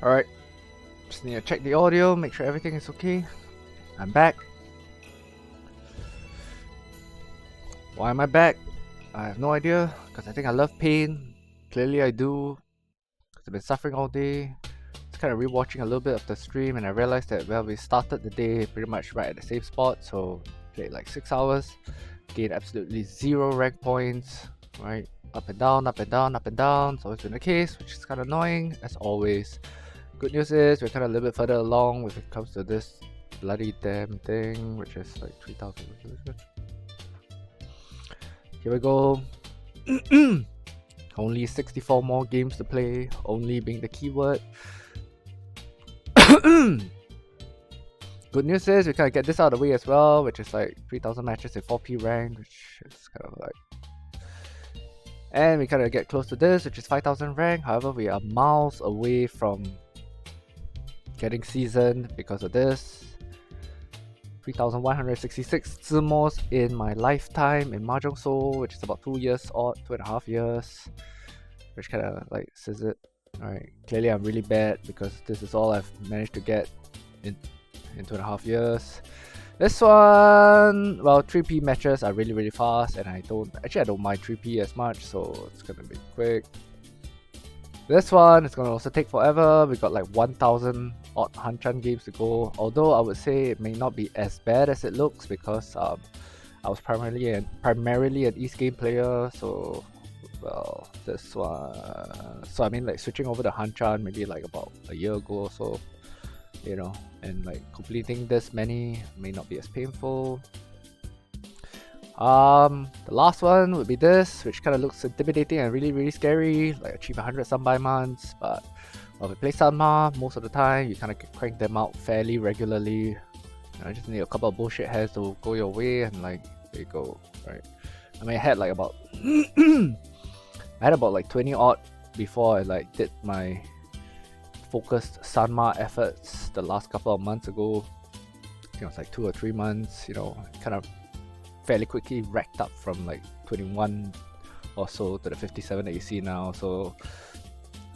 Alright, just need to check the audio, make sure everything is okay. I'm back. Why am I back? I have no idea, because I think I love pain. Clearly I do, because I've been suffering all day. Just kind of rewatching a little bit of the stream and I realized that, well, we started the day pretty much right at the same spot, so played like 6 hours, gained absolutely 0 rank points, right? Up and down, up and down, up and down. It's always been the case, which is kind of annoying, as always. Good news is we're kind of a little bit further along when it comes to this bloody damn thing, which is like 3,000. Here we go. Only 64 more games to play, only being the keyword. Good news is we kind of get this out of the way as well, which is like 3,000 matches in 4P rank, which is kind of like... And we kind of get close to this, which is 5,000 rank. However, we are miles away from getting seasoned because of this. 3,166 Zimos in my lifetime in Mahjong Soul, which is about 2 years odd, 2.5 years, which kind of like says it. Alright, clearly I'm really bad because this is all I've managed to get in 2.5 years. This one, well, 3P matches are really fast, and I don't mind 3P as much, so it's gonna be quick. This one is gonna also take forever. We got like 1,000 odd Hanchan games to go. Although I would say it may not be as bad as it looks because I was primarily an East game player. So, well, this one. So I mean, like switching over to Hanchan maybe like about a year ago or so, you know, and like completing this many may not be as painful. The last one would be this, which kind of looks intimidating and really scary, like achieve 100 Sunbai months. But when we play Sanma, most of the time you kind of crank them out fairly regularly. You just need a couple of bullshit hairs to go your way, and like there you go, right? I mean, I had like about I had about like 20 odd before I like did my focused Sanma efforts the last couple of months ago. I think it was like 2 or 3 months, you know, kind of fairly quickly racked up from like 21 or so to the 57 that you see now. So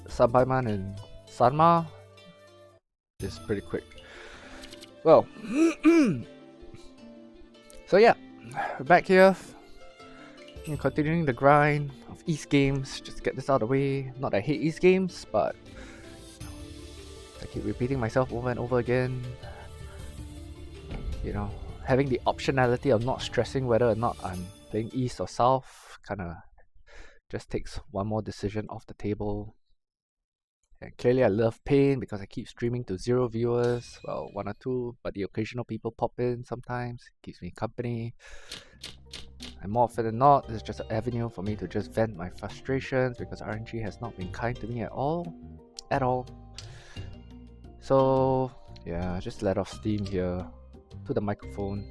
Sanbaiman and Sanma is pretty quick. Well, so yeah, we're back here continuing the grind of East games. Just get this out of the way. Not that I hate East games, but I keep repeating myself over and over again, you know. Having the optionality of not stressing whether or not I'm playing East or South kind of just takes one more decision off the table. And clearly I love pain because I keep streaming to 0 viewers, well 1 or 2, but the occasional people pop in sometimes, it keeps me company. And more often than not, this is just an avenue for me to just vent my frustrations because RNG has not been kind to me at all. So yeah, just let off steam here to the microphone.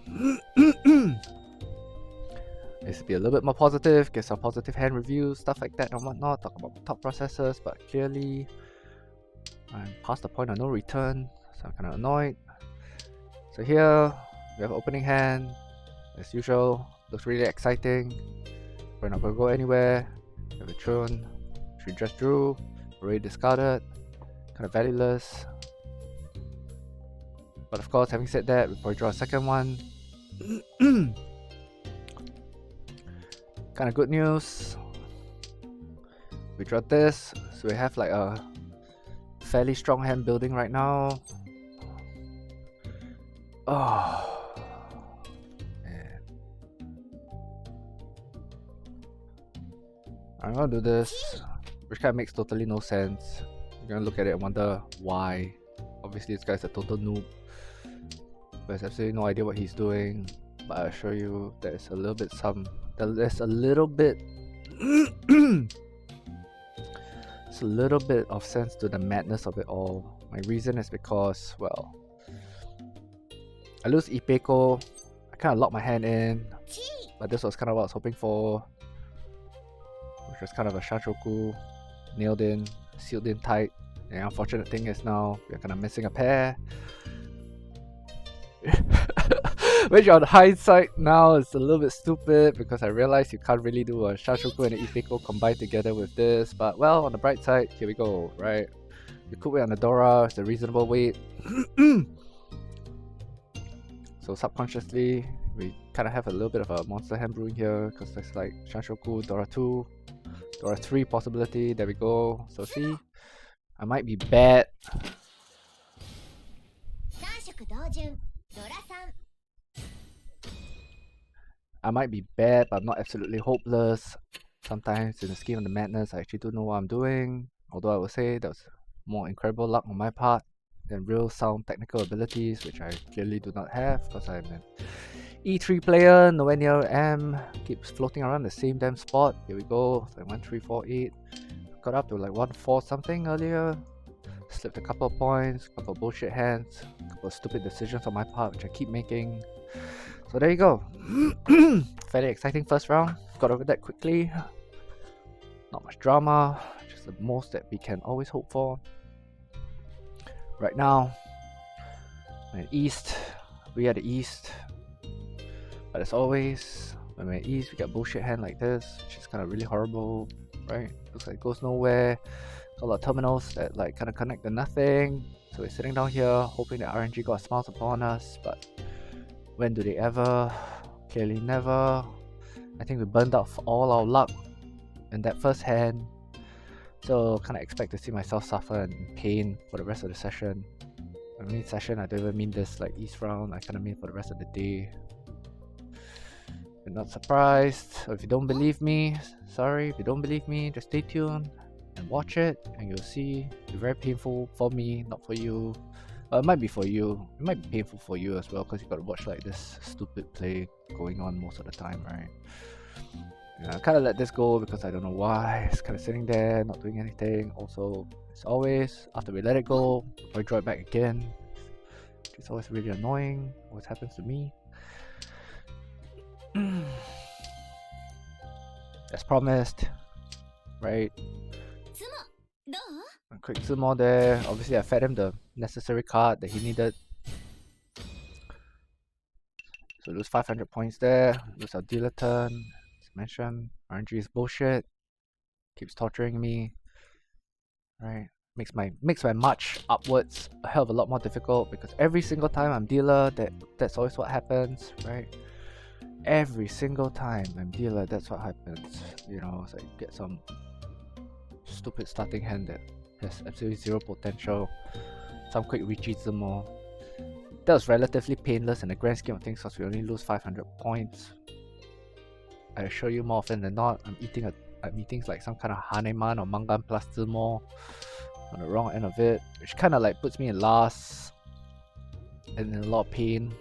Needs to be a little bit more positive, get some positive hand reviews, stuff like that and whatnot, talk about top processors, but clearly I'm past the point of no return, so I'm kind of annoyed. So here we have opening hand, as usual, looks really exciting. We're not going to go anywhere. We have a throne, which we just drew, already discarded, kind of valueless. But of course, having said that, we probably draw a second one. Kind of good news. We draw this, so we have like a fairly strong hand building right now. Oh, man. I'm gonna do this, which kind of makes totally no sense. You're gonna look at it and wonder why. Obviously, this guy's a total noob. There's absolutely no idea what he's doing, but I assure you there's a little bit it's a little bit of sense to the madness of it all. My reason is because, well, I lose Ipeko, I kind of lock my hand in, but this was kind of what I was hoping for, which was kind of a Shachoku, nailed in, sealed in tight. The unfortunate thing is now we're kind of missing a pair. Which on hindsight now is a little bit stupid because I realized you can't really do a Shanshoku and an Ifeko combined together with this. But well, on the bright side, here we go, right? We could wait on the Dora, it's a reasonable wait. So subconsciously, we kind of have a little bit of a monster hand brewing here because there's like Shanshoku, Dora 2, Dora 3 possibility. There we go. So see, I might be bad. I might be bad, but I'm not absolutely hopeless. Sometimes in the scheme of the madness, I actually do know what I'm doing. Although I would say that was more incredible luck on my part than real sound technical abilities, which I clearly do not have because I'm an E3 player, nowhere near M, keeps floating around the same damn spot. Here we go, so 1, 3, 4, 8. Got up to like 1, 4 something earlier. Slipped a couple of points, a couple of bullshit hands, a couple of stupid decisions on my part, which I keep making. So there you go. Fairly exciting first round. Got over that quickly. Not much drama, just the most that we can always hope for. Right now, we're at East. We are the East. But as always, when we're at East, we get a bullshit hand like this, which is kind of really horrible, right? Looks like it goes nowhere. A lot of terminals that like kind of connect to nothing. So we're sitting down here, hoping that RNG got smiles upon us, but when do they ever? Clearly never. I think we burned out all our luck in that first hand. So kind of expect to see myself suffer in pain for the rest of the session. I mean session, I don't even mean this like East round, I kind of mean for the rest of the day. You're not surprised, or if you don't believe me, sorry, if you don't believe me, just stay tuned and watch it and you'll see it's very painful for me, not for you. It might be for you, it might be painful for you as well because you gotta watch like this stupid play going on most of the time, right? Yeah, I kind of let this go because I don't know why. It's kind of sitting there, not doing anything. Also, as always, after we let it go, we draw it back again. It's always really annoying. Always happens to me. As promised, right? A quick Zumo there. Obviously, I fed him the necessary card that he needed. So lose 500 points there. Lose our dealer turn. As mentioned, RNG is bullshit. Keeps torturing me. Right? Makes my march upwards a hell of a lot more difficult because every single time I'm dealer, that's always what happens, right? Every single time I'm dealer, that's what happens. You know, it's like get some stupid starting hand that has absolutely zero potential. Some quick Richizumo. That was relatively painless in the grand scheme of things because we only lose 500 points. I assure you, more often than not, I'm eating like some kind of Haneman or Mangan plus Zumo on the wrong end of it, which kind of like puts me in last and in a lot of pain.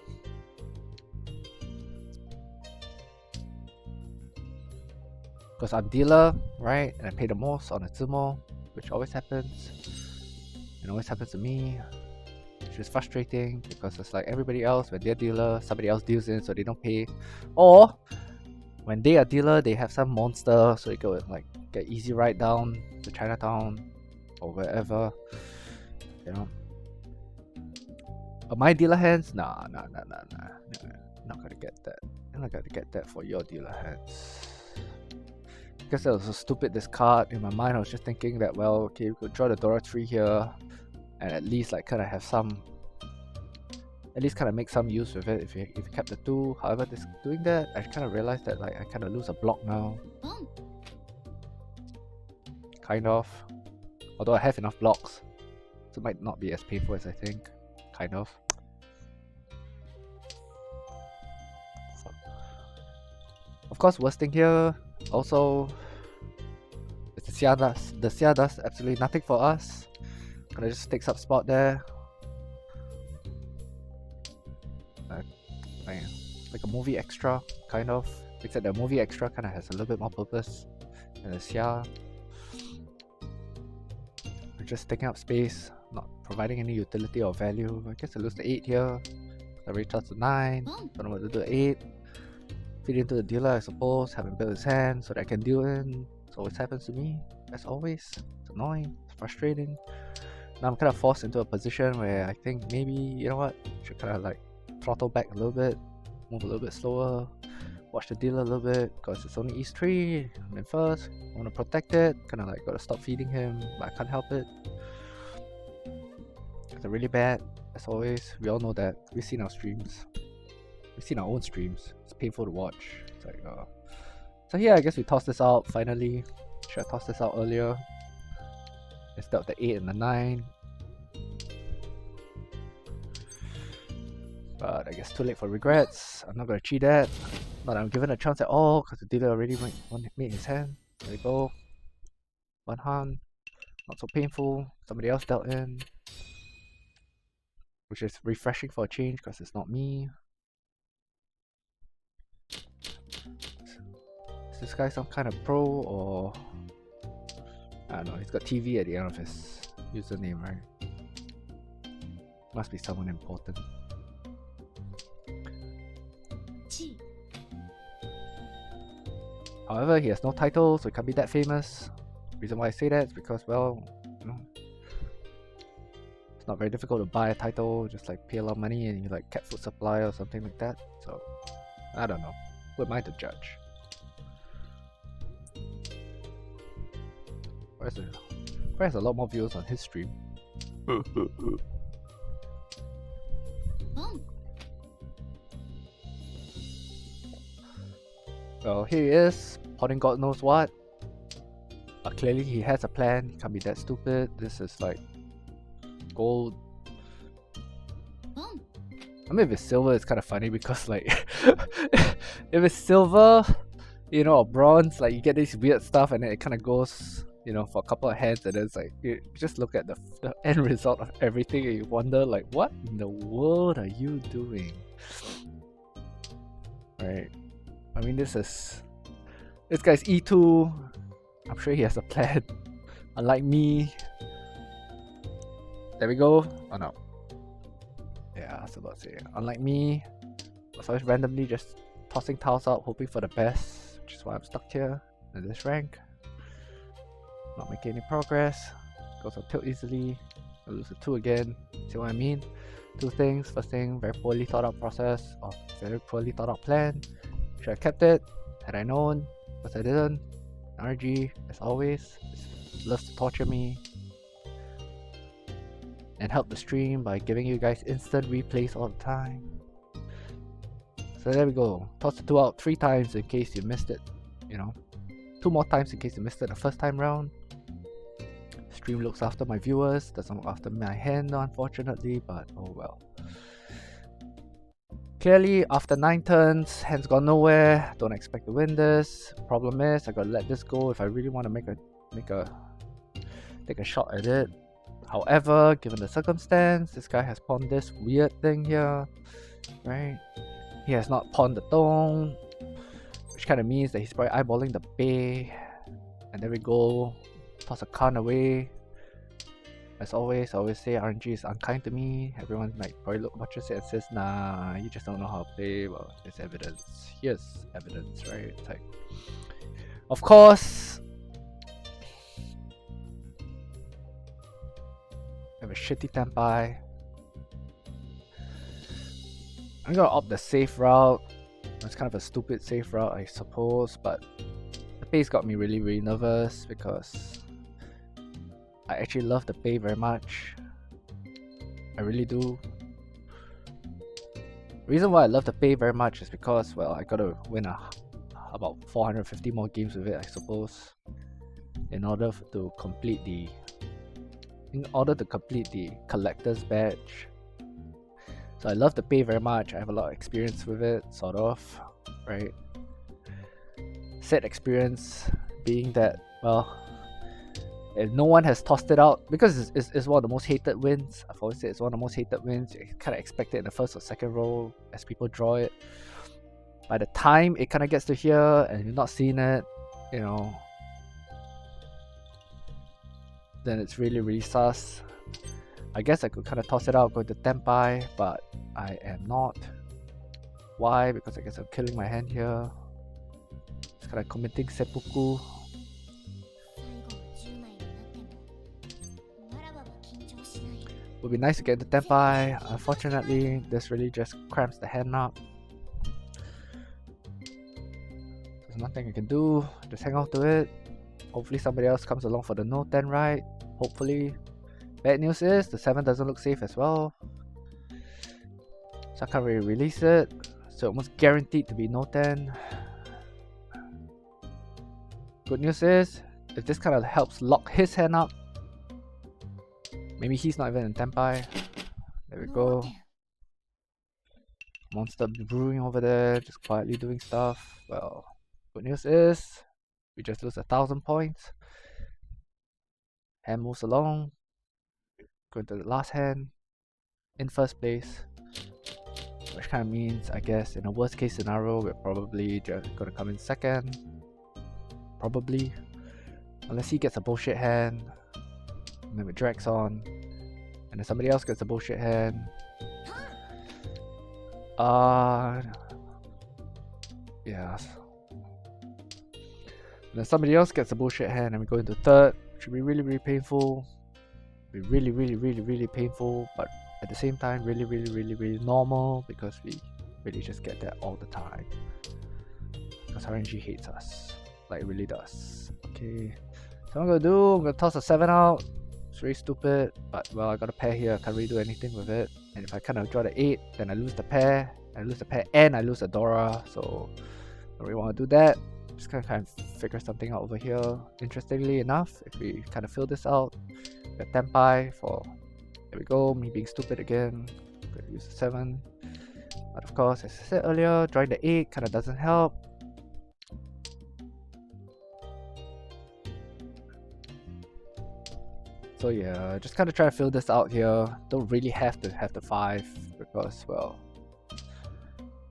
Because I'm dealer, right? And I pay the most on a Zumo, which always happens. It always happens to me, which is frustrating because it's like everybody else, when they're dealer, somebody else deals in so they don't pay. Or when they are dealer, they have some monster so you go like get easy ride down to Chinatown or wherever, you know. But my dealer hands, nah. Not gonna get that. I'm not gonna get that for your dealer hands. Because that was so stupid, this card. In my mind, I was just thinking that, well, okay, we could draw the Dora 3 here and at least like kind of have some, at least kind of make some use with it if you kept the 2. However, doing that, I kind of realized that like I kind of lose a block now. Kind of. Although I have enough blocks, so it might not be as painful as I think. Kind of. Of course, worst thing here, also, it's the Xia dust. The Xia does absolutely nothing for us. Gonna just takes up spot there. Like a movie extra, kind of. Except the movie extra kind of has a little bit more purpose than the Xia. We're just taking up space, not providing any utility or value. I guess I lose the 8 here. I recharge to 9. Don't know what to do at 8. Feed into the dealer, I suppose. Haven't built his hand so that I can deal in. This always happens to me, as always. It's annoying, it's frustrating. Now I'm kind of forced into a position where I think maybe, you know what, should kind of like throttle back a little bit. move a little bit slower, watch the dealer a little bit, because it's only East 3, I'm in first, I want to protect it, kind of like gotta stop feeding him, but I can't help it. They're really bad, as always, we all know that, we've seen our streams, we've seen our own streams, it's painful to watch. It's like, so yeah, I guess we tossed this out finally, should have tossed this out earlier, instead of the 8 and the 9. But I guess too late for regrets. I'm not gonna cheat that. Not that I'm given a chance at all, because the dealer already made his hand. There we go. One hand. Not so painful. Somebody else dealt in. Which is refreshing for a change, because it's not me. Is this guy some kind of pro, or... I don't know, he's got TV at the end of his username, right? Must be someone important. However, he has no title, so he can't be that famous. Reason why I say that is because, well, you know, it's not very difficult to buy a title, just like pay a lot of money and you like cat food supply or something like that. So, I don't know. Who am I to judge? Where's a lot more views on his stream? Well, here he is, potting God knows what. Clearly he has a plan, he can't be that stupid. This is like gold. I mean, if it's silver, it's kind of funny because like, if it's silver, you know, or bronze, like you get this weird stuff and then it kind of goes, you know, for a couple of hands and then it's like, you just look at the end result of everything and you wonder like, what in the world are you doing? Right. I mean, this guy's E2. I'm sure he has a plan. Unlike me. There we go. Oh no. Yeah, I was about to say. Unlike me, I was always randomly just tossing tiles out, hoping for the best, which is why I'm stuck here in this rank. Not making any progress. Goes on tilt easily. I lose a 2 again. See what I mean? 2 things. First thing, very poorly thought out process, or very poorly thought out plan. Should have kept it, had I known, but I didn't. RNG, as always, loves to torture me and help the stream by giving you guys instant replays all the time. So there we go. Toss the 2 out 3 times in case you missed it. You know, 2 more times in case you missed it the first time round. Stream looks after my viewers, doesn't look after my hand, unfortunately, but oh well. Clearly, after 9 turns, hand's gone nowhere. Don't expect to win this. Problem is, I gotta let this go if I really want to take a shot at it. However, given the circumstance, this guy has pawned this weird thing here, right? He has not pawned the dong, which kind of means that he's probably eyeballing the bay. And there we go. Toss a Khan away. As always, I always say RNG is unkind to me. Everyone like probably watches it and says, nah, you just don't know how to play. Well, there's evidence. Here's evidence, right? It's like, of course, I have a shitty tempai. I'm gonna opt the safe route. It's kind of a stupid safe route, I suppose, but the pace got me really, really nervous because I actually love the pay very much. I really do. The reason why I love the pay very much is because, well, I gotta win about 450 more games with it, I suppose, in order to complete the collector's badge. So I love the pay very much. I have a lot of experience with it, sort of, right? Said experience being that, well, if no one has tossed it out, because it's one of the most hated wins. I've always said it's one of the most hated wins. You kind of expect it in the first or second row as people draw it. By the time it kind of gets to here and you're not seeing it, you know, then it's really, really sus. I guess I could kind of toss it out, go to Tenpai, but I am not. Why? Because I guess I'm killing my hand here. It's kind of committing seppuku. Would be nice to get the Tenpai. Unfortunately, this really just cramps the hand up. There's nothing I can do. Just hang on to it. Hopefully somebody else comes along for the no 10 ride. Hopefully. Bad news is the 7 doesn't look safe as well. So I can't really release it. So almost guaranteed to be no 10. Good news is, if this kind of helps lock his hand up, maybe he's not even in Tenpai. There we go. Monster brewing over there, just quietly doing stuff. Well, good news is, we just lose 1,000 points. Hand moves along. Going to the last hand. In first place. Which kind of means, I guess, in a worst case scenario, we're probably just gonna come in second. Probably. Unless he gets a bullshit hand. And then it drags on. And then somebody else gets a bullshit hand. Yeah. And then somebody else gets a bullshit hand and we go into third. Should be really, really painful. Be really, really, really, really painful. But at the same time, really, really, really, really normal. Because we really just get that all the time. Because RNG hates us. Like, it really does. Okay. So what I'm gonna do, I'm gonna toss a 7 out. It's really stupid. But, well, I got a pair here. I can't really do anything with it. And if I kind of draw the 8, then I lose the pair. I lose the pair and I lose the Dora. So, don't really want to do that. Just gonna kind of figure something out over here. Interestingly enough, if we kind of fill this out, we got Tenpai for, there we go, me being stupid again. Gonna use the 7. But of course, as I said earlier, drawing the 8 kind of doesn't help. So yeah, just kind of try to fill this out here. Don't really have to have the 5 because, well,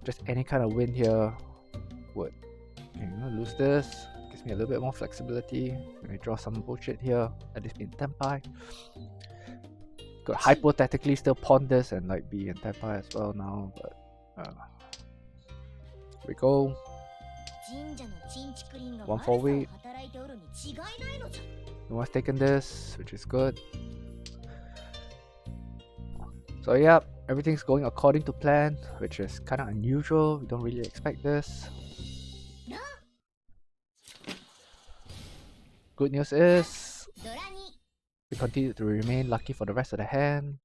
just any kind of win here would, lose this. Gives me a little bit more flexibility. Let me draw some bullshit here. At least be in Tenpai. Could hypothetically still pawn this and like be in Tenpai as well now, but here we go. 1-4 wait. No one's taken this, which is good. So yeah, everything's going according to plan, which is kind of unusual. We don't really expect this. Good news is, we continue to remain lucky for the rest of the hand.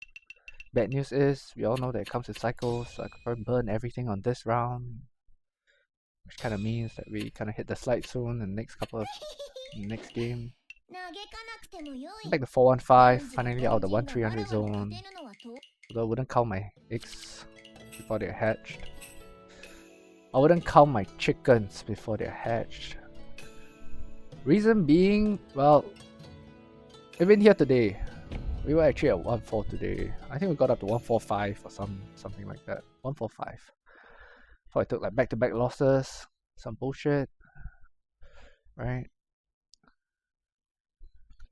Bad news is, we all know that it comes in cycles, so I could probably burn everything on this round. Which kind of means that we kind of hit the slide soon in the next game. Back to 4-1-5, finally out of the 1-300 zone. Although I wouldn't count my eggs before they're hatched. I wouldn't count my chickens before they're hatched. Reason being, well, even here today, we were actually at 1-4 today. I think we got up to 1-4-5 or something like that. 1-4-5. So I took like back-to-back losses, some bullshit, right?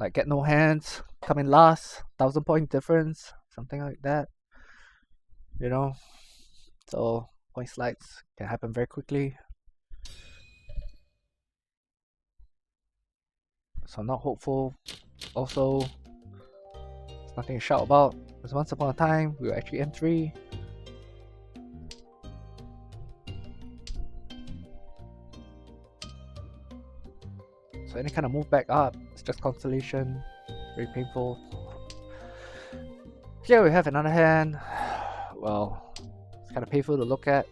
Like get no hands, come in last, 1,000 point difference, something like that. So point slides can happen very quickly. So I'm not hopeful. Also, there's nothing to shout about. Because once upon a time, we were actually M3. So any kind of move back up, it's just constellation. Very painful. Here we have another hand. Well, it's kind of painful to look at,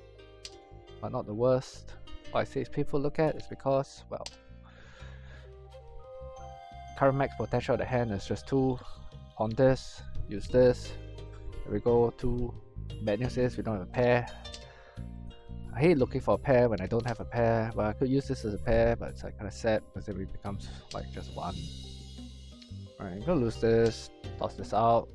but not the worst. Why I say it's painful to look at is because, well, current max potential of the hand is just 2. On this, use this. There we go, 2. Bad news is we don't have a pair. I hate looking for a pair when I don't have a pair, but I could use this as a pair, but it's like kind of sad because then it becomes like just 1. Alright, I'm gonna lose this, toss this out.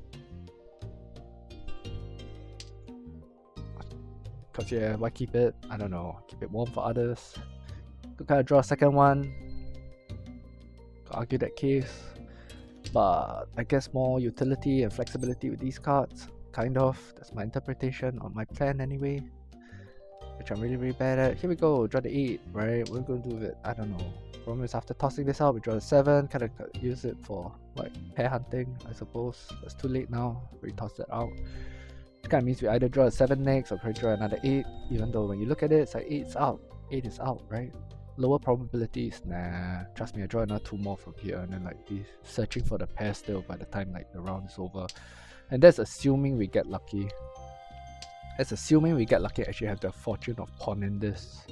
Cause yeah, why keep it? I don't know, keep it warm for others. Could kind of draw a second one. Could argue that case. But I guess more utility and flexibility with these cards. Kind of, that's my interpretation on my plan anyway. Which I'm really, really bad at. Here we go, draw the 8, right? What are we going to do with it? I don't know. Problem is after tossing this out, we draw the 7, kind of use it for like pair hunting, I suppose. It's too late now, we toss that out. It kind of means we either draw a 7 next or probably draw another 8, even though when you look at it, it's like 8's out. 8 is out, right? lower probabilities, nah, trust me, I draw another 2 more from here and then like be searching for the pair still by the time like the round is over. And that's assuming we get lucky. That's assuming we get lucky, actually have the fortune of pawning this,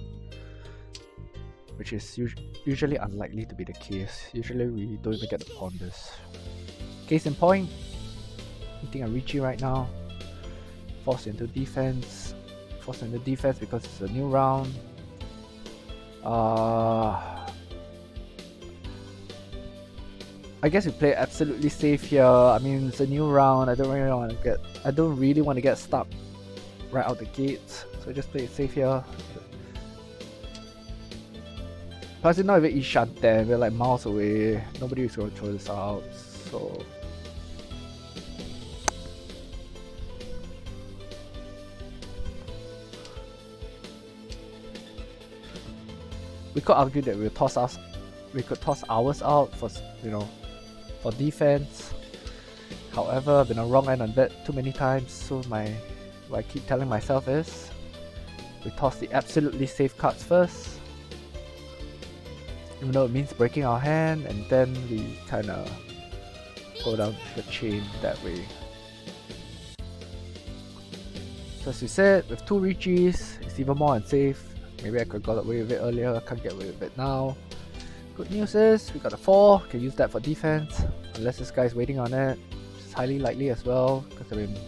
which is usually unlikely to be the case. Usually we don't even get to pawn this. Case in point, eating a Ricci right now, forced into defense because it's a new round. I guess we play absolutely safe here. I mean, it's a new round. I don't really want to get stuck right out the gates, so just play it safe here. Plus, it's not even Ishan there. We're like miles away. Nobody is going to throw this out, so. We could argue that we could toss ours out for, you know, for defense. However, I've been on the wrong end on that too many times, so what I keep telling myself is we toss the absolutely safe cards first, even though it means breaking our hand, and then we kind of go down the chain that way. So as you said, with 2 Riccis, it's even more unsafe. Maybe I could have got away with it earlier, I can't get away with it now. Good news is, we got a 4, can use that for defense, unless this guy's waiting on it, which is highly likely as well, because I've been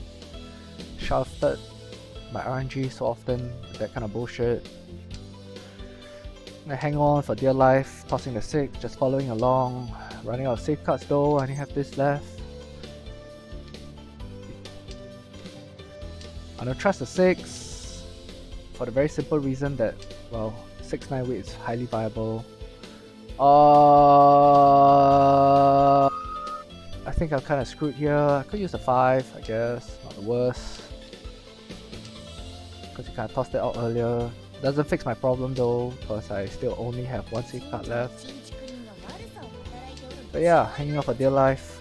shafted by RNG so often with that kind of bullshit. I'm gonna hang on for dear life, tossing the 6, just following along, running out of safe cards though. I only have this left. I'm gonna trust the 6 for the very simple reason that, well, 6-9 weight is highly viable. I think I'm kind of screwed here. I could use a 5, I guess, not the worst, because you kind of tossed it out earlier. Doesn't fix my problem though, because I still only have 1 safe card left. But yeah, hanging on for dear life,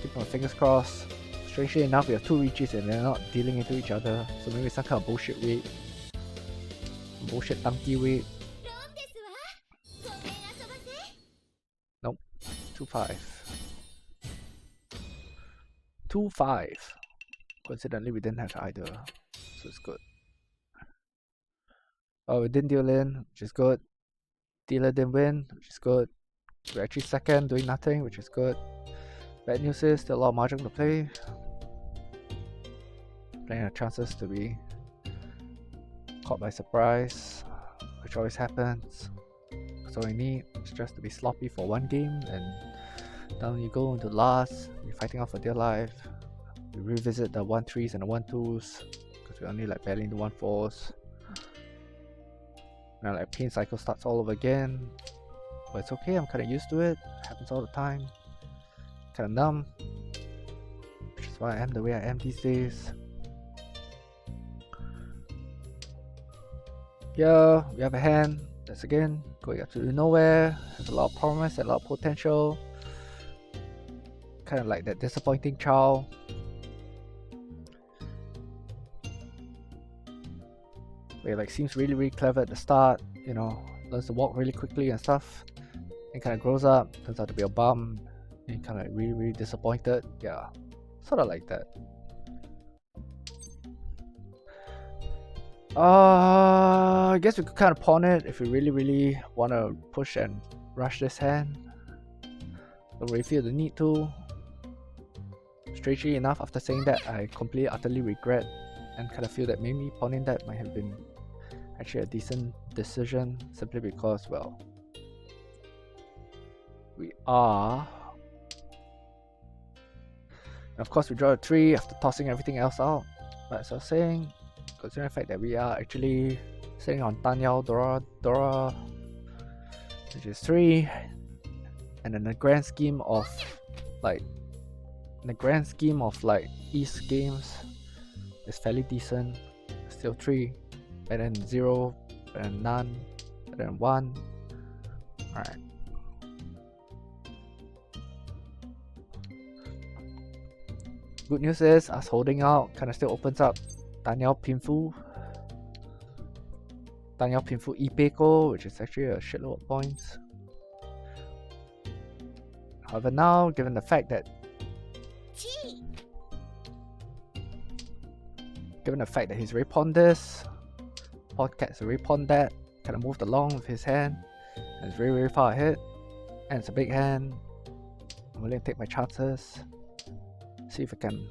keep my fingers crossed. Strangely enough, we have 2 Riccis and they're not dealing into each other, so maybe some kind of bullshit weight. Bullshit donkey weight. Nope. 2-5. 2-5. Coincidentally, we didn't have either, so it's good. Oh, we didn't deal in, which is good. Dealer didn't win, which is good. We're actually second, doing nothing, which is good. Bad news is still a lot of mahjong to play. Plenty of chances to be caught by surprise, which always happens. So we need is just to be sloppy for 1 game, and down you go into last. You're fighting out for dear life. We revisit the 1-3s and the 1-2s because we only like barely into 1-4s. Now like pain cycle starts all over again, but it's okay. I'm kind of used to it. It happens all the time. Kind of numb, which is why I am the way I am these days. Here we have a hand that's again going absolutely nowhere, has a lot of promise and a lot of potential, kind of like that disappointing child. Where like seems really clever at the start, you know, learns to walk really quickly and stuff, and kind of grows up, turns out to be a bum, and kind of really disappointed. Yeah, sort of like that. I guess we could kind of pawn it if we really want to push and rush this hand. Don't really feel the need to. Strangely enough, after saying that, I completely utterly regret and kind of feel that maybe pawning that might have been actually a decent decision, simply because, well, we are. And of course, we draw a 3 after tossing everything else out. But as I was saying, considering the fact that we are actually sitting on Tanyao Dora, which is 3, and in the grand scheme of East games, it's fairly decent. Still 3, better than 0, better than none, better than 1. Alright. Good news is, us holding out kind of still opens up Daniel Pinfu. Tanyao Pinfu Ipeko, which is actually a shitload of points. However, now, given the fact that he's repawned this, Podcat's repawned that, kind of moved along with his hand, and it's very, very far ahead, and it's a big hand. I'm willing to take my chances, see if I can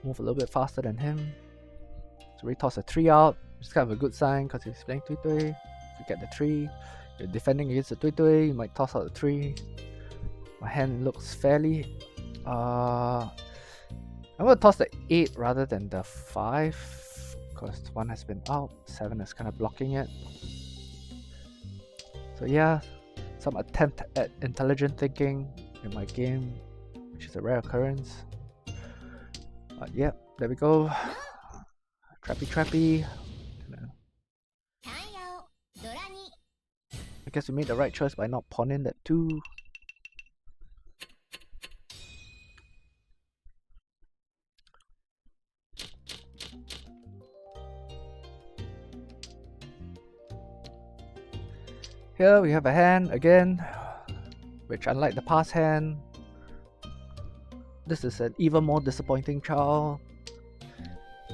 move a little bit faster than him. So we toss a 3 out, which is kind of a good sign because he's playing Tui Tui. If you get the 3, you're defending against the Tui Tui, you might toss out the 3. My hand looks fairly. I'm gonna toss the 8 rather than the 5 because 1 has been out, 7 is kind of blocking it. So yeah, some attempt at intelligent thinking in my game, which is a rare occurrence. But yeah, there we go. Trappy. I guess we made the right choice by not pawning that 2. Here we have a hand again, which unlike the past hand, this is an even more disappointing child.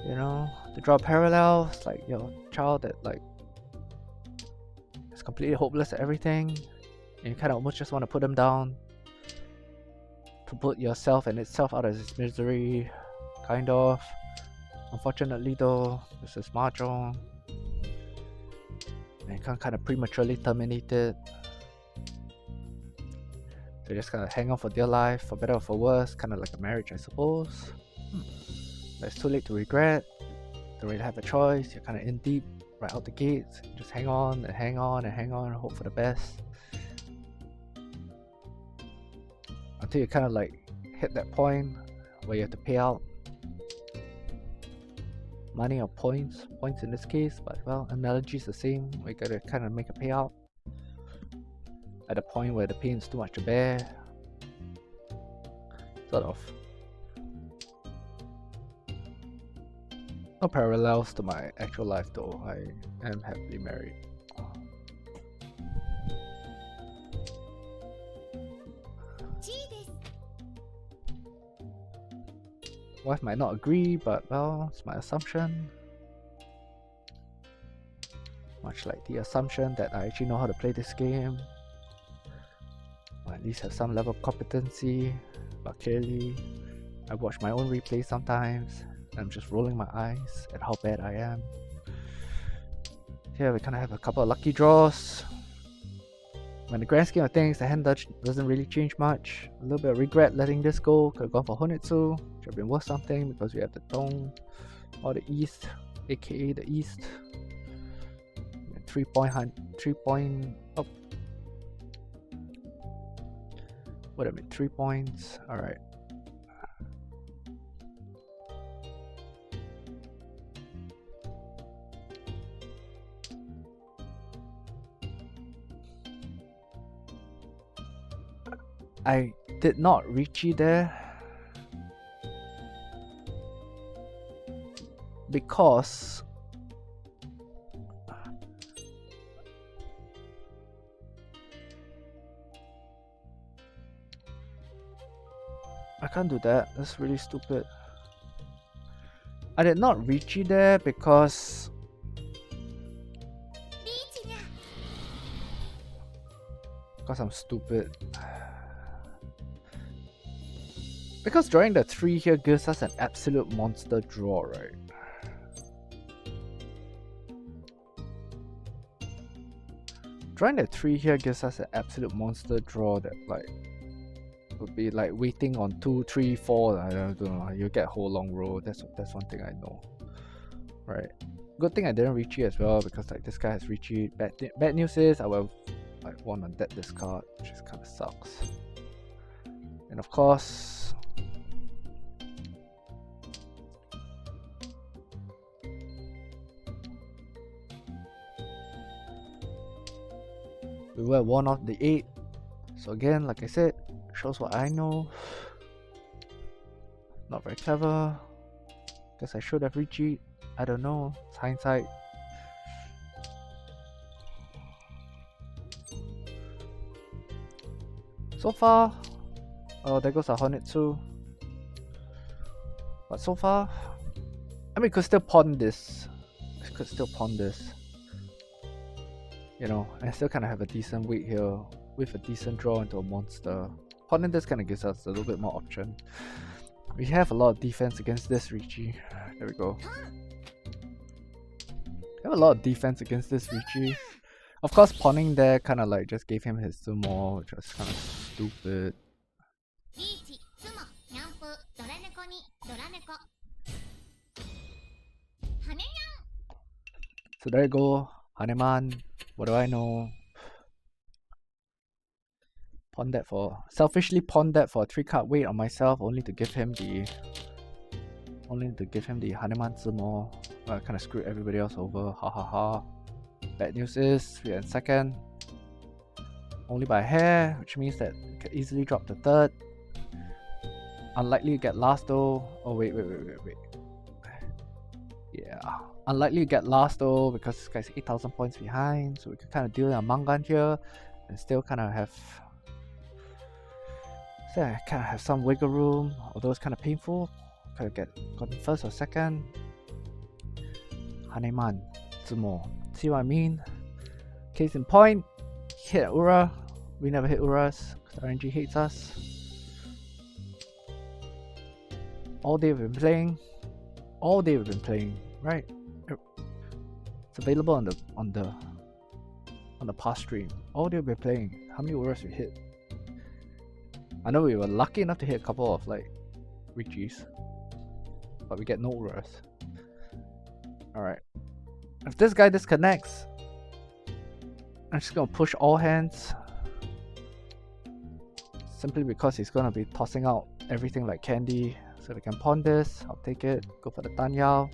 You know, to draw parallels, like your child that like is completely hopeless at everything, and you kind of almost just want to put him down to put yourself and itself out of its misery, kind of. Unfortunately though, this is MAHJONG. And you can't kind of prematurely terminate it. So you just kind of hang on for dear life, for better or for worse, kind of like a marriage, I suppose. But it's too late to regret. Don't really have a choice. You're kind of in deep right out the gates. You just hang on and hang on and hang on and hope for the best. Until you kind of like hit that point where you have to pay out money or points in this case, but well, analogy is the same. We gotta kind of make a payout at a point where the pain's too much to bear, sort of. No parallels to my actual life though. I am happily married. Wife might not agree, but well, it's my assumption. Much like the assumption that I actually know how to play this game, or at least have some level of competency. But clearly, I watch my own replays sometimes, and I'm just rolling my eyes at how bad I am. Here we kind of have a couple of lucky draws. In the grand scheme of things, the hand doesn't really change much. A little bit of regret letting this go. Could have gone for Honitsu, which would have been worth something because we have the Dong or the East, aka the East. 3 point up. What a minute, 3 points. Alright. I did not reach you there because I can't do that. That's really stupid. I did not reach you there because I'm stupid. Because drawing the 3 here gives us an absolute monster draw, right? Drawing the 3 here gives us an absolute monster draw that like would be like waiting on 2, 3, 4. I don't know. You get a whole long row. That's one thing I know. Right. Good thing I didn't reach it as well because like this guy has reached it. Bad news is I will like want to dead this card, which just kind of sucks. And of course, we were 1 off the 8. So again, like I said, shows what I know. Not very clever. Guess I should have reached it. I don't know. It's hindsight. So far, oh, there goes a Hornet too. But so far, I mean, we could still pawn this. We could still pawn this. You know, I still kind of have a decent weight here with a decent draw into a monster. Pawning this kind of gives us a little bit more option. We have a lot of defense against this Ricci. There we go. We have a lot of defense against this Ricci. Of course, pawning there kind of like just gave him his sumo, which was kind of stupid. So there you go, Haneman. What do I know? Pawn that for selfishly pawn that for a 3-card weight on myself, only to give him the Haneman sumo. I kind of screwed everybody else over. Ha ha ha. Bad news is we are in second, only by a hair, which means that we can easily drop the third. Unlikely to get last though. Oh wait. Yeah, unlikely to get last though because this guy's 8,000 points behind, so we can kind of deal in a Mangan here and still kind of have some wiggle room, although it's kind of painful. Could have gotten first or second. Haneman, Tsumo. See what I mean? Case in point, hit an Ura. We never hit Uras because RNG hates us. All day we've been playing. Right? It's available on the past stream. All day we've been playing. How many Uras we hit? I know we were lucky enough to hit a couple of like Ricci's, but we get no Uras. Alright. If this guy disconnects, I'm just gonna push all hands. Simply because he's gonna be tossing out everything like candy. So we can pawn this, I'll take it, go for the Tanyao.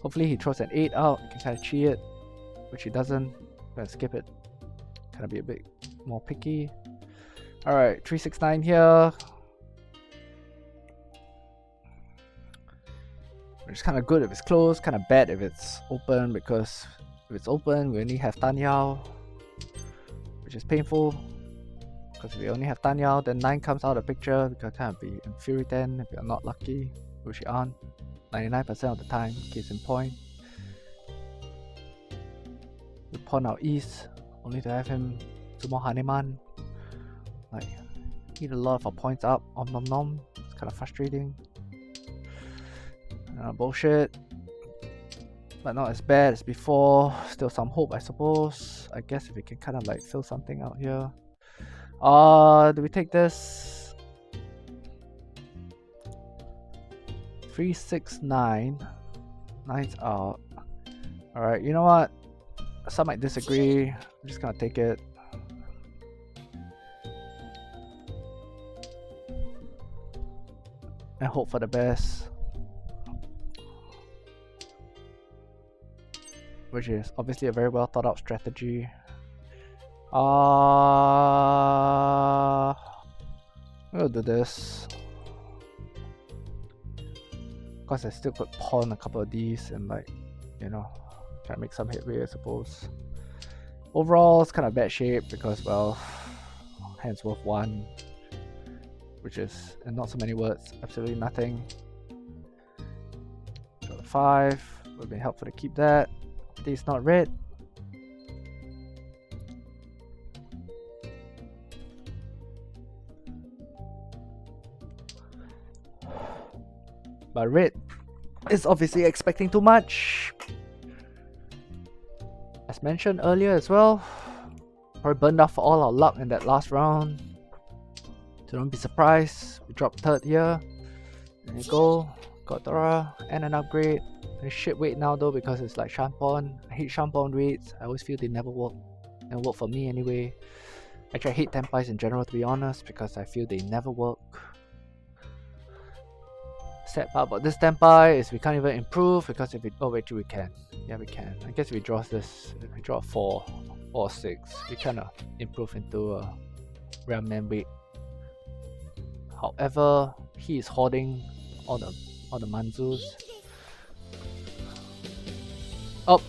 Hopefully he throws an 8 out, we can kind of cheat it, which he doesn't. I'm gonna skip it, kind of be a bit more picky. Alright, 369 here. Which is kind of good if it's closed, kind of bad if it's open, because if it's open we only have Tanyao, which is painful. Because if we only have Tanyao, then 9 comes out of the picture, we can kind of be in Fury 10 if we are not lucky, which we aren't 99% of the time, case in point. We pawn out East, only to have him Sumo Haneman. Like, eat a lot of our points up, om nom nom, it's kind of frustrating. Bullshit, but not as bad as before. Still some hope, I suppose. I guess if we can kind of like fill something out here. Do we take this? 369. 9's out. Alright, you know what? Some might disagree. I'm just gonna take it. And hope for the best. Which is obviously a very well thought out strategy. We'll do this. Of course I still could pawn a couple of these and like, you know, try to make some headway I suppose. Overall it's kind of bad shape because, well, hands worth 1. Which is, in not so many words, absolutely nothing. Got a 5, would have been helpful to keep that. It's not red. But red is obviously expecting too much. As mentioned earlier as well, probably burned off all our luck in that last round. So don't be surprised, we dropped 3rd here. There you go, got Dora and an upgrade. Shit weight now though because it's like Shampon. I hate Shampon weights. I always feel they never work. And work for me anyway. Actually I hate Tenpais in general to be honest because I feel they never work. Sad part about this Tenpai is we can't even improve because if we we can. Yeah we can. I guess if we draw this, if we draw a 4 or 6, we kinda improve into a rare man weight. However, he is hoarding all the Manzus. Oh.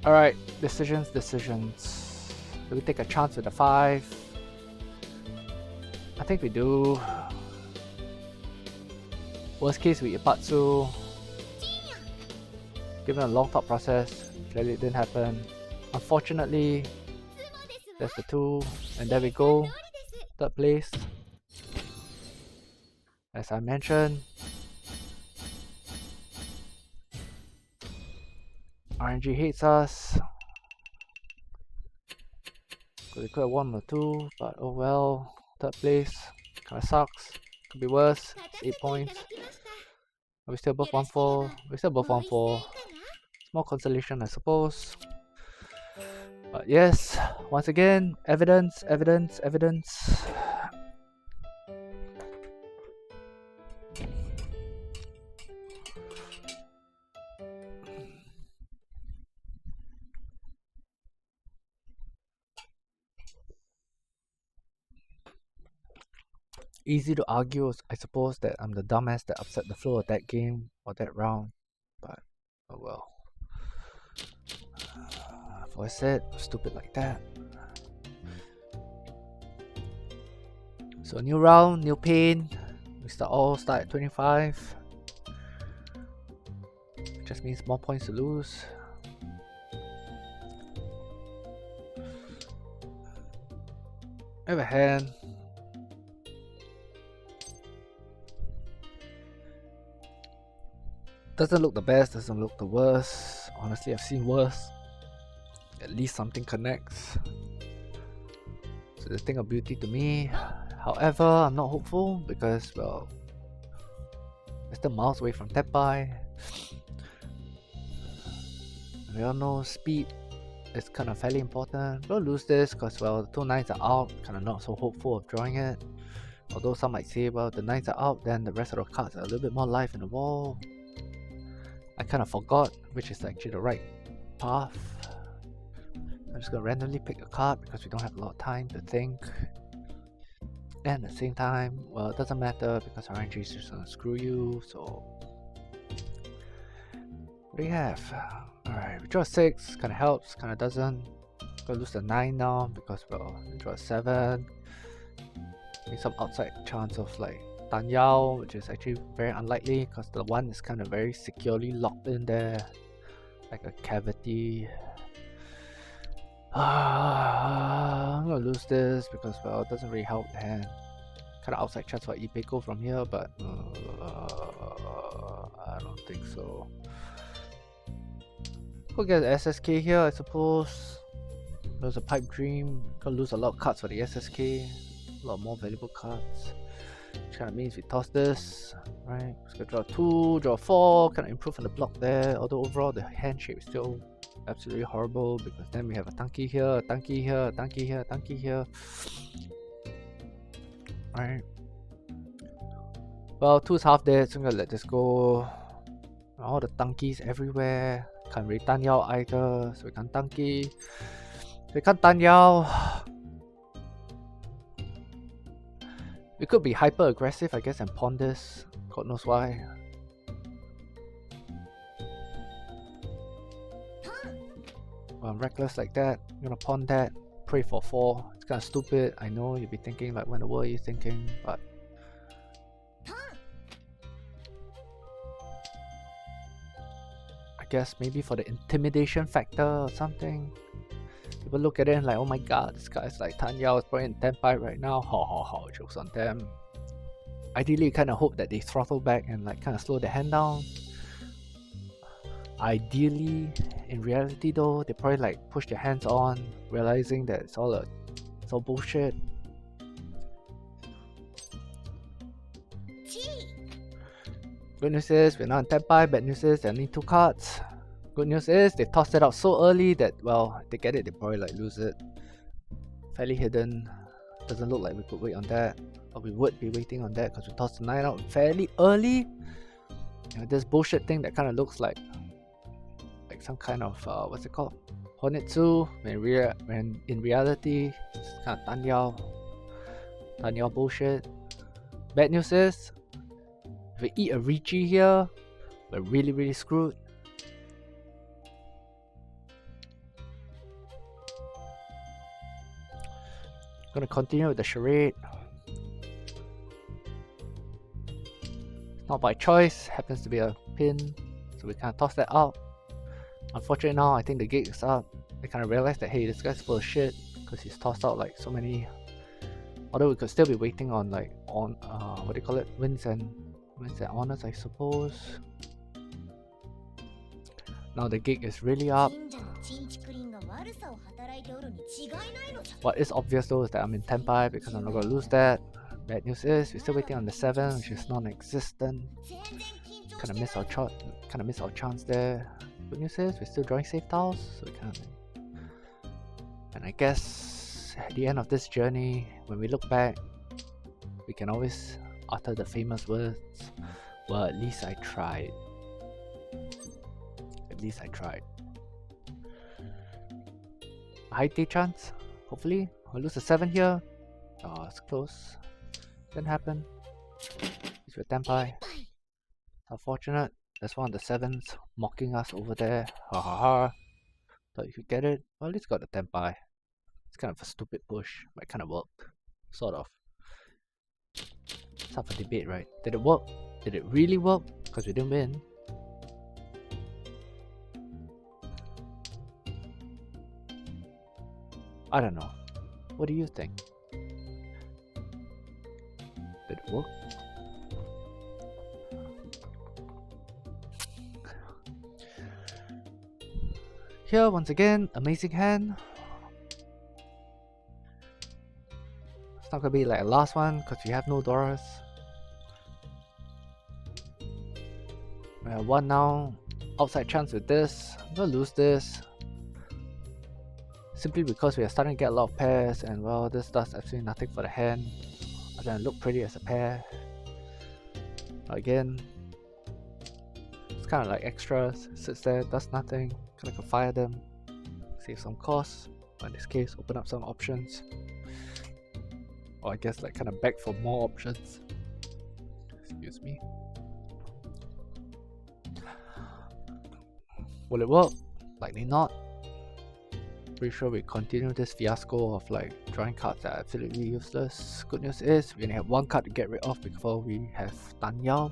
Alright, decisions. Do we take a chance with the 5? I think we do. Worst case, we Ipatsu. Given a long thought process, clearly it didn't happen. Unfortunately, that's the 2, and there we go. 3rd place. As I mentioned, RNG hates us. We could have won the 2, but oh well. 3rd place, kinda sucks. Could be worse. It's 8 points. Are we still above 1-4? We're still above 1-4. Small consolation, I suppose. But yes, once again, evidence, evidence, evidence. Easy to argue, I suppose, that I'm the dumbass that upset the flow of that game or that round, but oh well. I've always said, stupid like that. So new round, new pain. We all start at 25. Just means more points to lose. I have a hand. Doesn't look the best, doesn't look the worst. Honestly, I've seen worse. At least something connects. So the thing of beauty to me. However, I'm not hopeful because, well, we're still miles away from Tepai. We all know speed is kind of fairly important. We'll lose this because, well, the 2 9s are out. Kind of not so hopeful of drawing it. Although some might say, well, the 9s are out, then the rest of the cards are a little bit more life in the wall. I kind of forgot which is actually the right path. I'm just gonna randomly pick a card because we don't have a lot of time to think. And at the same time, well, it doesn't matter because RNG is just gonna screw you, so... What do you have? Alright, we draw 6, kinda helps, kinda doesn't. Gonna lose the 9 now because, well, we draw 7. Need some outside chance of like Tan Yao, which is actually very unlikely because the 1 is kind of very securely locked in there, like a cavity. I'm gonna lose this because, well, it doesn't really help the hand. Kind of outside chance for Ipeko from here, but I don't think so. We'll get SSK here, I suppose. There's a pipe dream. Gonna lose a lot of cards for the SSK. A lot more valuable cards. Which kind of means we toss this, right? Just gonna draw 2, draw 4, kind of improve on the block there. Although overall the hand shape is still absolutely horrible because then we have a Tanki here, a Tanki here, a Tanki here, a Tanki here. Right. Well, 2 is half dead, so I'm gonna let this go. All the Tankis everywhere. Can't really Tan Yao either, so we can't Tanki. We can't Tan Yao. We could be hyper aggressive, I guess, and pawn this. God knows why. Well, I'm reckless like that. I'm gonna pawn that. Pray for 4. It's kind of stupid. I know you'll be thinking, like, when the world are you thinking? But I guess maybe for the intimidation factor or something. People look at it and like, oh my god, this guy's like Tan Yao is probably in 10-5 right now. Ha ha ha, jokes on them. Ideally, you kind of hope that they throttle back and like kind of slow the hand down. Ideally, in reality though, they probably like push their hands on, realizing that it's all bullshit. Good news is we're not in 10-5. Bad news is they need 2 cards. Good news is they tossed it out so early that, well, if they get it, they probably like lose it. Fairly hidden. Doesn't look like we could wait on that. Or we would be waiting on that because we tossed the 9 out fairly early. You know, this bullshit thing that kind of looks like some kind of, what's it called? Honitsu, when in reality, it's kind of Tan Yao bullshit. Bad news is, if we eat a Ricci here, we're really, really screwed. Gonna continue with the charade. Not by choice, happens to be a pin, so we kind of toss that out. Unfortunately now, I think the gig is up. They kind of realize that, hey, this guy's full of shit, because he's tossed out like so many. Although we could still be waiting on like, what do you call it, wins and honors, I suppose. Now the gig is really up. What is obvious though is that I'm in Tenpai because I'm not going to lose that. Bad news is we're still waiting on the 7, which is non-existent. Kind of miss our chance there. Good news is we're still drawing safe tiles, so we can't. And I guess at the end of this journey, when we look back, we can always utter the famous words, well, at least I tried. At least I tried. A high day chance, hopefully. We'll lose a 7 here. Oh, it's close. Didn't happen. It's with Tenpai. Unfortunate. There's one of the 7s mocking us over there. Ha ha ha. Thought you could get it. Well, at least got the Tenpai. It's kind of a stupid push, but it kind of worked. Sort of. It's up for debate, right? Did it work? Did it really work? Because we didn't win. I don't know. What do you think? Did it work? Here, once again, amazing hand. It's not gonna be like a last one because we have no Doras. We have 1 now. Outside chance with this. I'm gonna lose this. Simply because we are starting to get a lot of pairs, and well, this does absolutely nothing for the hand. Other than look pretty as a pair. Again, it's kind of like extras. Sits there, does nothing. Kind of can fire them, save some costs. But in this case, open up some options. Or I guess like kind of beg for more options. Excuse me. Will it work? Likely not. Pretty sure we continue this fiasco of like drawing cards that are absolutely useless. Good news is we only have 1 card to get rid of before we have Tan Yao.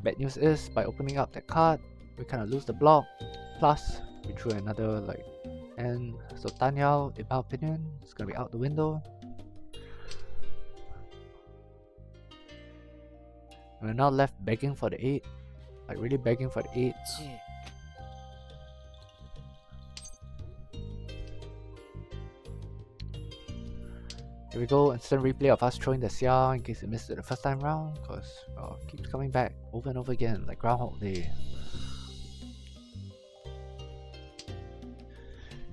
Bad news is by opening up that card, we kind of lose the block. Plus, we drew another like, and so Tan Yao, in my opinion, is gonna be out the window. And we're now left begging for the 8, like really begging for the 8. Here we go, instant replay of us throwing the Xia in case we missed it the first time round, because it keeps coming back over and over again, like Groundhog Day.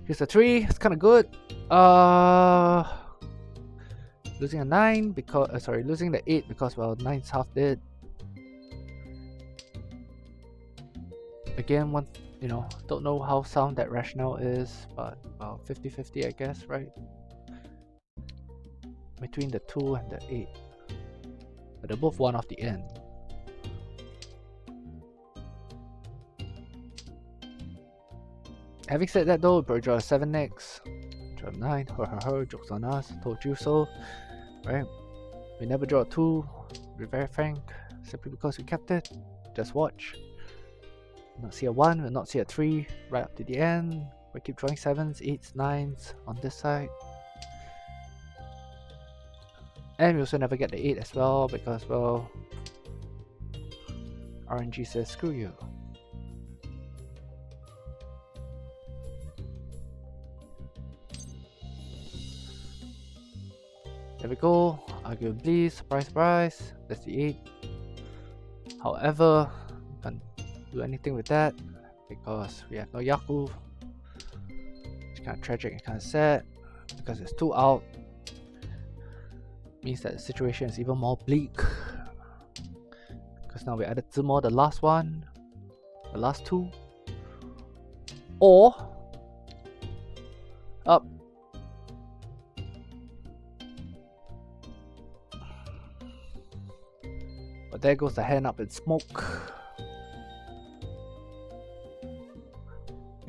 Here's a 3, it's kinda good. Losing a 9 because, losing the 8 because, well, 9's half dead. Again, don't know how sound that rationale is, but 50-50 I guess, right? Between the 2 and the 8. But they're both 1 off the end. Having said that though, we'll draw a 7 next. Draw a 9, jokes on us, told you so. Right? We never draw a 2, to be very frank, simply because we kept it. Just watch. We'll not see a 1, we'll not see a 3, right up to the end. We keep drawing 7s, 8s, 9s on this side. And we also never get the 8 as well, because, well, RNG says screw you. There we go, arguably, surprise surprise, that's the 8. However, can't do anything with that because we have no Yaku. It's kind of tragic and kind of sad because it's 2 out. Means that the situation is even more bleak because now we added Zimo, the last one, the last 2, or up. But there goes the hand up in smoke.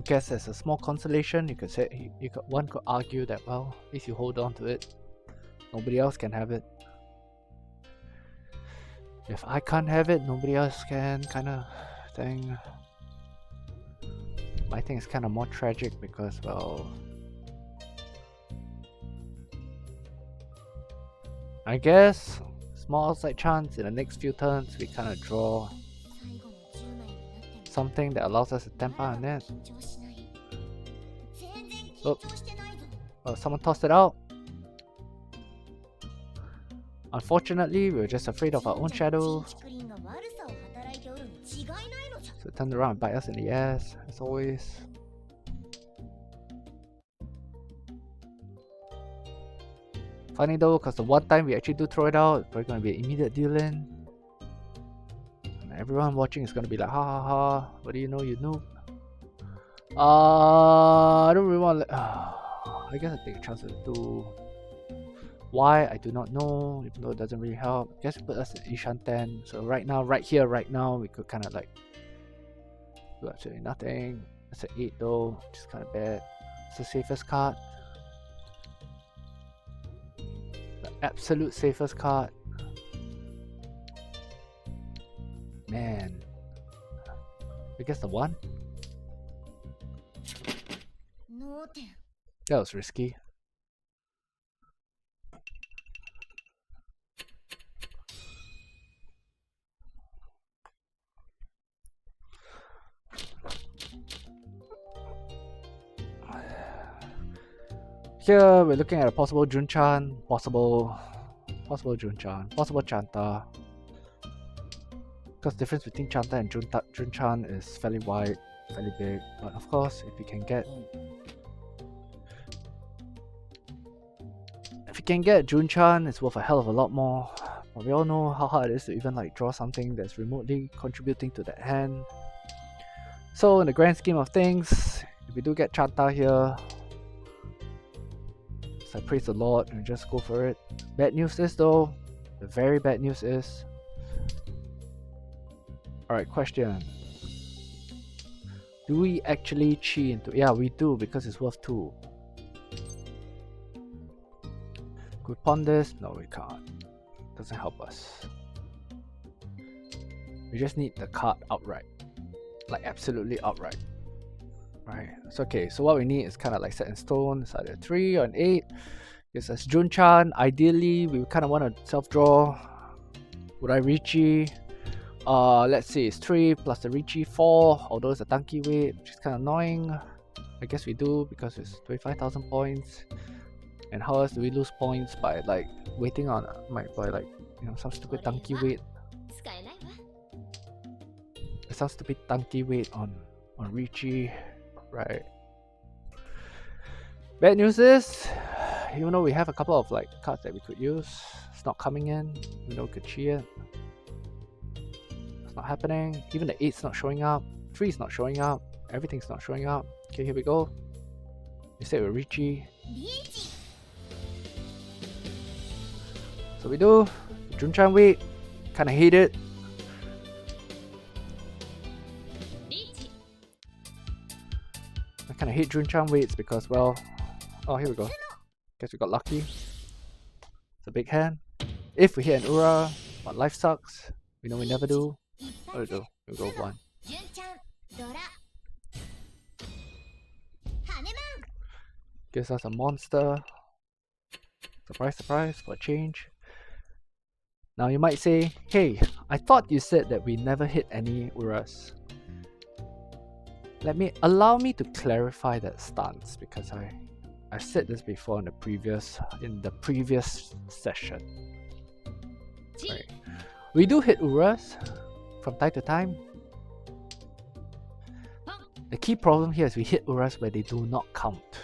guess as a small consolation, you could say one could argue that, well, at least you hold on to it. Nobody else can have it. If I can't have it, nobody else can, kind of thing. I think it's kind of more tragic because, well, I guess small outside chance in the next few turns we kind of draw something that allows us to temper on it. Oh, someone tossed it out. Unfortunately, we were just afraid of our own shadow. So it turned around and bite us in the ass, as always. Funny though, because the one time we actually do throw it out, it's probably going to be an immediate deal in. And everyone watching is going to be like, ha ha ha, what do you know, you noob. I don't really want to... I guess I take a chance to do... Why? I do not know, even though it doesn't really help. I guess put us in Ishan 10. So right now, right here, right now, we could kind of like... do absolutely nothing. It's an 8 though, which is kind of bad. It's the safest card. The absolute safest card. Man. I guess the 1? That was risky. Here we're looking at a possible Junchan, possible Junchan, possible Chanta. Because the difference between Chanta and Junchan is fairly wide, fairly big. But of course, if you can get Junchan, it's worth a hell of a lot more. But we all know how hard it is to even like draw something that's remotely contributing to that hand. So in the grand scheme of things, if we do get Chanta here, I praise the Lord and just go for it. Bad news is though, the very bad news is... Alright, question. Do we actually chi into... Yeah, we do because it's worth 2. Could we pawn this? No, we can't. Doesn't help us. We just need the card outright. Like absolutely outright. Right, it's okay. So what we need is kind of like set in stone. It's either 3 or an 8. Gives us Junchan. Ideally, we kind of want to self-draw. Would I Richi? Let's see, it's 3 plus the Richi 4. Although it's a Tanki weight, which is kind of annoying. I guess we do because it's 25,000 points. And how else do we lose points by like waiting on some stupid Tanki weight? Some stupid Tanki weight on Richi. Right. Bad news is, even though we have a couple of like cards that we could use, it's not coming in. Even though we could chi it, it's not happening. Even the 8's not showing up. 3's not showing up. Everything's not showing up. Okay, here we go. We say we're Richi. So we do Junchan weight. Kinda hate it. I kind of hate Junchan weights because, well, oh, here we go. Guess we got lucky. It's a big hand. If we hit an Ura, but life sucks. We know we never do. What do we do? We go 1. Gives us a monster. Surprise, surprise, for a change. Now you might say, hey, I thought you said that we never hit any Uras. Allow me to clarify that stance because I've said this before in the previous session. Right. We do hit Uras from time to time. The key problem here is we hit Uras where they do not count.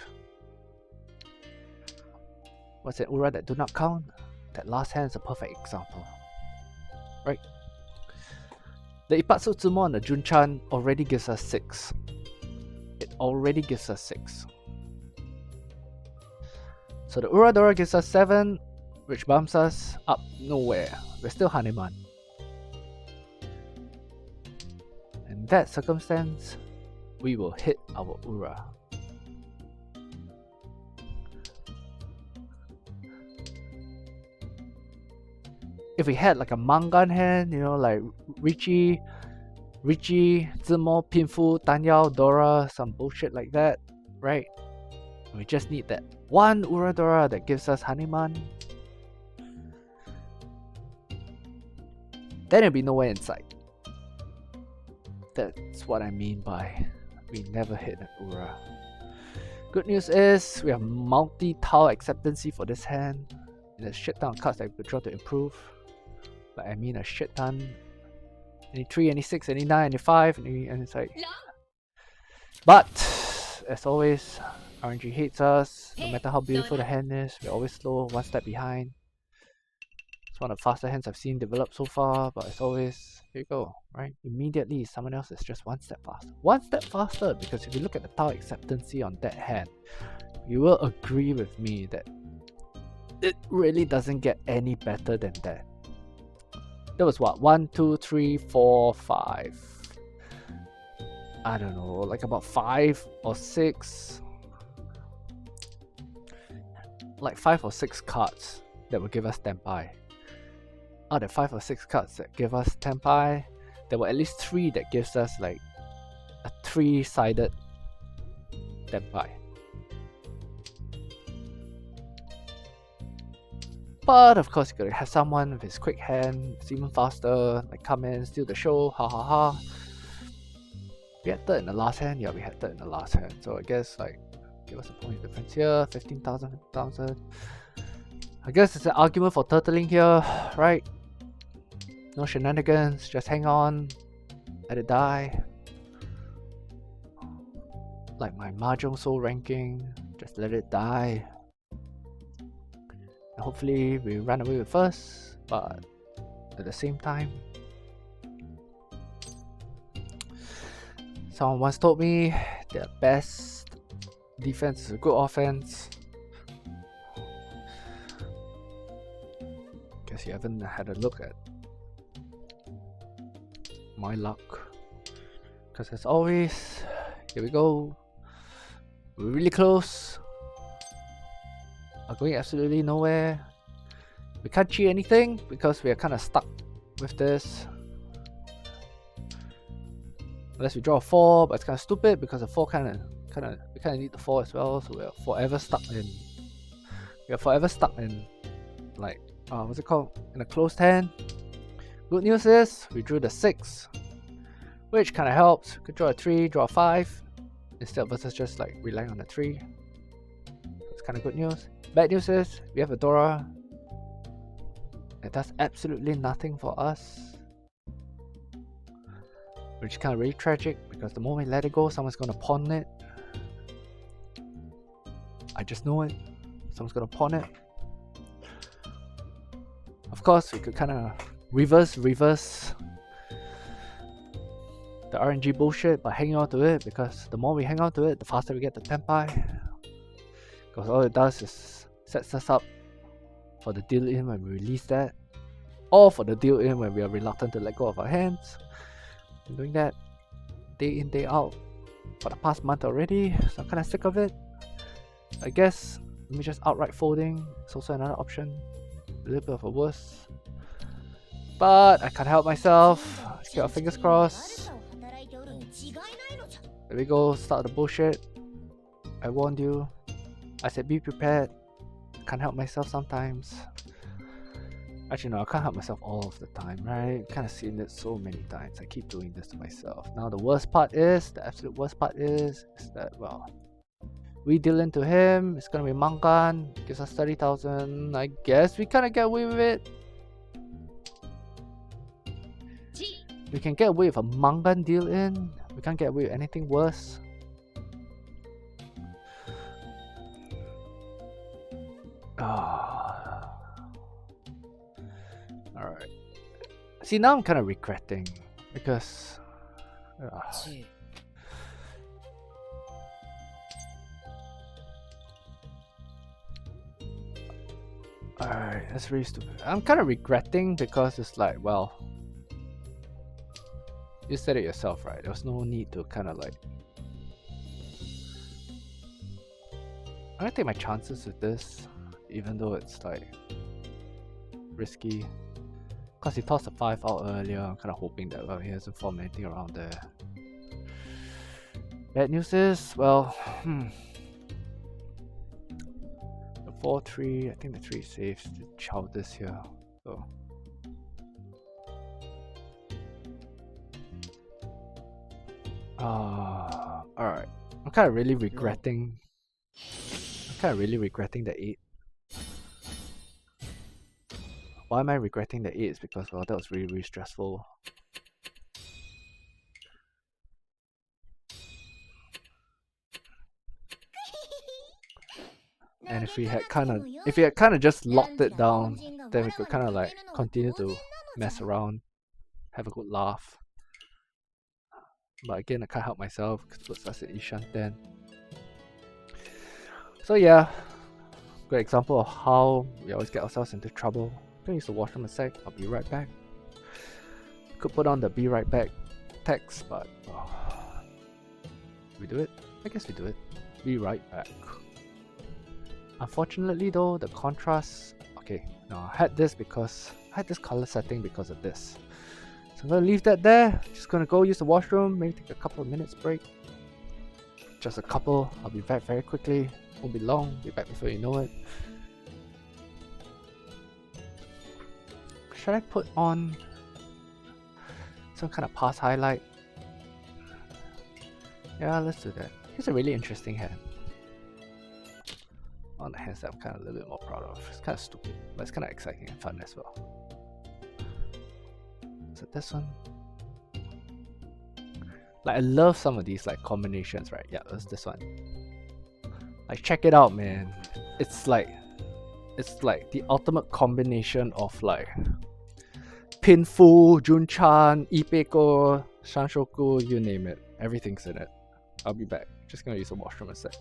What's an Ura that do not count? That last hand is a perfect example. Right? The Ipatsu Tsumo on the Junchan already gives us 6. It already gives us 6. So the Uradora gives us 7, which bumps us up nowhere. We're still Haneman. In that circumstance, we will hit our Ura. If we had like a Mangan hand, you know, like Richie, Zimo, Pinfu, Tanyao, Dora, some bullshit like that, right? We just need that one Uradora that gives us Hanuman. Then it'll be nowhere in sight. That's what I mean by we never hit an Ura. Good news is we have multi-tile acceptancy for this hand. And there's shit ton of cards that we could draw to improve. But I mean a shit ton. Any 3, any 6, any 9, any 5, and it's like. But as always, RNG hates us. No matter how beautiful the hand is, we're always slow, one step behind. It's one of the faster hands I've seen develop so far, but as always, here you go, right? Immediately, someone else is just one step faster. One step faster, because if you look at the tile acceptancy on that hand, you will agree with me that it really doesn't get any better than that. That was what? 1, 2, 3, 4, 5. I don't know, like about 5 or 6. Like 5 or 6 cards that will give us Tenpai. Out of 5 or 6 cards that give us Tenpai, there were at least 3 that gives us like a 3-sided Tenpai. But of course, you gotta have someone with his quick hand, it's even faster, like come in, steal the show, ha ha ha. We had third in the last hand, yeah, we had third in the last hand. So I guess like, give us a point difference here, 15,000, 15,000. I guess it's an argument for turtling here, right? No shenanigans, just hang on, let it die. Like my Mahjong Soul ranking, just let it die. And hopefully we run away with first, but at the same time, someone once told me the best defense is a good offense. Guess you haven't had a look at my luck, because as always, here we go, we're really close, are going absolutely nowhere. We can't cheat anything because we are kind of stuck with this. Unless we draw a 4, but it's kind of stupid because the 4 we kind of need the 4 as well, so we are forever stuck in. Like what's it called? In a closed hand. Good news is we drew the 6, which kind of helps. We could draw a 3, draw a 5 instead of versus just like relying on the 3. It's kind of good news. Bad news is we have a Dora. It does absolutely nothing for us, which is kind of really tragic because the moment we let it go, someone's gonna pawn it. I just know it. Someone's gonna pawn it. Of course, we could kind of reverse the RNG bullshit by hanging on to it, because the more we hang on to it, the faster we get the Tenpai. Because all it does is sets us up for the deal in when we release that, or for the deal in when we are reluctant to let go of our hands. Been doing that day in, day out for the past month already, so I'm kind of sick of it. I guess let me just outright folding. It's also another option. A little bit of a worse, but I can't help myself. Let's get our fingers crossed. There we go, start the bullshit. I warned you. I said be prepared. I can't help myself sometimes. Actually no, I can't help myself all of the time, right? Kind of seen it so many times. I keep doing this to myself. Now the worst part is, the absolute worst part is that, well, we deal into him, it's gonna be Mangan, gives us 30,000. I guess we kinda get away with it. We can get away with a Mangan deal in. We can't get away with anything worse. Alright. See, now I'm kind of regretting because alright, that's really stupid. I'm kind of regretting because it's like, well, you said it yourself, right? There was no need to kind of like gonna take my chances with this, even though it's like risky. Cause he tossed a 5 out earlier, I'm kinda hoping that he hasn't formed anything around there. Bad news is, well, the 4-3, I think the 3 saves to chow this here. So alright. I'm kinda really regretting the 8. Why am I regretting the 8? It's because, well, that was really, really stressful. And if we had kind of just locked it down, then we could kind of like continue to mess around, have a good laugh. But again, I can't help myself because it puts us at Ishan 10. So yeah, good example of how we always get ourselves into trouble. I'm gonna use the washroom a sec. I'll be right back. Could put on the "be right back" text, but we do it. I guess we do it. Be right back. Unfortunately though, the contrast, okay, no, I had this color setting because of this. So I'm gonna leave that there, just gonna go use the washroom, maybe take a couple of minutes break. Just a couple, I'll be back very quickly, won't be long, be back before you know it. Should I put on some kind of past highlight? Yeah, let's do that. Here's a really interesting hand. On the hands that I'm kind of a little bit more proud of. It's kind of stupid, but it's kind of exciting and fun as well. Is it this one? Like, I love some of these like combinations, right? Yeah, it's this one. Like, check it out, man. It's like the ultimate combination of like Pinfu, Junchan, Ipeko, Shanshoku, you name it. Everything's in it. I'll be back. Just gonna use the washroom a sec.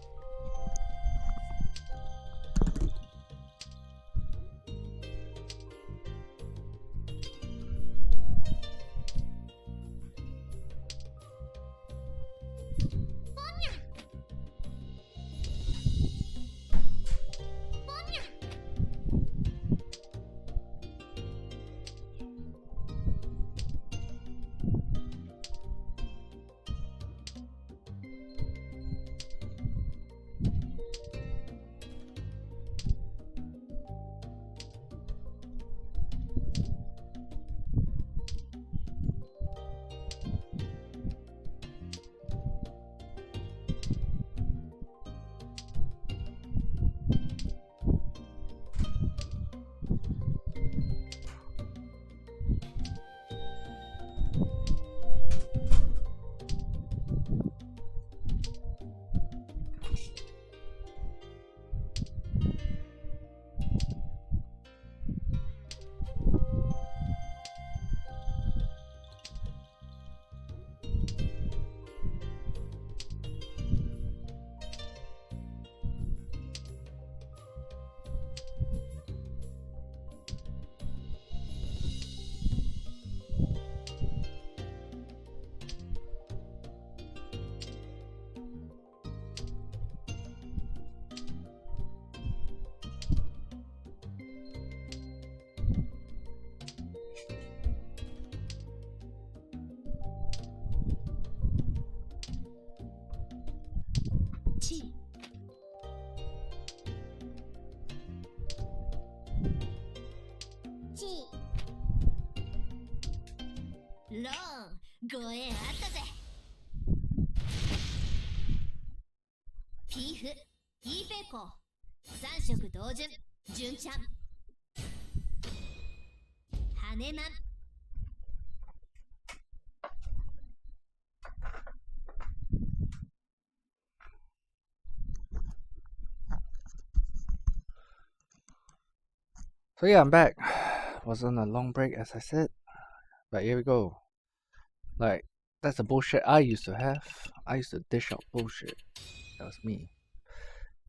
ローン、ご縁あったぜ。ピーフ、イーペコ、3色同順、順ちゃん。羽根マン。So yeah, I'm back. Wasn't a long break as I said, but here we go. Like, that's the bullshit I used to have. I used to dish out bullshit. That was me.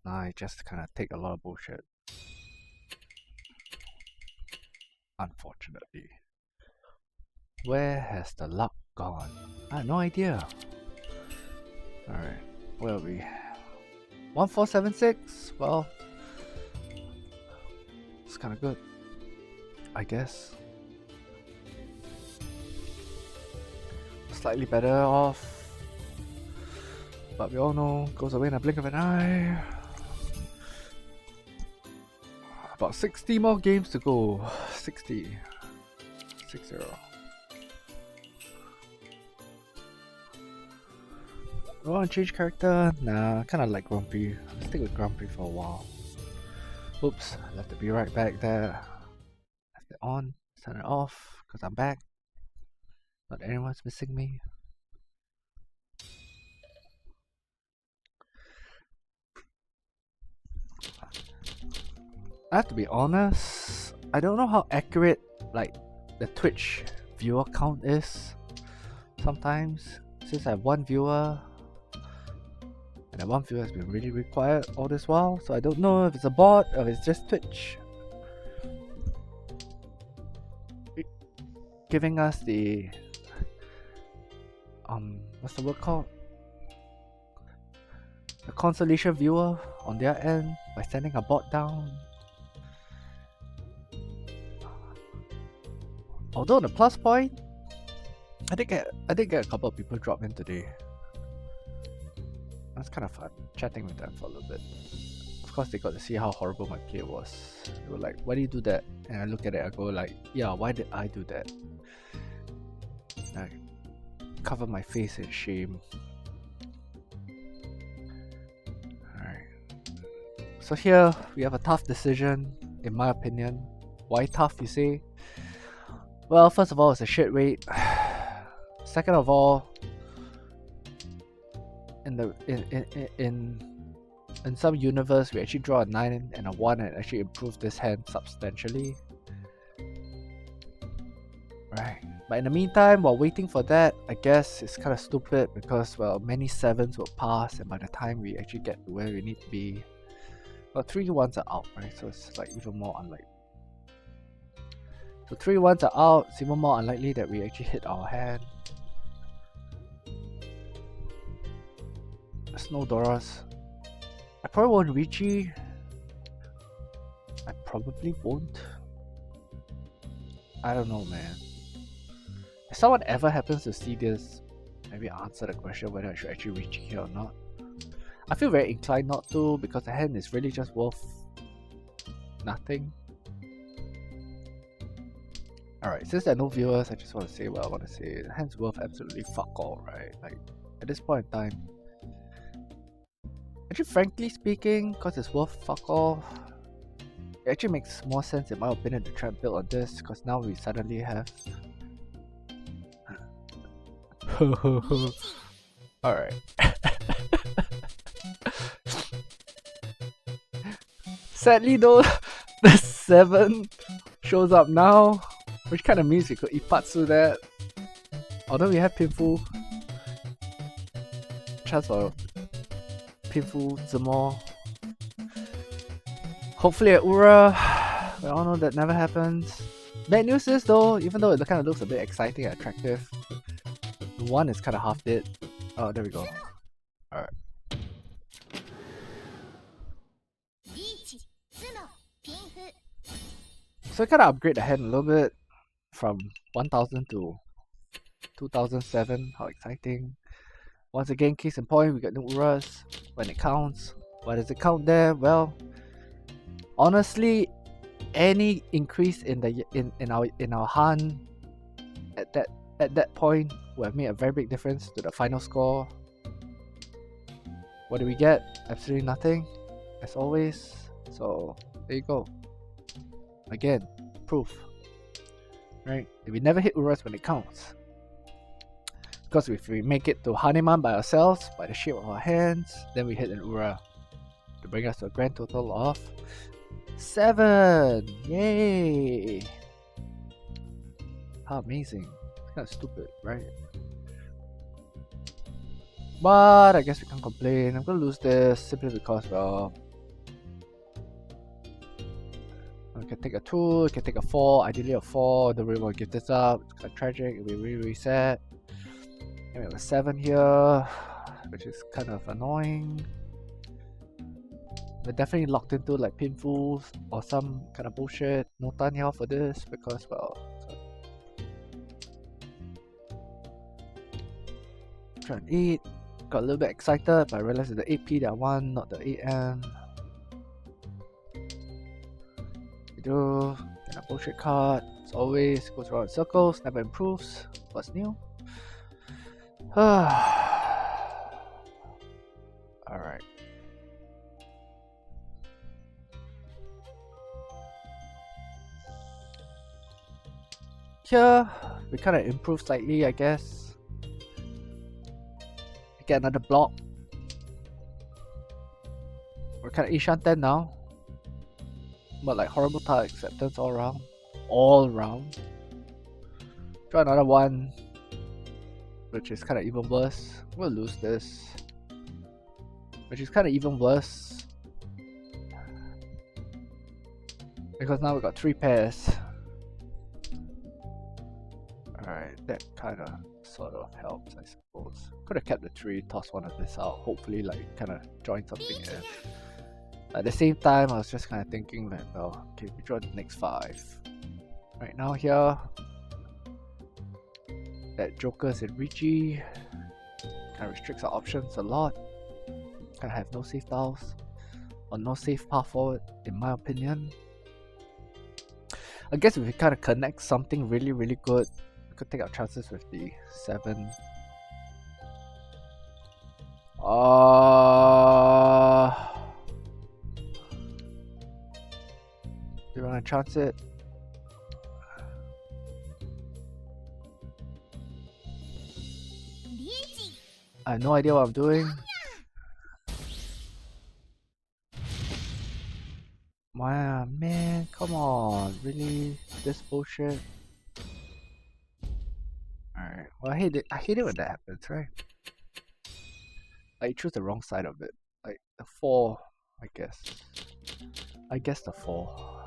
Now I just kind of take a lot of bullshit. Unfortunately. Where has the luck gone? I have no idea. Alright, where are we? 1476. Well, it's kind of good, I guess. Slightly better off, but we all know goes away in a blink of an eye. About 60 more games to go. 60. 60. I want to change character? Nah, kinda like Grumpy. I'll stick with Grumpy for a while. Oops, I left the be right back there. Left it on, turn it off, because I'm back. Not anyone's missing me. I have to be honest, I don't know how accurate like the Twitch viewer count is sometimes, since I have one viewer and that one viewer has been really required all this while, so I don't know if it's a bot or if it's just Twitch giving us the what's the word called? The consolation viewer on their end by sending a bot down. Although the plus point, I did get a couple of people drop in today. That's kind of fun, chatting with them for a little bit. Of course, they got to see how horrible my play was. They were like, "Why do you do that?" And I look at it, I go like, "Yeah, why did I do that?" I cover my face in shame. Alright. So here we have a tough decision, in my opinion. Why tough, you say? Well, first of all, it's a shit rate. Second of all, in some universe, we actually draw a 9 and a 1 and actually improve this hand substantially. Right. But in the meantime, while waiting for that, I guess it's kind of stupid because, well, many 7s will pass, and by the time we actually get to where we need to be, well, 3 1s are out, right? So it's like even more unlikely. So 3 1s are out, it's even more unlikely that we actually hit our hand. There's no Doras. I probably won't Ricci. I probably won't. I don't know, man. If someone ever happens to see this, maybe answer the question whether I should actually Ricci here or not. I feel very inclined not to because the hand is really just worth nothing. Alright, since there are no viewers, I just want to say what I want to say. The hand's worth absolutely fuck all, right? Like, at this point in time. Actually, frankly speaking, because it's worth fuck all, it actually makes more sense in my opinion to try and build on this, because now we suddenly have... Alright. Sadly though, the 7 shows up now, which kind of means we could Ipatsu that. Although we have Pinfu, chance for Pinfu Zemo. Hopefully at Ura, we all know that never happens. Bad news is though, even though it kind of looks a bit exciting and attractive, the 1 is kind of half dead. Oh, there we go. Alright. So I kind of upgrade the hand a little bit from 1000 to 2007. How exciting. Once again, case in point, we got no Uras when it counts. Why does it count there? Well, honestly, any increase in the in our Han at that point would have made a very big difference to the final score. What do we get? Absolutely nothing, as always. So there you go. Again, proof. Right? If we never hit Uras when it counts. Because if we make it to Haneman by ourselves, by the shape of our hands, then we hit an Ura to bring us to a grand total of 7! Yay! How amazing. It's kind of stupid, right? But I guess we can't complain. I'm gonna lose this simply because, well, I can take a 2, I can take a 4, ideally a 4, don't really want to give this up, it's kind of tragic, we really reset. And we have a 7 here, which is kind of annoying. we're definitely locked into like pinfulls or some kind of bullshit. No Tanya for this because, well, trying to eat. Got a little bit excited, but I realized it's the 8p that I want, not the 8m. We do. Get a bullshit card. As always, goes around in circles, never improves. What's new? Alright. Here, we kind of improve slightly, I guess. We get another block. We're kind of Ishanten now. But like horrible tile acceptance all around. All around. Try another one. Which is kind of even worse. We'll lose this. Which is kind of even worse. Because now we got 3 pairs. Alright, that kind of sort of helps, I suppose. Could have kept the 3, tossed one of this out. Hopefully, like, kind of join something in. At the same time, I was just kind of thinking that, well, okay, we draw the next 5. Right now here, that Joker's in Richie. Kind of restricts our options a lot. Kind of have no safe tiles. Or no safe path forward, in my opinion. I guess if we kind of connect something really, really good, we could take our chances with the 7. Do you want to chance it? I have no idea what I'm doing. Man, come on, really? This bullshit? Alright, well I hate it when that happens, right? Like you choose the wrong side of it. Like the 4, I guess. I guess the 4.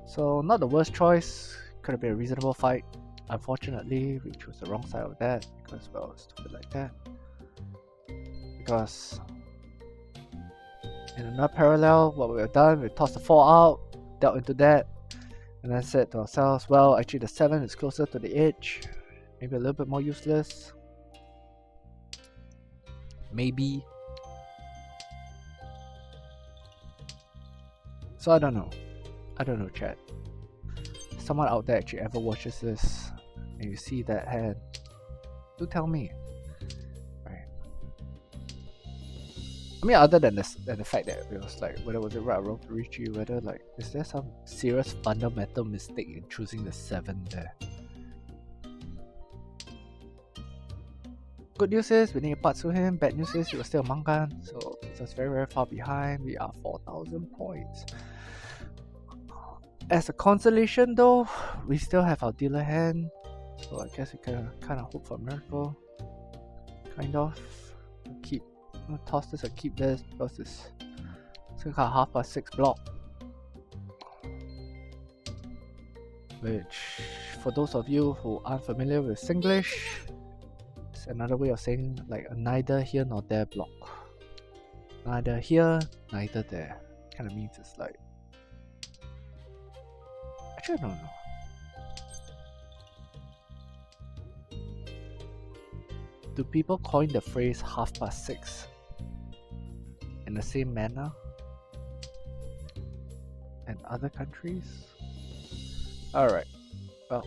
So not the worst choice. Could have been a reasonable fight. Unfortunately, we chose the wrong side of that because, well, it's stupid like that. Because in another parallel, what we have done, we tossed the 4 out, dealt into that, and then said to ourselves, well, actually the 7 is closer to the edge, maybe a little bit more useless. Maybe. So I don't know. I don't know, chat. Someone out there actually ever watches this and you see that hand, do tell me. Right. I mean, other than this, than the fact that it was like, whether was it right or wrong to reach you, whether like, is there some serious fundamental mistake in choosing the 7 there? Good news is we need to pass to him. Bad news is he was still a Mangan, so he's just very, very far behind. We are 4,000 points. As a consolation though, we still have our dealer hand, so I guess we can kind of hope for a miracle. Kind of. Keep, toss this and keep this because it's kind of 6:30 block. Which, for those of you who aren't familiar with Singlish, it's another way of saying like a neither here nor there block. Neither here, neither there. Kind of means it's like, actually, I don't know. Do people coin the phrase 6:30 in the same manner in other countries? Alright, well.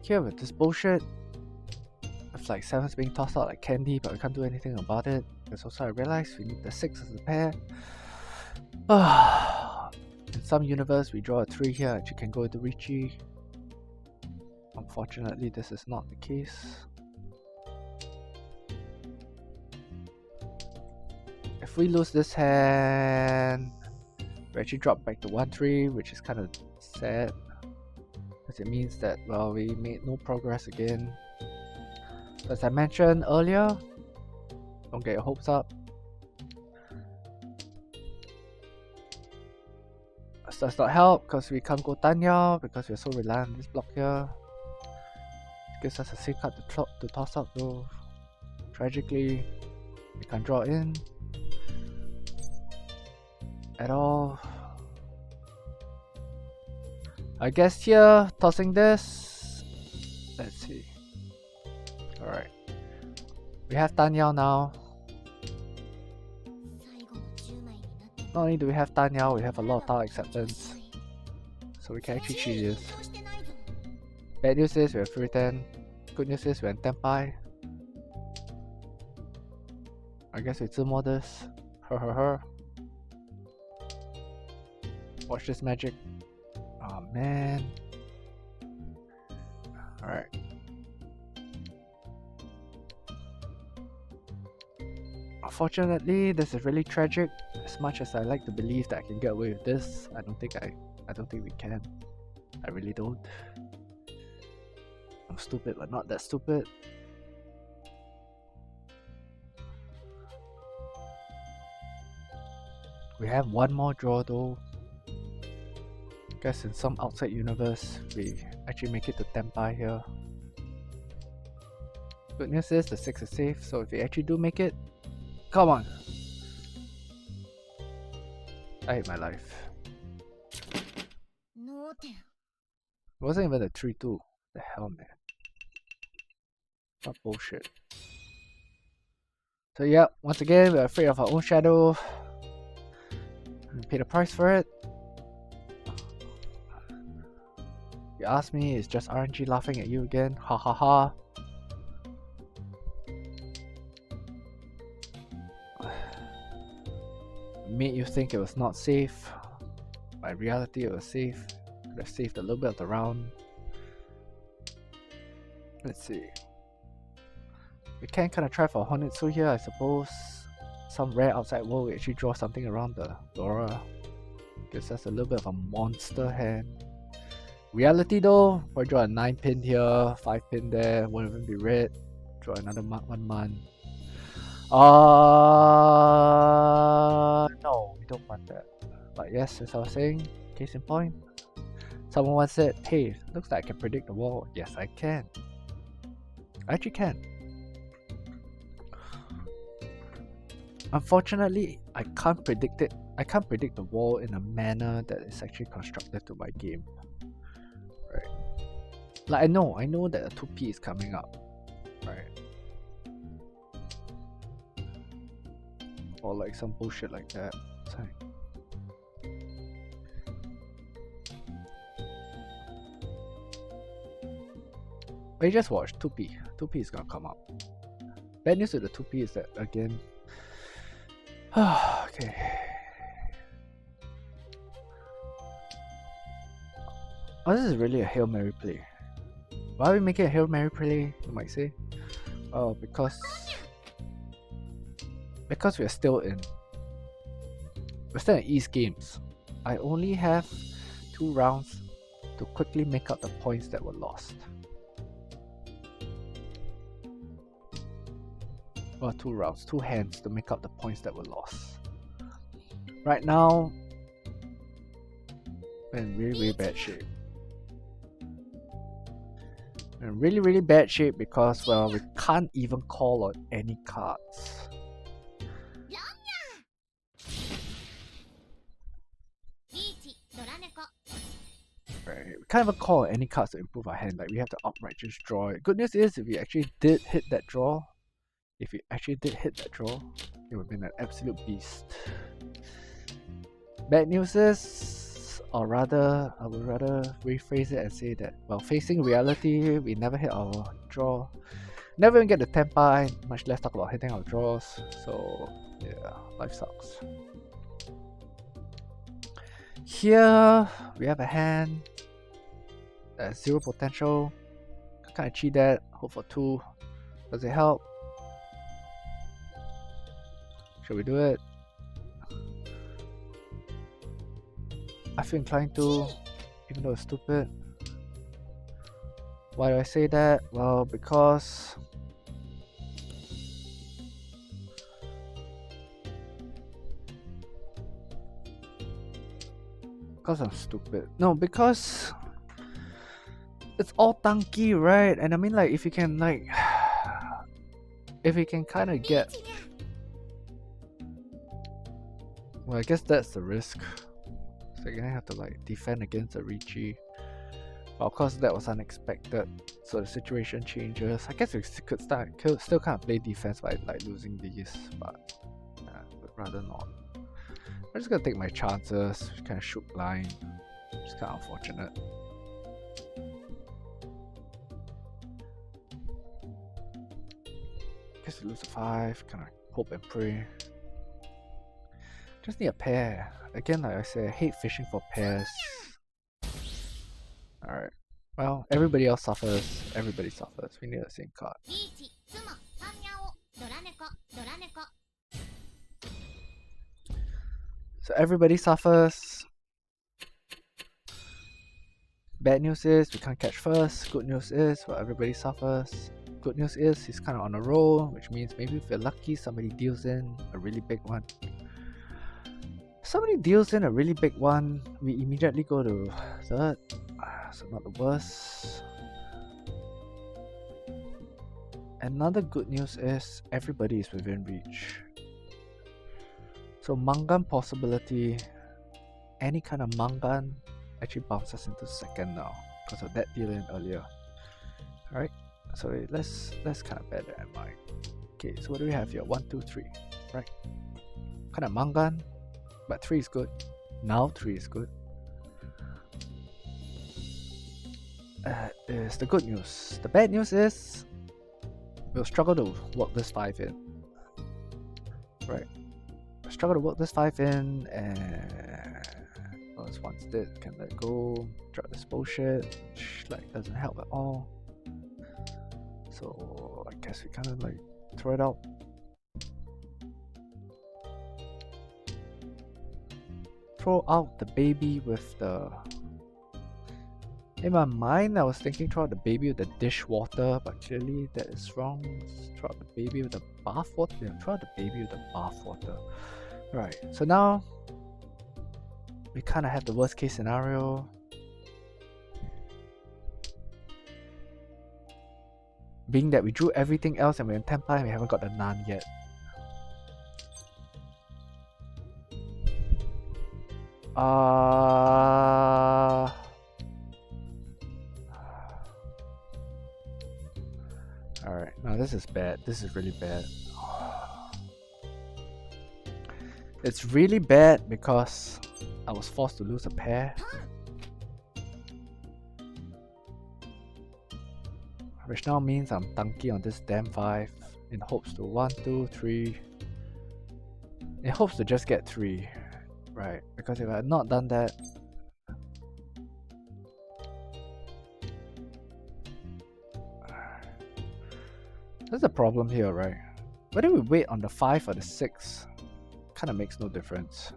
Here with this bullshit, it's like 7's being tossed out like candy, but we can't do anything about it. Because also I realized we need the 6 as a pair. In some universe, we draw a 3 here, and you can go into Richie. Unfortunately, this is not the case. If we lose this hand, we actually drop back to 1-3, which is kind of sad. Because it means that, well, we made no progress again. As I mentioned earlier, don't get your hopes up. This does not help because we can't go Tanya because we're so reliant on this block here. It gives us a safe card to toss out though. Tragically, we can't draw in at all. I guess here, tossing this. Let's see. Alright. We have Tanyao now. Not only do we have Tanyao, we have a lot of tile acceptance. So we can actually cheat this. Bad news is we have Furitan. Good news is we're in Tenpai. I guess we more this. Watch this magic. Oh man. Alright. Unfortunately, this is really tragic. As much as I like to believe that I can get away with this, I don't think we can. I really don't. I'm stupid, but not that stupid. We have one more draw though. Guess in some outside universe, we actually make it to Tenpai here. Good news is the 6 is safe, so if we actually do make it, come on! I hate my life. It wasn't even a 3-2. The hell, man. What bullshit. So yeah, once again, we're afraid of our own shadow. We pay the price for it. You ask me, it's just RNG laughing at you again. Ha ha ha. Made you think it was not safe. By reality, it was safe. Could have saved a little bit of the round. Let's see. We can kind of try for Honitsu here, I suppose. Some rare outside world, we actually draw something around the Dora. Gives us a little bit of a monster hand. Reality though, we draw a 9 pin here, 5 pin there, won't even be red. Draw another 1 man. No, we don't want that. But yes, as I was saying, case in point. Someone once said, hey, looks like I can predict the wall. Yes, I can. I actually can. Unfortunately, I can't predict it. I can't predict the wall in a manner that is actually constructive to my game. Right. Like I know that a 2P is coming up. Right. Or like some bullshit like that. Sorry. But you just watch, 2P. 2P is gonna come up. Bad news with the 2P is that again. Okay. Oh, this is really a Hail Mary play. Why are we making a Hail Mary play, you might say? Oh, because we're still in East Games. I only have 2 rounds to quickly make up the points that were lost. Well, 2 rounds, 2 hands to make up the points that were lost. Right now, we're in really bad shape. We're in really bad shape because, well, we can't even call on any cards. Right, we can't even call on any cards to improve our hand. Like, we have to outright just draw it. Good news is, if we actually did hit that draw, it would have been an absolute beast. Bad news is, or rather, I would rather rephrase it and say that, well, facing reality, we never hit our draw. Never even get the Tenpai, much less talk about hitting our draws. So, yeah, life sucks. Here, we have a hand that has 0 potential. Kind of cheat that, hope for 2. Does it help? Should we do it? I feel inclined to, even though it's stupid. Why do I say that? Well, because I'm stupid. No, because it's all tanky, right? And I mean, like, if you can, like, if we can kind of get... Well, I guess that's the risk. So you're gonna have to like defend against a Ricci. But of course that was unexpected. So the situation changes. I guess we could still kind of play defense by like losing these, but would rather not. I'm just gonna take my chances, kind of shoot blind. It's kind of unfortunate. Guess we lose a 5, kind of hope and pray. Just need a pair. Again, like I said, I hate fishing for pairs. Alright. Well, everybody else suffers. Everybody suffers. We need the same card. So everybody suffers. Bad news is we can't catch first. Good news is, well, everybody suffers. Good news is he's kind of on a roll, which means maybe if we're lucky, somebody deals in a really big one. Somebody deals in a really big one, we immediately go to third. So not the worst. Another good news is everybody is within reach. So Mangan possibility, any kind of Mangan actually bounces into second now because of that deal in earlier. Alright, so let's kind of bear that in mind. Okay, so what do we have here? 1, 2, 3, right? Kind of Mangan, but 3 is good. Now 3 is good. Is the good news. The bad news is we'll struggle to work this 5 in. Right. We'll struggle to work this 5 in, and once dead, can let go. Drop this bullshit. Like doesn't help at all. So I guess we kind of like throw it out. Throw out the baby with the... In my mind, I was thinking throw out the baby with the dishwater, but clearly that is wrong. Throw out the baby with the bath water. Yeah, throw out the baby with the bath water. Right, so now we kind of have the worst case scenario. Being that we drew everything else and we're in Tempai and we haven't got the Nan yet. Alright, now this is bad. This is really bad. It's really bad because I was forced to lose a pair. Which now means I'm tanky on this damn 5 in hopes to 1, 2, 3. In hopes to just get 3. Right, because if I had not done that, there's a problem here, right? Whether we wait on the 5 or the 6 kind of makes no difference.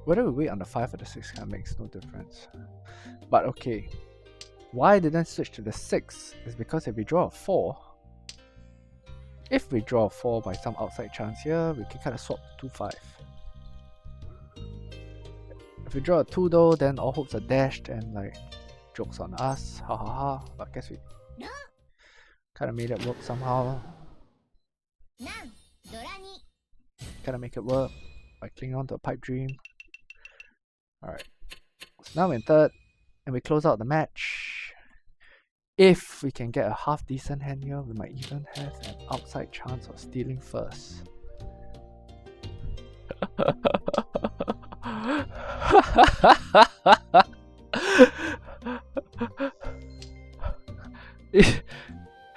Whether we wait on the 5 or the 6 kind of makes no difference. But okay, why I didn't switch to the 6 is because if we draw a 4, if we draw a 4 by some outside chance here, we can kind of swap to 2-5. If we draw a 2 though, then all hopes are dashed and like, joke's on us, ha ha ha. But I guess we kind of made it work somehow. Kind of make it work by clinging on to a pipe dream. Alright, so now we're in third and we close out the match. If we can get a half decent hand here, we might even have an outside chance of stealing first.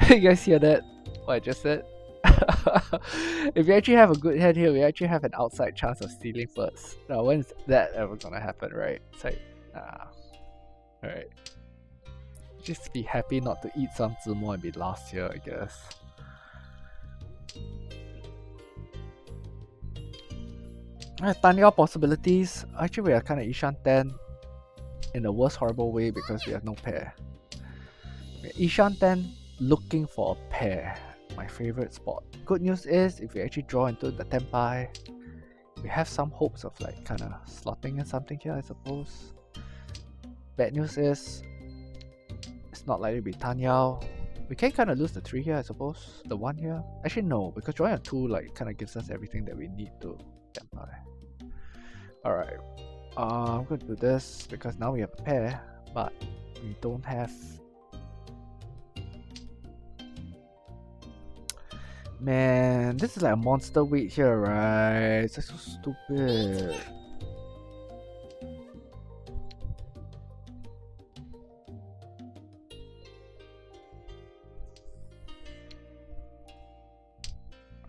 You guys hear that? What I just said? If we actually have a good hand here, we actually have an outside chance of stealing first. Now, when's that ever gonna happen, right? It's like, alright. Just be happy not to eat some Zimo and be last here, I guess. Alright, Tanya possibilities. Actually, we are kind of Ishan 10 in the worst horrible way because we have no pair. We're Ishan 10 looking for a pair. My favorite spot. Good news is, if we actually draw into the Tempai, we have some hopes of like kind of slotting in something here, I suppose. Bad news is, It's not likely to be Tanyao. We can kind of lose the 3 here, I suppose. The 1 here. Actually, no, because drawing a 2 like kind of gives us everything that we need to Tempai. Alright. I'm going to do this because now we have a pair, but we don't have. Man, this is like a monster weight here, right? It's like so stupid.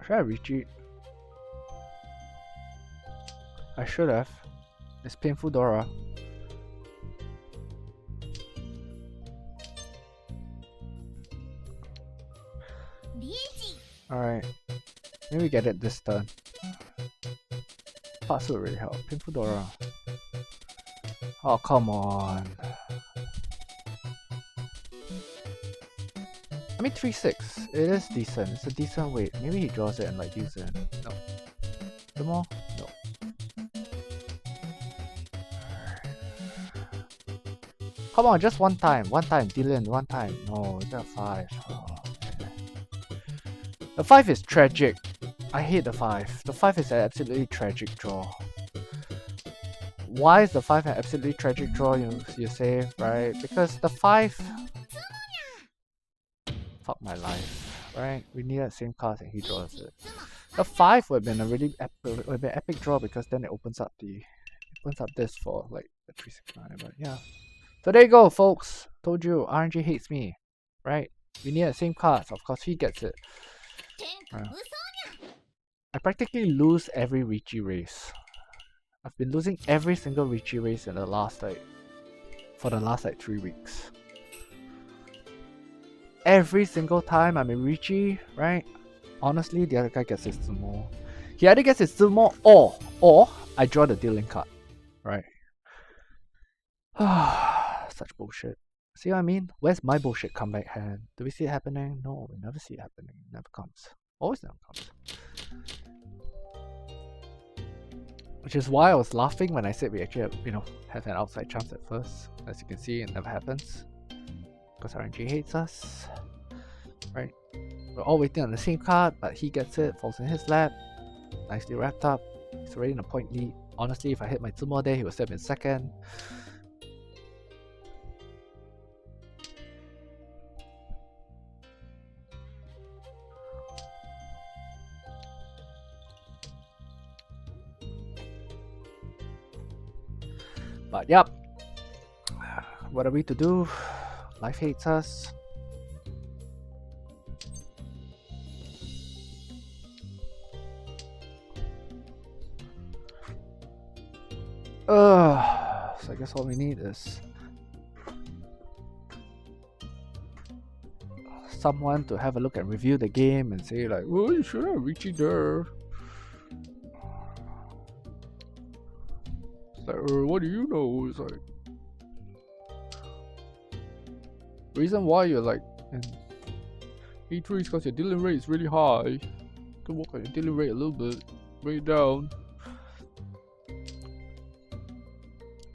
Should I retreat? I should have. It's painful Dora. Alright. Maybe get it this turn. Pass would really help. Painful Dora. Oh, come on. I mean 3-6. It is decent. It's a decent weight. Maybe he draws it and like deals it. No. The more? No. Come on, just one time. One time. Deal in one time. No, it's got 5. Oh, okay. The 5 is tragic. I hate the 5. The 5 is an absolutely tragic draw. Why is the 5 an absolutely tragic draw, you say, right? Because the 5... Fuck my life, right? We need that same card and he draws it. The 5 would have been a really epic draw because then it opens up this for like the 369, but yeah. So there you go, folks. Told you, RNG hates me, right? We need the same cards. Of course, he gets it. I practically lose every Richi race. I've been losing every single Richi race in the last for the last 3 weeks. Every single time I'm in Richi, right? Honestly, the other guy gets his Tsumo. He either gets his Tsumo or I draw the dealing card, right? Such bullshit. See what I mean? Where's my bullshit comeback hand? Do we see it happening? No, we never see it happening. It never comes. Always never comes. Which is why I was laughing when I said we actually have an outside chance at first. As you can see, it never happens. Because RNG hates us. Right? We're all waiting on the same card, but he gets it, falls in his lap. Nicely wrapped up. He's already in a point lead. Honestly, if I hit my Tsumo there, he would step in second. But yep, what are we to do? Life hates us. So I guess all we need is someone to have a look and review the game and say like, oh, you should have reached there. What do you know? It's like reason why you're like in E3 is because your dealing rate is really high. You can work on your dealing rate a little bit, bring it down.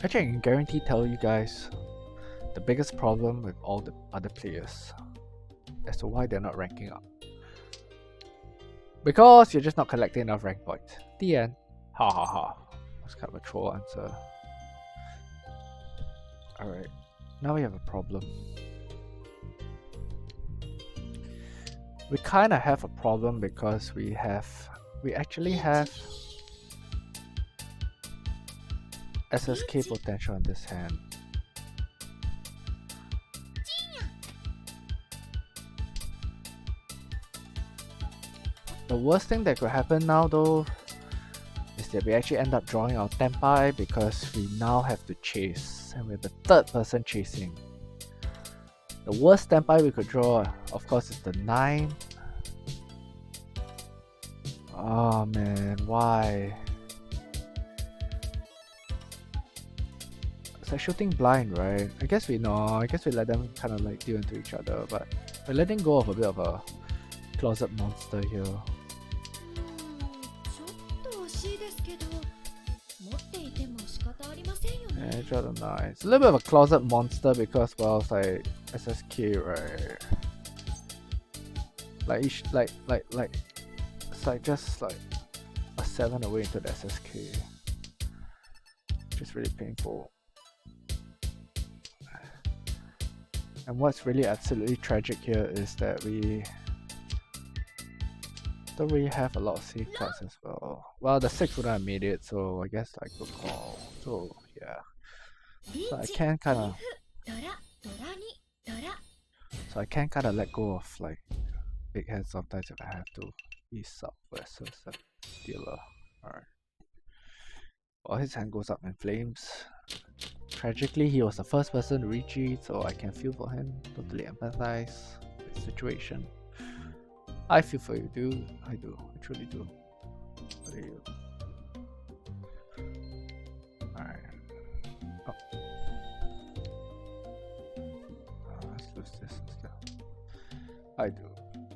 Actually, I can guarantee tell you guys the biggest problem with all the other players as to why they're not ranking up. Because you're just not collecting enough rank points. The end. Ha ha ha. That's kind of a troll answer. Alright, now we have a problem. We kind of have a problem because we actually have SSK potential in this hand. The worst thing that could happen now though is that we actually end up drawing our Tenpai because we now have to chase and we're the third person chasing. The worst Tenpai we could draw, of course, is the 9. Oh man, why? It's like shooting blind, right? I guess we let them kind of like deal into each other, but we're letting go of a bit of a closet monster here. Yeah, draw the 9. It's a little bit of a closet monster because, well, it's like SSK, right? Like each, it's like just like a 7 away into the SSK, which is really painful. And what's really absolutely tragic here is that we don't really have a lot of safe cards as well. Well, the 6 wouldn't have made it, so I guess like good call. So yeah, so I can kind of, let go of like big hands sometimes if I have to. East southwest as a dealer. Alright. Well, his hand goes up in flames. Tragically, he was the first person to reach it, so I can feel for him. Totally empathize with the situation. I feel for you, dude. I do. I truly do. What are you? Alright. Oh. Let's lose this instead. I do.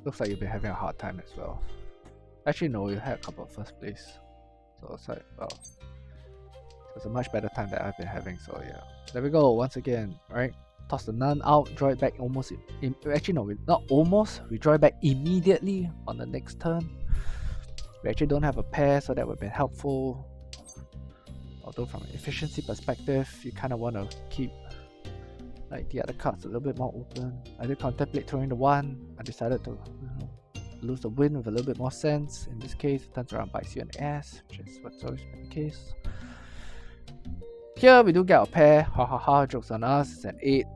Looks like you've been having a hard time as well. Actually, no, you had a couple of first place. So it's like, well, it's a much better time that I've been having, so yeah. There we go, once again, right? Toss the none out, draw it back almost, actually no, not almost, we draw it back immediately on the next turn. We actually don't have a pair, so that would have been helpful. Although from an efficiency perspective, you kind of want to keep like the other cards a little bit more open. I did contemplate throwing the 1, I decided to lose the win with a little bit more sense. In this case, it turns around bites you in the ass, which is what's always been the case. Here we do get a pair, ha ha ha, jokes on us, it's an 8,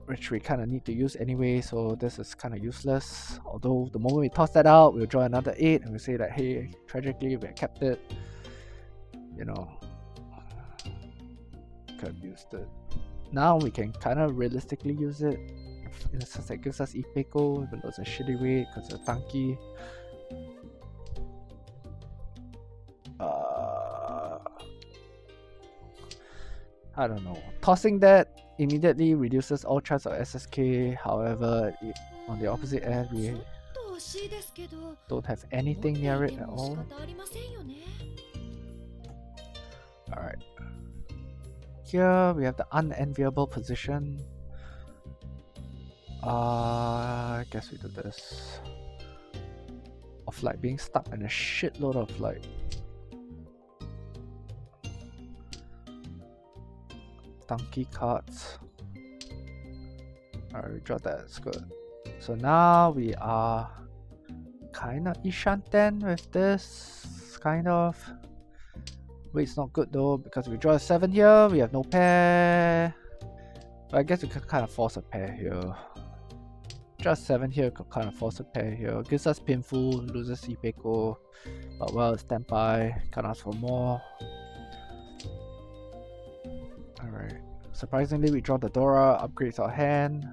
which we kind of need to use anyway, so this is kind of useless. Although the moment we toss that out, we'll draw another 8 and we say that, hey, tragically we kept it. You know, could have used it. Now we can kind of realistically use it. In a sense, it gives us Ipeko, even though it's a shitty way because it's a tanky. I don't know. Tossing that immediately reduces all chance of SSK. However, on the opposite end, we don't have anything near it at all. Alright. Here we have the unenviable position. I guess we do this. Of like being stuck in a shitload of like donkey cards. Alright, we draw that, it's good. So now we are kinda Ishanten with this, kind of. Wait, it's not good though, because we draw a 7 here, we have no pair. But I guess we could kind of force a pair here. Just 7 here could kind of force a pair here. Gives us Pinful, loses Ipeko. But well, it's standby, can't ask for more. Alright. Surprisingly, we draw the Dora, upgrades our hand.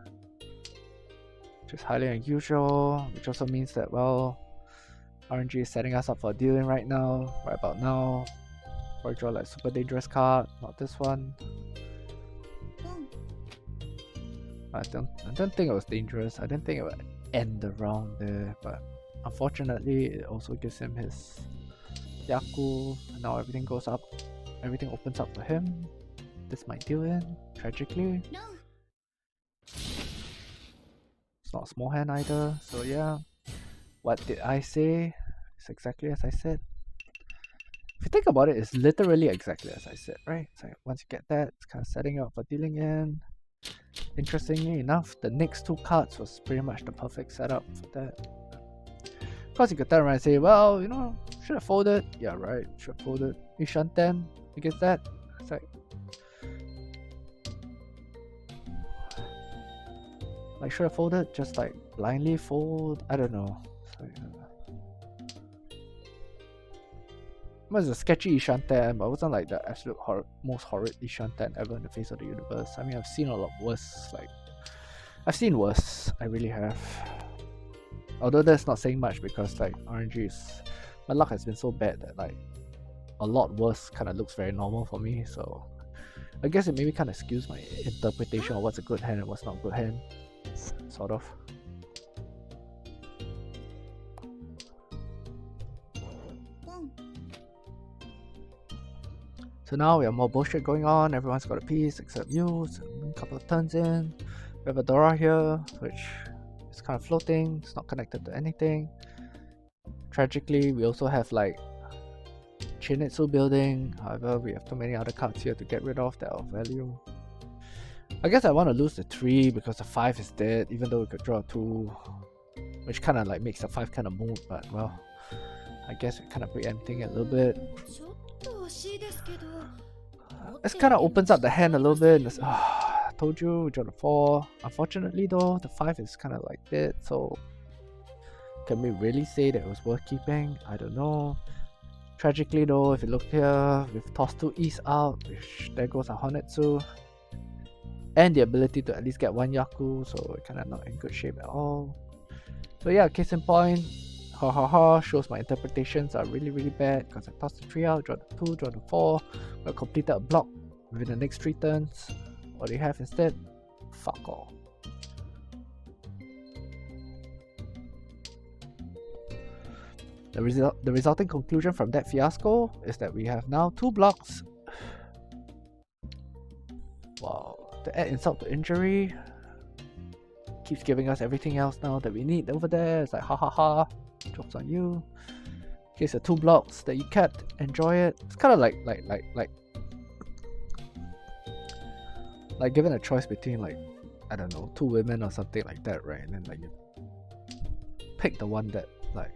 Which is highly unusual, which also means that, well, RNG is setting us up for dealing right now, right about now. Or draw like super dangerous card, not this one. I don't think it was dangerous. I didn't think it would end the round there, but unfortunately it also gives him his Yaku, and now everything goes up. Everything opens up for him. This might deal in, tragically. No. It's not a small hand either, so yeah. What did I say? It's exactly as I said. If you think about it, it's literally exactly as I said, right? It's like once you get that, it's kind of setting you up for dealing in. Interestingly enough, the next 2 cards was pretty much the perfect setup for that. Of course, you could turn around and say, well, you know, should have folded. Yeah, right, should have folded. Ishanten against that. It's like should have folded, just like blindly fold. I don't know. It was a sketchy Ishanten, but it wasn't like the absolute most horrid Ishanten ever in the face of the universe. I mean, I've seen a lot worse. Like, I've seen worse. I really have. Although that's not saying much because like RNG is, my luck has been so bad that like a lot worse kind of looks very normal for me. So I guess it maybe kind of skews my interpretation of what's a good hand and what's not a good hand, sort of. So now we have more bullshit going on. Everyone's got a piece except you. So a couple of turns in. We have a Dora here, which is kind of floating. It's not connected to anything. Tragically, we also have like Chinitsu building. However, we have too many other cards here to get rid of that are of value. I guess I want to lose the 3 because the 5 is dead, even though we could draw a 2. Which kind of like makes the 5 kind of moot, but well, I guess it kind of preempting it a little bit. This kind of opens up the hand a little bit. And I told you, we draw the 4. Unfortunately though, the 5 is kind of like dead, so can we really say that it was worth keeping? I don't know. Tragically though, if you look here, we've tossed 2 E's out, which there goes our Honetsu. And the ability to at least get 1 Yaku, so we're kind of not in good shape at all. So yeah, case in point, shows my interpretations are really bad because I tossed the 3 out, draw the 2, draw the 4, but completed a block within the next 3 turns. What do you have instead? Fuck all. The resulting conclusion from that fiasco is that we have now 2 blocks. Wow, to add insult to injury, keeps giving us everything else now that we need over there. It's like ha, jokes on you. Here's the 2 blocks that you kept, enjoy it. It's kind of like given a choice between like, I don't know, 2 women or something like that, right? And then like you pick the one that like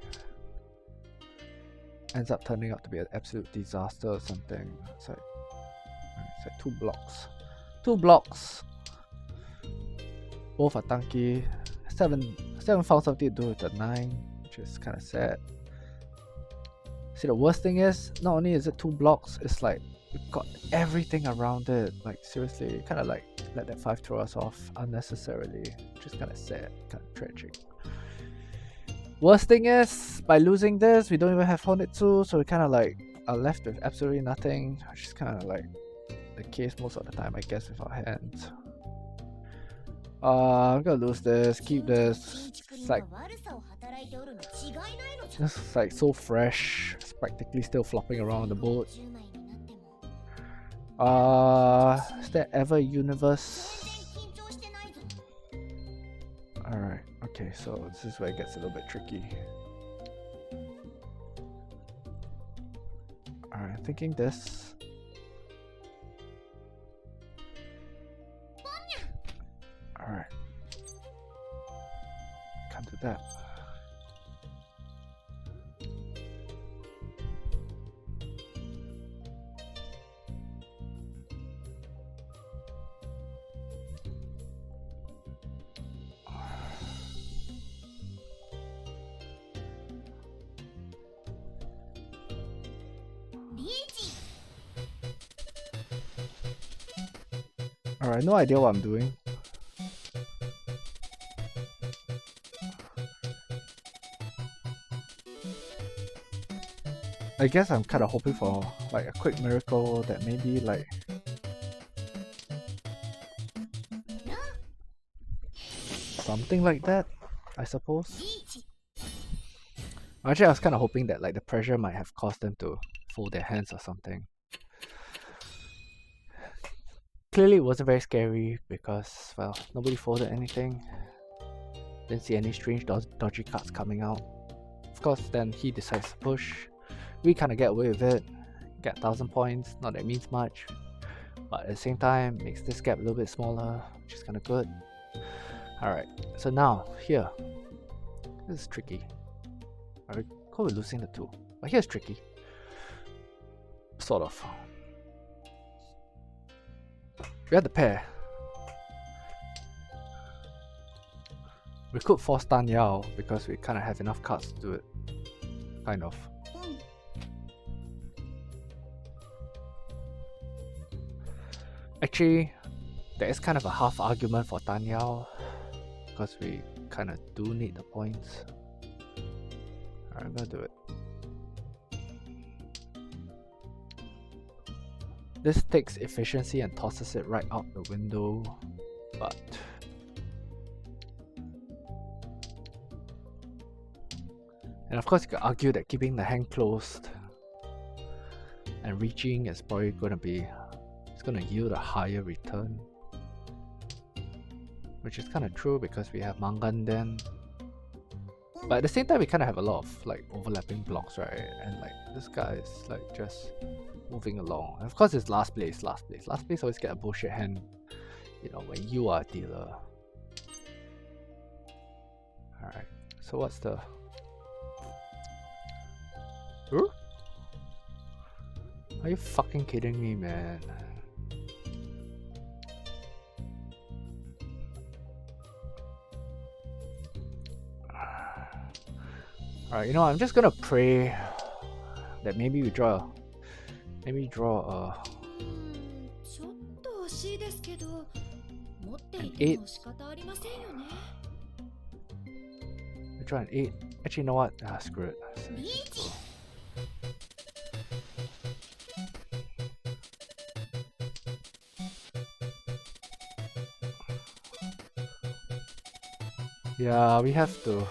ends up turning out to be an absolute disaster or something. It's like 2 blocks. 2 blocks. Both are tanky. 7 found something to do with the 9, which is kind of sad. See, the worst thing is, not only is it 2 blocks, it's like we've got everything around it. Like seriously, kind of like let that 5 throw us off unnecessarily, which is kind of sad, kind of tragic. Worst thing is, by losing this, we don't even have Honetsu, so we kind of like are left with absolutely nothing, which is kind of like the case most of the time, I guess, with our hands. I'm gonna lose this, keep this. It's like, this is like so fresh, it's practically still flopping around the boat. Is there ever a universe? Alright, okay, so this is where it gets a little bit tricky. Alright, I'm thinking this. Alright. Can't do that. Alright, no idea what I'm doing. I guess I'm kind of hoping for like a quick miracle that maybe like something like that, I suppose. Actually, I was kind of hoping that like the pressure might have caused them to fold their hands or something. Clearly it wasn't very scary because, well, nobody folded anything. Didn't see any strange dodgy cards coming out. Of course, then he decides to push. We kind of get away with it, get 1000 points, not that it means much, but at the same time makes this gap a little bit smaller, which is kind of good. Alright, so now here, this is tricky. I recall we're losing the 2, but here's tricky, sort of. We had the pair. We could force Tan Yao because we kind of have enough cards to do it, kind of. Actually, there is kind of a half argument for Tan Yao because we kind of do need the points. Alright, I'm gonna do it. This takes efficiency and tosses it right out the window, but and of course you could argue that keeping the hand closed and reaching is probably gonna be, it's gonna yield a higher return, which is kind of true because we have Mangan then. But at the same time, we kind of have a lot of like overlapping blocks, right? And like this guy is like just moving along. And of course, it's last place. Last place always get a bullshit hand, you know, when you are a dealer. Alright, so what's the... Huh? Are you fucking kidding me, man? Alright, you know, I'm just gonna pray that maybe we draw a... Maybe draw a... an 8. We draw an 8. Actually, you know what? Ah, screw it. Yeah, we have to...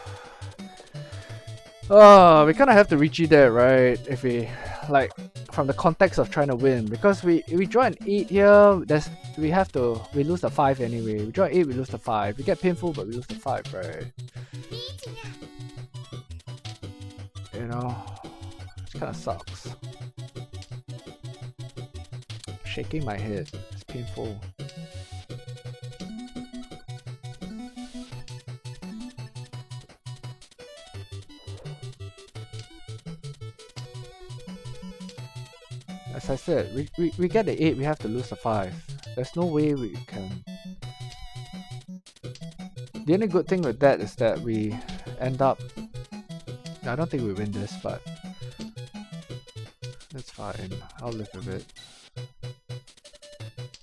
Oh, we kind of have to reach there, right? If we, like, from the context of trying to win. Because we draw an 8 here, we lose the 5 anyway. We draw 8, we lose the 5. We get painful, but we lose the 5, right? You know, it kind of sucks. Shaking my head, it's painful. As I said, we get the 8, we have to lose the 5. There's no way we can... The only good thing with that is that we end up... I don't think we win this, but... That's fine, I'll live with it.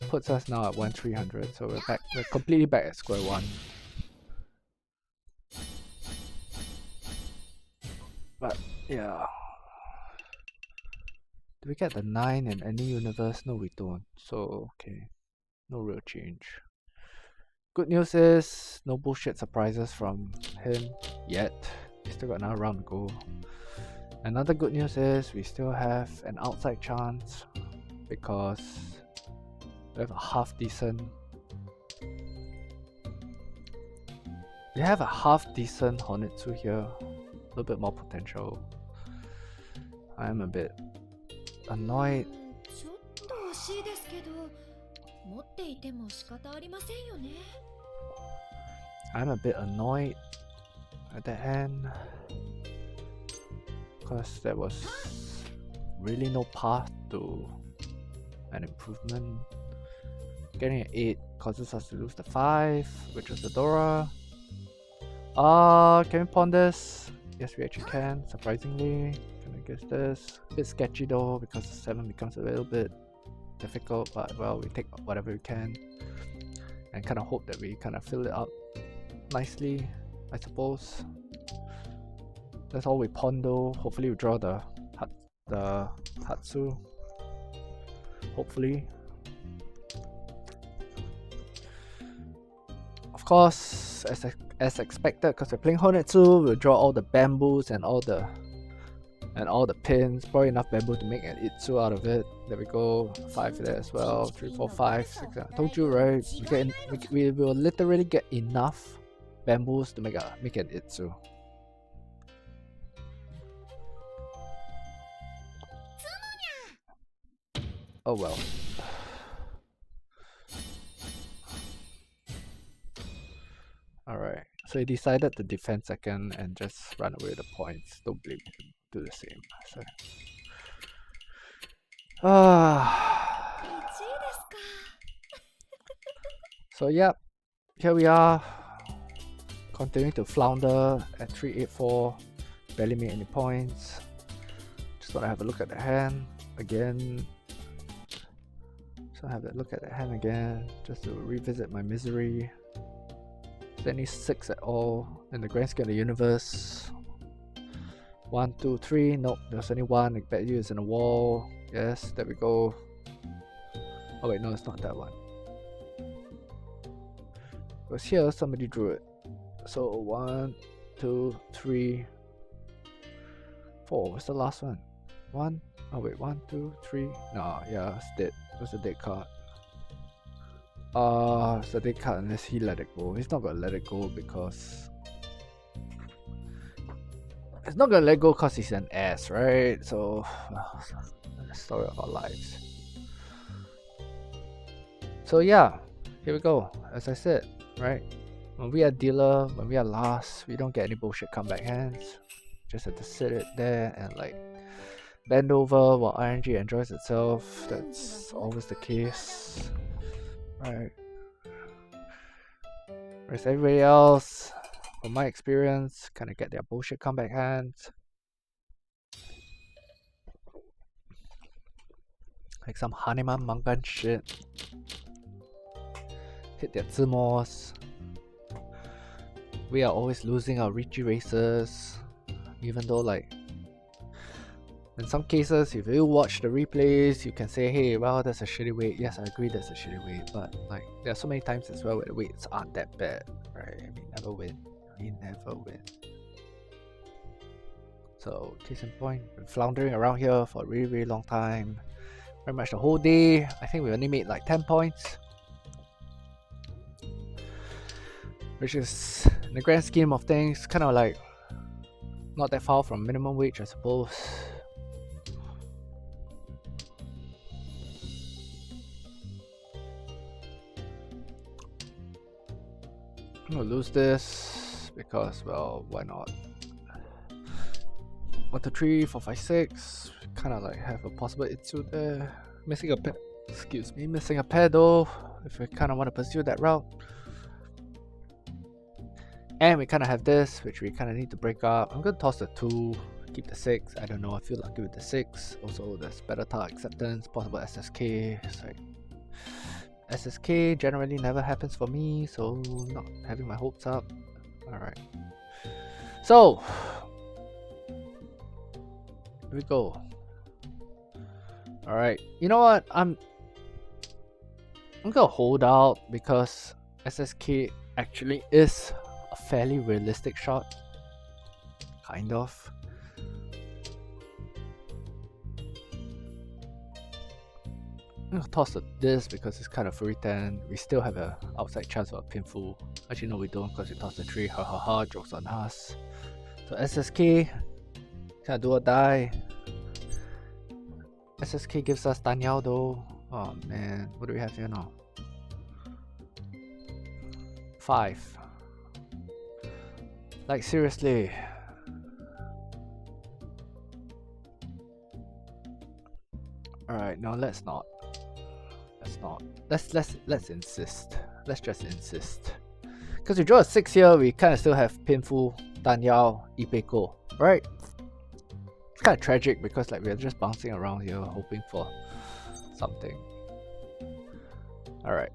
Puts us now at 1,300, so we're completely back at square one. But, yeah... Do we get the 9 in any universe? No, we don't. So, okay. No real change. Good news is, no bullshit surprises from him yet. We still got another round to go. Another good news is, we still have an outside chance. Because we have a half decent... We have a half decent Honitsu here. A little bit more potential. I'm a bit... annoyed. I'm a bit annoyed at the end because there was really no path to an improvement. Getting an 8 causes us to lose the 5, which was the Dora. Can we pawn this? Yes, we actually can, surprisingly. I guess this a bit sketchy though because the 7 becomes a little bit difficult, but well, we take whatever we can and kind of hope that we kind of fill it up nicely, I suppose. That's all we pawn though. Hopefully we draw the Hatsu. Hopefully. Of course, as expected, because we're playing Honitsu, we'll draw all the bamboos and all the pins. Probably enough bamboo to make an Itsu out of it. There we go. 5 there as well. 3, 4, 5, 6. I told you, right? We will literally get enough bamboos to make an Itsu. Oh well. Alright. So he decided to defend second and just run away with the points. Don't blame him. Do the same. So yeah, here we are, continuing to flounder at 384, barely made any points. Just want to have a look at the hand again. So have a look at the hand again, just to revisit my misery. Is there any 6 at all in the grand scale of the universe? 1, 2, 3. Nope, there's only 1. I bet you it's in a wall. Yes, there we go. Oh wait, no, it's not that one. It was here, somebody drew it. So 1, 2, 3, 4. What's the last one? 1. Oh wait, 1, 2, 3. No, yeah, it's dead. It's a dead card. It's a dead card unless he let it go. He's not gonna let it go because he's not gonna let go because he's an ass, right? So, the story of our lives. So yeah, here we go. As I said, right? When we are dealer, when we are last, we don't get any bullshit comeback hands. Just have to sit it there and like bend over while RNG enjoys itself. That's always the case, right? Whereas everybody else, from my experience, kind of get their bullshit comeback hands. Like some Hanuman Mangan shit. Hit their Zimos. We are always losing our Richie races. Even though like in some cases, if you watch the replays, you can say, hey, well, that's a shitty weight. Yes, I agree that's a shitty weight. But like there are so many times as well where the weights aren't that bad, right? We never win. We never win. So case in point, been floundering around here for a really, really long time. Pretty much the whole day. I think we only made like 10 points. Which is, in the grand scheme of things, kind of like not that far from minimum wage, I suppose. I'm gonna lose this because, well, why not? 1, 2, 3, 4, 5, 6. Kind of like have a possible Itsu there. Missing a pair. Excuse me, missing a pair though. If we kind of want to pursue that route. And we kind of have this, which we kind of need to break up. I'm gonna toss the 2, keep the 6. I don't know, I feel lucky with the 6. Also, there's better tile acceptance, possible SSK. Sorry. SSK generally never happens for me, so not having my hopes up. Alright. So, here we go. Alright, you know what? I'm gonna hold out because SSK actually is a fairly realistic shot. Kind of. I'm gonna toss this because it's kind of free 10. We still have an outside chance of a pinful. Actually, no, we don't because we tossed the 3. Ha ha ha, jokes on us. So SSK, kind of do or die. SSK gives us Daniel though. Oh man, what do we have here now? 5. Like seriously. Alright, no, let's not. Let's insist. Let's just insist. Because we draw a 6 here, we kind of still have Pinfu, Danyao, Ipeko, right? It's kind of tragic because like we're just bouncing around here hoping for something. Alright.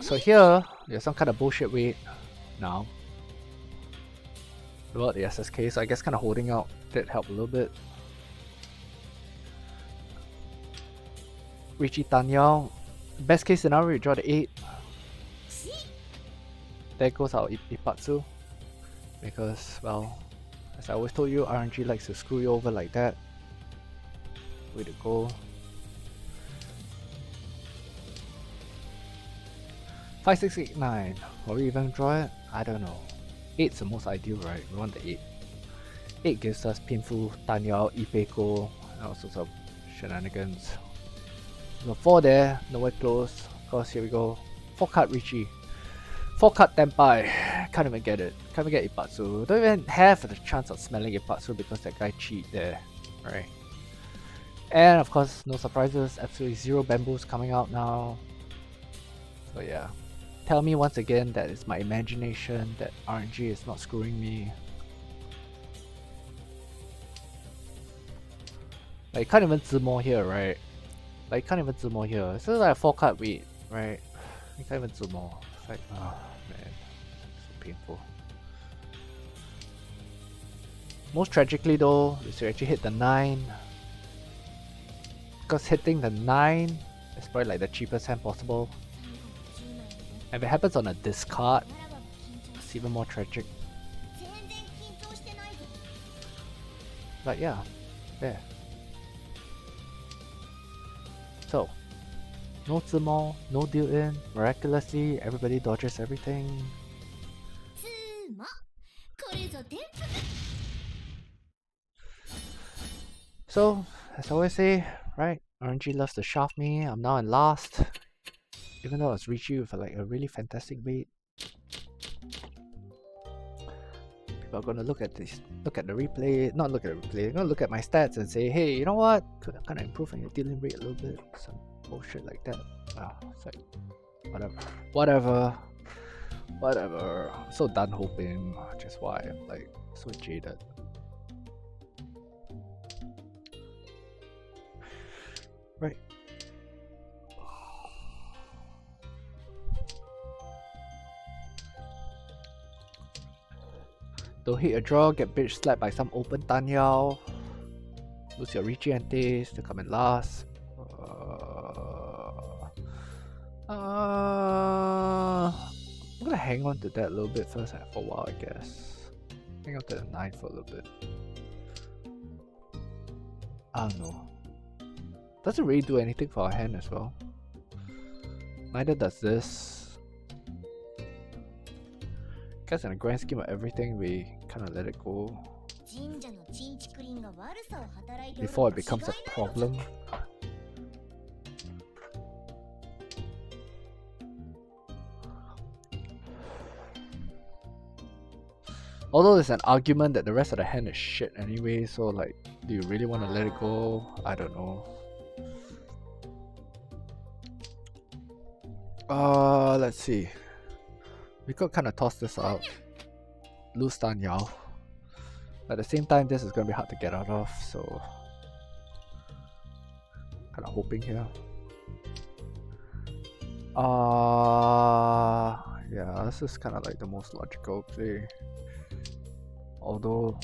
So here, there's some kind of bullshit weight now. About the SSK, so I guess kind of holding out did help a little bit. Richie Tanyao. Best case scenario, we draw the 8. There goes our Ipatsu. Because, well, as I always told you, RNG likes to screw you over like that. Way to go. 5, 6, 8, 9. Will we even draw it? I don't know. 8's the most ideal, right? We want the 8. 8 gives us Pinfu, Tanyao, Ipeko, and all sorts of shenanigans. So 4 there, nowhere close. Of course, here we go. 4 card Richie. 4 card Tenpai. Can't even get it. Can't even get Ipatsu. Don't even have the chance of smelling Ipatsu because that guy cheat there. Right. And of course, no surprises. Absolutely 0 bamboos coming out now. So yeah. Tell me once again that it's my imagination, that RNG is not screwing me. Like, you can't even Zimo here, right? Like, you can't even Zimo here. It's like a 4 card weight, right? You can't even Zimo. It's like, oh man, so painful. Most tragically though, is you actually hit the 9. Because hitting the 9 is probably like the cheapest hand possible. And if it happens on a discard, it's even more tragic. But yeah, there. So, no Zimo, no deal in. Miraculously, everybody dodges everything. つもこれぞ天賦 So, as I always say, right? RNG loves to shaft me. I'm now in last. Even though I was reaching with like a really fantastic bait. People are gonna look at this, look at the replay, not look at the replay, they're gonna look at my stats and say, hey, you know what? Could I kind of improve on your dealing rate a little bit? Some bullshit like that. It's like, whatever. I'm so done hoping, which is why I'm like so jaded. Right. Don't hit a draw, get bitch slapped by some open Tanyao. Lose your Regientes to come in last. I'm gonna hang on to that a little bit first for a while, I guess. Hang on to the 9 for a little bit. I don't know. Doesn't really do anything for our hand as well. Neither does this. Guess in the grand scheme of everything, we kind of let it go before it becomes a problem. Although there's an argument that the rest of the hand is shit anyway, so like, do you really want to let it go? I don't know. Let's see. We could kind of toss this out. Lose Tan Yao. At the same time, this is going to be hard to get out of, so kind of hoping here. Yeah, this is kind of like the most logical play. Although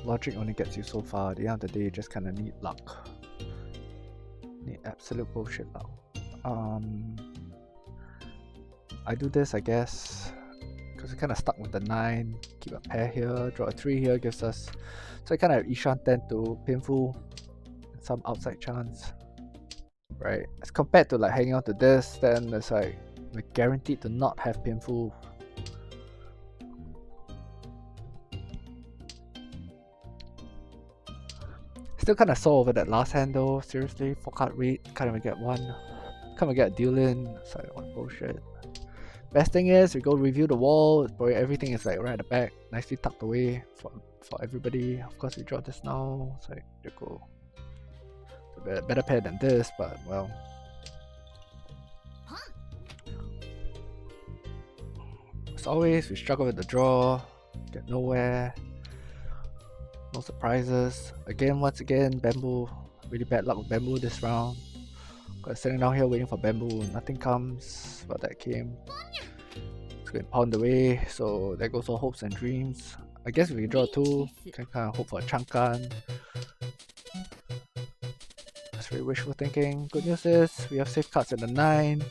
logic only gets you so far. At the end of the day, you just kind of need luck. Need absolute bullshit luck. I do this, I guess, because we're kind of stuck with the 9. Keep a pair here, draw a 3 here, gives us so kind of Ishan 10 to Pinful, some outside chance, right? As compared to like hanging on to this, then it's like we're guaranteed to not have Pinful. Still kind of sore over that last hand though. Seriously, 4 card read, can't even get one. Can't even get a deal in. It's like what bullshit. Best thing is we go review the wall. Probably everything is like right at the back, nicely tucked away for everybody. Of course, we draw this now. It's like you go. It's a better pair than this, but well. As always, we struggle with the draw, get nowhere. No surprises. Again, once again, Bamboo. Really bad luck with Bamboo this round. Got sitting down here waiting for Bamboo. Nothing comes, but that came. It's going to pound away, so there goes all hopes and dreams. I guess if we draw 2, can kind of hope for a Chankan. That's very wishful thinking. Good news is we have safe cards at the 9.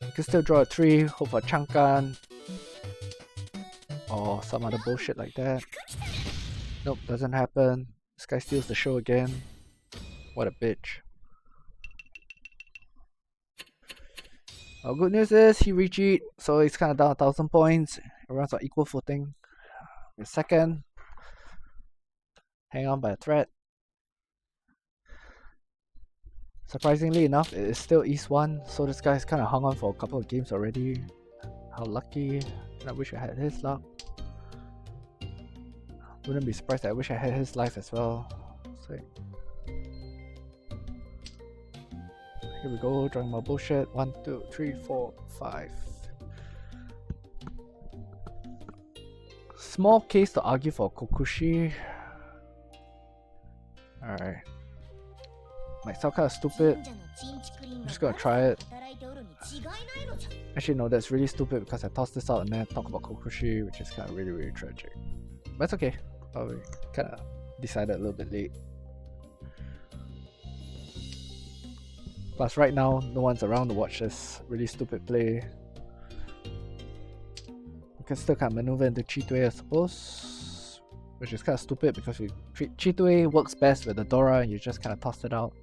We can still draw a 3, hope for a Chankan. Or some other bullshit like that. Nope, doesn't happen. This guy steals the show again. What a bitch. Good news is he recheat, so he's kind of down 1,000 points. Everyone's on equal footing. We're second. Hang on by a thread. Surprisingly enough, it is still East 1, so this guy's kind of hung on for a couple of games already. How lucky. And I wish I had his luck. Wouldn't be surprised. I wish I had his life as well. So, here we go, drawing more bullshit. 1, 2, 3, 4, 5. Small case to argue for Kokushi. Alright. Might sound kind of stupid. I'm just gonna try it. Actually, no, that's really stupid because I tossed this out and then talk about Kokushi, which is kind of really tragic. But it's okay. We kind of decided a little bit late. Plus, right now, no one's around to watch this really stupid play. We can still kind of maneuver into Chi-Tui, I suppose. Which is kind of stupid because we treat Chi-Tui works best with the Dora and you just kind of toss it out.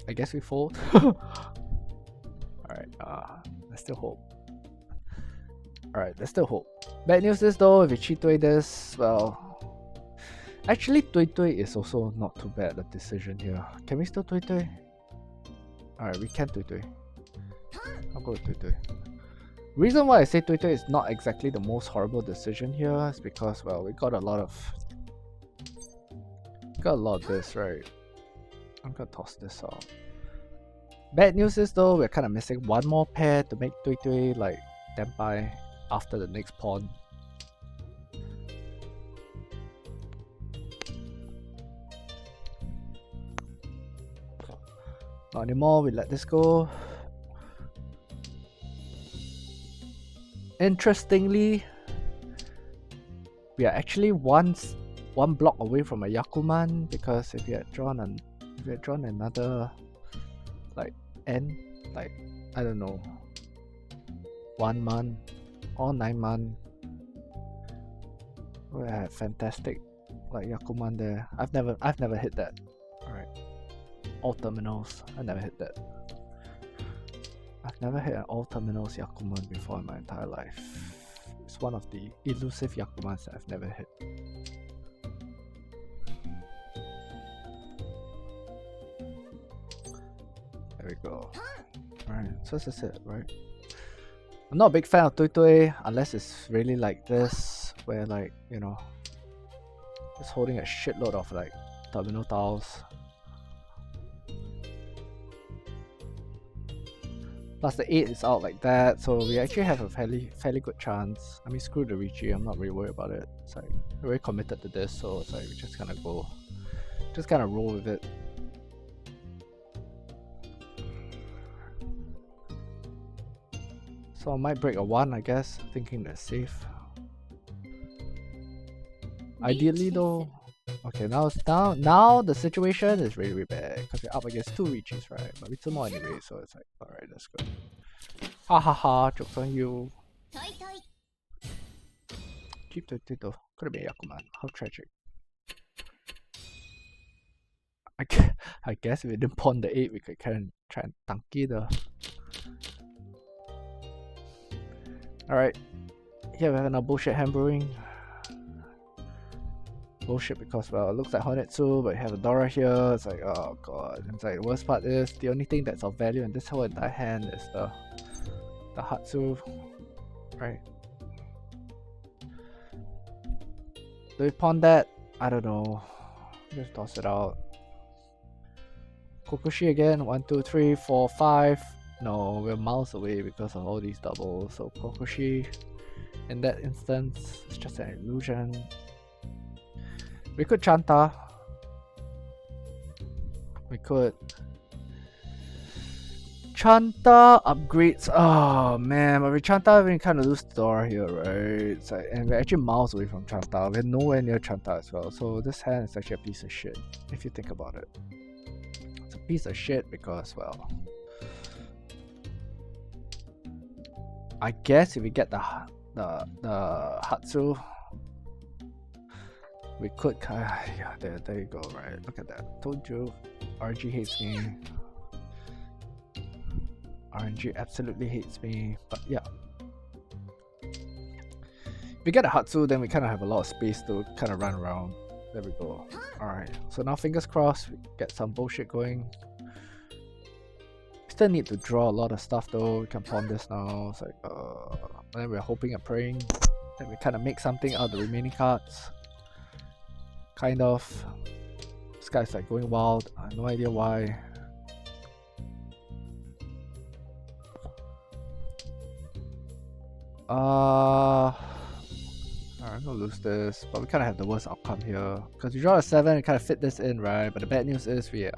I guess we fold. Alright, let's still hope. Alright, let's still hope. Bad news is though, if we Chi-Tui this, well... Actually, Tui-Tui is also not too bad a decision here. Can we still Tui-Tui? Alright, we can Tui-Tui. I'll go with Tui-Tui. Reason why I say Tui-Tui is not exactly the most horrible decision here is because, well, we got a lot of this, right? I'm gonna toss this out. Bad news is though, we're kind of missing one more pair to make Tui-Tui like Tenpai after the next pawn. Not anymore, we let this go. Interestingly, we are actually one block away from a Yakuman, because if we had drawn another like N, like I don't know, 1 month or 9 months, we had fantastic like Yakuman there. I've never hit that. Alright. All terminals. I never hit that. I've never hit an all terminals Yakuman before in my entire life. It's one of the elusive Yakumans that I've never hit. There we go. Alright, so that's it, right? I'm not a big fan of Tui-Tui unless it's really like this, where like, you know, it's holding a shitload of like terminal tiles. Plus the 8 is out like that, so we actually have a fairly good chance. I mean, screw the Ricci, I'm not really worried about it. It's like, we're very committed to this, so it's like we just kind of roll with it. So I might break a 1, I guess, thinking that's safe. Ideally though, okay, now the situation is really, really bad because we're up against 2 Riccis, right? But we 2 more anyway, so it's like, alright, that's good. Ha ha ha, joke's on you. Keep the Tito. Could have been Yakuman. How tragic. I guess if we didn't pawn the 8, we could kind of try and tanky the. Alright. Here we have another bullshit hand brewing. Bullshit because, well, it looks like Honetsu, but you have a Dora here. It's like, oh god. It's like, the worst part is the only thing that's of value in this whole entire hand is the Hatsu, right? Do we pawn that? I don't know. Just toss it out. Kokushi again. 1, 2, 3, 4, 5. No, we're miles away because of all these doubles. So Kokushi, in that instance, it's just an illusion. We could Chanta. We could Chanta upgrades. Oh man, but with Chanta we kind of lose the Dora here, right? It's like, and we're actually miles away from Chanta. We're nowhere near Chanta as well. So this hand is actually a piece of shit if you think about it. It's a piece of shit because, well, I guess if we get the Hatsu, we could yeah, there you go, right? Look at that. Told you, RNG hates me. RNG absolutely hates me. But yeah, if we get a Hatsu, then we kind of have a lot of space to kind of run around. There we go. Alright, so now fingers crossed, we get some bullshit going. Still need to draw a lot of stuff though. We can pawn this now. It's like, then we're hoping and praying that we kind of make something out of the remaining cards. Kind of. This guy's like going wild. I have no idea why. I'm gonna lose this, but we kind of have the worst outcome here because we draw a 7 and kind of fit this in, right? But the bad news is we're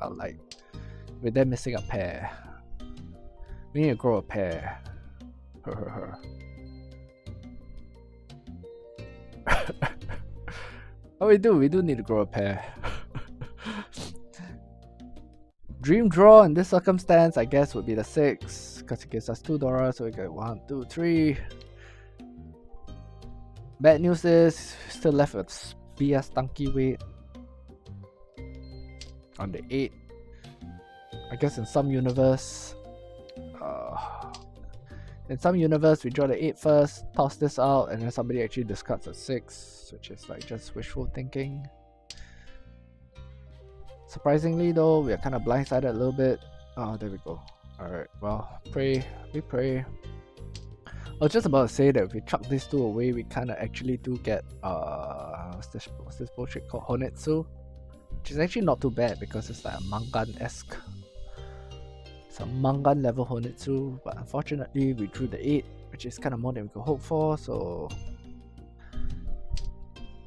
then missing a pair. We need to grow a pair. Oh, we do need to grow a pair. Dream draw in this circumstance, I guess, would be the 6 because it gives us 2 Dora, so we get 1, 2, 3. Bad news is still left with BS Stunky weight on the 8. I guess in some universe, we draw the 8 first, toss this out, and then somebody actually discards a 6, which is like just wishful thinking. Surprisingly though, we are kind of blindsided a little bit. Oh, there we go. Alright, well, we pray. I was just about to say that if we chuck these two away, we kind of actually do get, what's this bullshit called? Honetsu? Which is actually not too bad because it's like a Mangan-esque. It's a Mangan level Honetsu, but unfortunately we drew the 8, which is kind of more than we could hope for, so...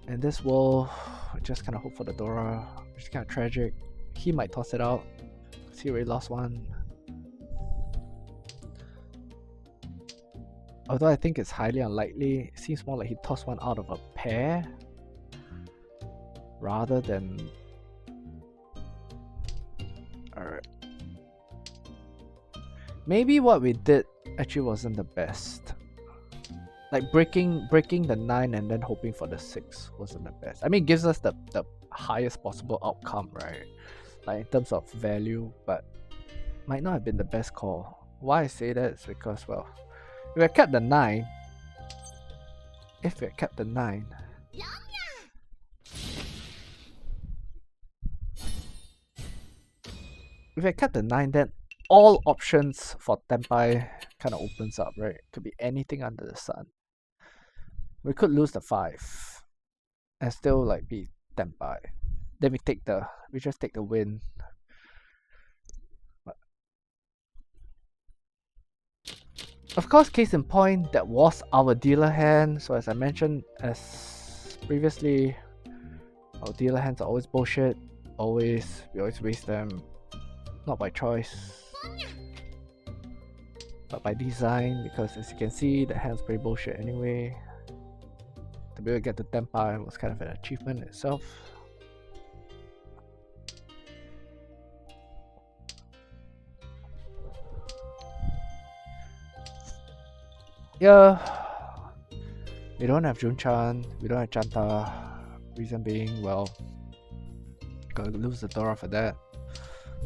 In this world, we just kind of hope for the Dora, which is kind of tragic. He might toss it out, because he already lost one. Although I think it's highly unlikely, it seems more like he tossed one out of a pair, rather than... Alright. Maybe what we did actually wasn't the best. Like breaking the 9 and then hoping for the 6 wasn't the best. I mean, it gives us the highest possible outcome, right? Like in terms of value, but might not have been the best call. Why I say that is because, well, if we had kept the 9, if we had kept the 9, then all options for Tenpai kind of opens up, right? Could be anything under the sun. We could lose the 5 and still like be Tenpai. Then we just take the win. But of course, case in point, that was our dealer hand. So as I mentioned as previously, our dealer hands are always bullshit. We always waste them. Not by choice, but by design, because as you can see, the hand's pretty bullshit anyway. To be able to get the Tenpai was kind of an achievement in itself. Yeah, we don't have Jun-chan, we don't have Chanta. Reason being, well, gotta lose the Dora for that.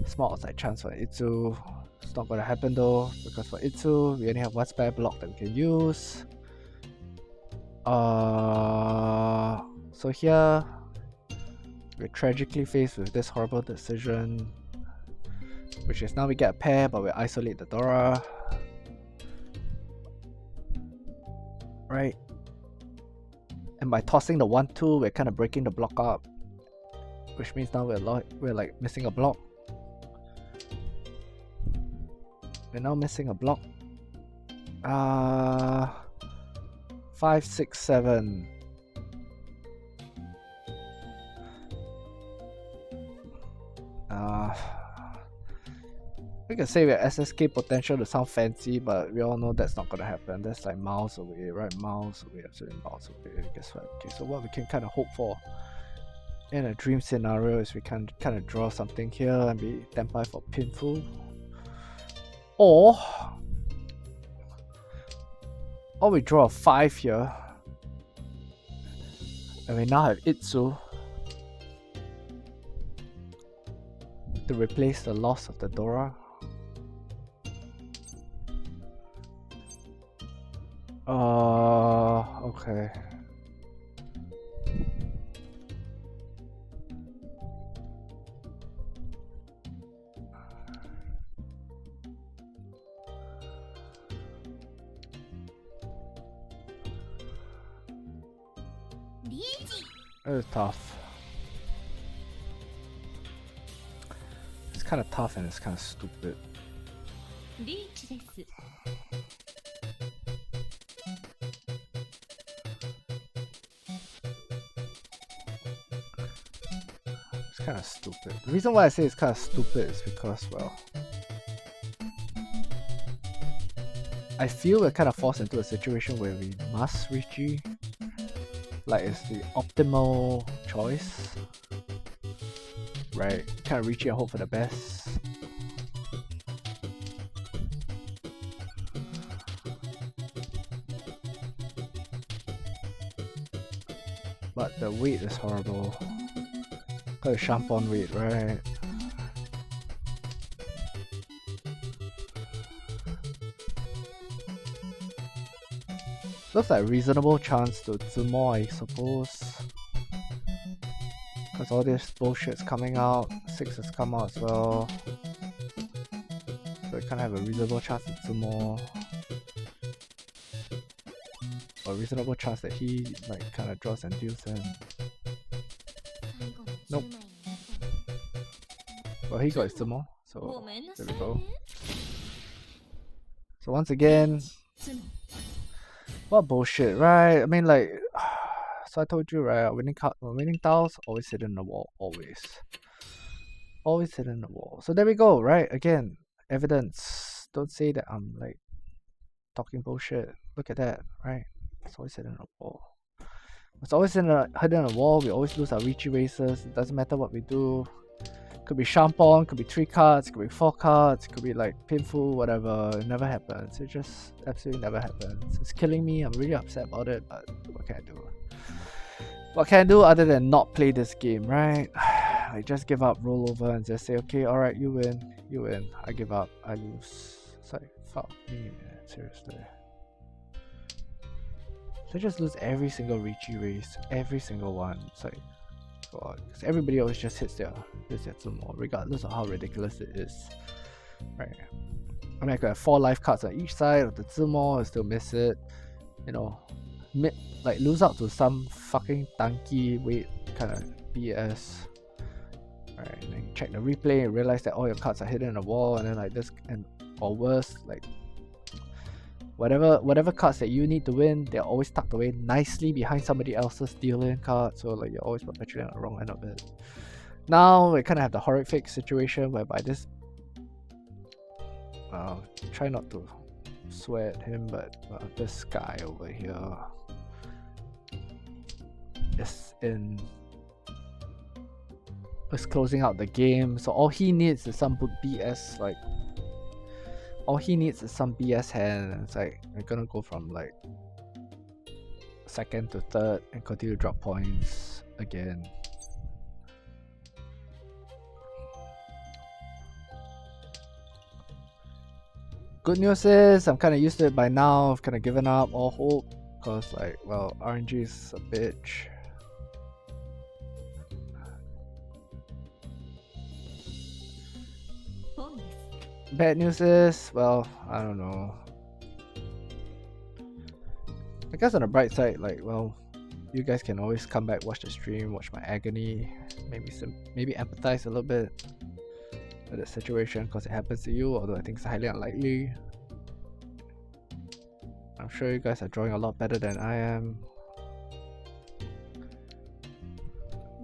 Small outside chance for Itsu. It's not gonna happen though, because for Itsu, we only have one spare block that we can use. So here, we're tragically faced with this horrible decision, which is now we get a pair, but we isolate the Dora. Right? And by tossing the 1-2, we're kind of breaking the block up, which means now we're like missing a block. We're now missing a block. 5, 6, 7. We can say we have SSK potential to sound fancy, but we all know that's not gonna happen. That's like miles away, right? Miles away, absolutely miles away. Guess what? Okay, so what we can kind of hope for in a dream scenario is we can kind of draw something here and be Tenpai for Pinful. Or we draw a 5 here, and we now have Itsu to replace the loss of the Dora. Okay. It was tough. It's kind of tough and it's kind of stupid. It's kind of stupid. The reason why I say it's kind of stupid is because, well, I feel we're kind of forced into a situation where we must reach G. Like it's the optimal choice, right? Kind of reach and hope for the best. the weight is horrible. Got a shampoo weight, right? Looks like reasonable chance to Zumo, I suppose. Because all this bullshit's coming out. 6 has come out as well. So we kind of have a reasonable chance to Zumo. Or a reasonable chance that he like kind of draws and deals in. Nope. Well, he got his Zumo. So there we go. So once again, what bullshit, right? I mean, like, so I told you, right? Winning tiles always hidden in the wall, always hidden in the wall. So there we go, right? Again, evidence. Don't say that I'm like talking bullshit. Look at that, right? It's always hidden in the wall. It's always hidden in the wall. We always lose our Richi races. It doesn't matter what we do. Could be Shampong, could be 3 cards, could be 4 cards, could be like painful, whatever. It never happens. It just absolutely never happens. It's killing me. I'm really upset about it, but what can I do? What can I do other than not play this game, right? I just give up, roll over, and just say, okay, alright, you win. I give up, I lose. It's like, fuck me, man. Seriously. So I just lose every single Richi race, every single one. It's like, God, because everybody always just hits their Zumo, regardless of how ridiculous it is. Right. I mean, I could have 4 life cards on each side of the Zumo and still miss it. You know, like lose out to some fucking tanky weight kind of BS. Right, and then you check the replay and realize that all your cards are hidden in the wall, and then like this, and or worse, like whatever cards that you need to win, they're always tucked away nicely behind somebody else's deal-in card, so like you're always perpetually on the wrong end of it. Now we kind of have the horrific situation whereby this try not to swear at him, but this guy over here is closing out the game, so all he needs is some BS, like all he needs is some BS hand, and it's like we're gonna go from like 2nd to 3rd and continue to drop points again. Good news is I'm kind of used to it by now. I've kind of given up all hope because like, well, RNG is a bitch. Bad news is, well, I don't know. I guess on the bright side, like, well, you guys can always come back, watch the stream, watch my agony, maybe empathize a little bit with the situation because it happens to you, although I think it's highly unlikely. I'm sure you guys are drawing a lot better than I am.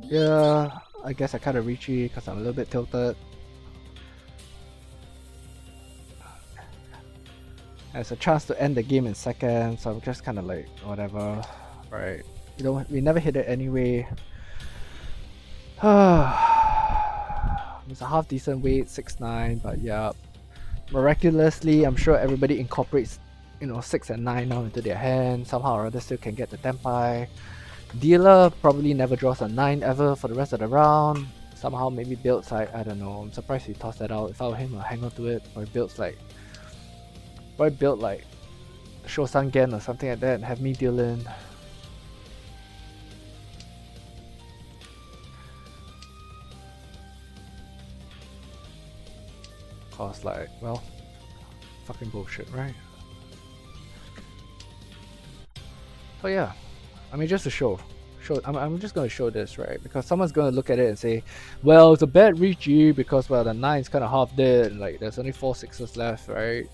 Yeah, I guess I kind of reachy because I'm a little bit tilted. There's a chance to end the game in 2nd, so I'm just kind of like, whatever, right? You know, we never hit it anyway. It's a half decent weight, 6'9", but yeah. Miraculously, I'm sure everybody incorporates, you know, 6 and 9 now into their hand. Somehow or other still can get the Tempai. Dealer probably never draws a 9 ever for the rest of the round. Somehow maybe builds like, I don't know, I'm surprised he tossed that out. If I were him, I'll hang on to it. Or he builds like, probably build like Shosangen or something like that and have me deal in. Cause like, well, fucking bullshit, right? So yeah, I mean, just to show, I'm just gonna show this, right? Because someone's gonna look at it and say, well, it's a bad Richi because, well, the 9's kind of half dead, like there's only 4 6s left, right?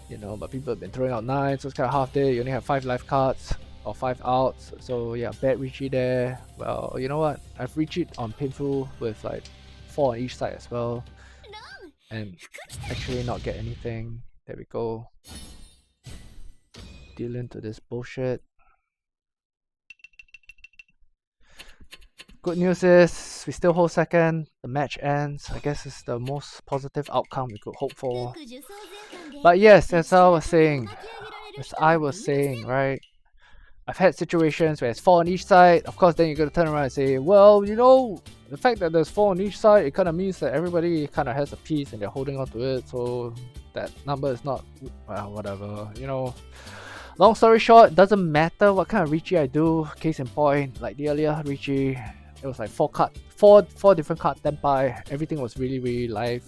You know, but people have been throwing out 9s, so it's kind of half dead. You only have 5 life cards or 5 outs, so yeah, bad Richi there. Well, you know what? I've Richi'd on painful with like 4 on each side as well, and actually not get anything. There we go. Deal into this bullshit. Good news is we still hold 2nd. The match ends. I guess it's the most positive outcome we could hope for. But yes, as I was saying, right? I've had situations where it's 4 on each side. Of course, then you're gonna turn around and say, well, you know, the fact that there's 4 on each side, it kind of means that everybody kind of has a piece and they're holding on to it. So that number is not, well, whatever, you know. Long story short, it doesn't matter what kind of Richi I do. Case in point, like the earlier Richi, it was like 4 different card tempai. Everything was really, really live,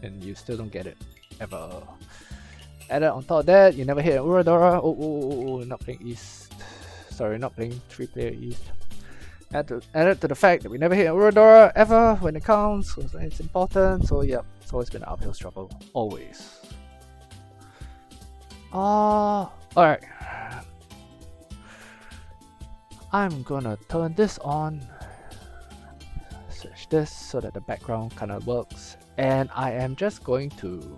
and you still don't get it ever. Added on top of that, you never hit an Uradora. Oh, not playing East. Sorry, not playing 3-player East. Added to the fact that we never hit an Uradora ever when it counts, so it's important. So yeah, it's always been an uphill struggle, always. Alright. I'm gonna turn this on. Switch this so that the background kind of works. And I am just going to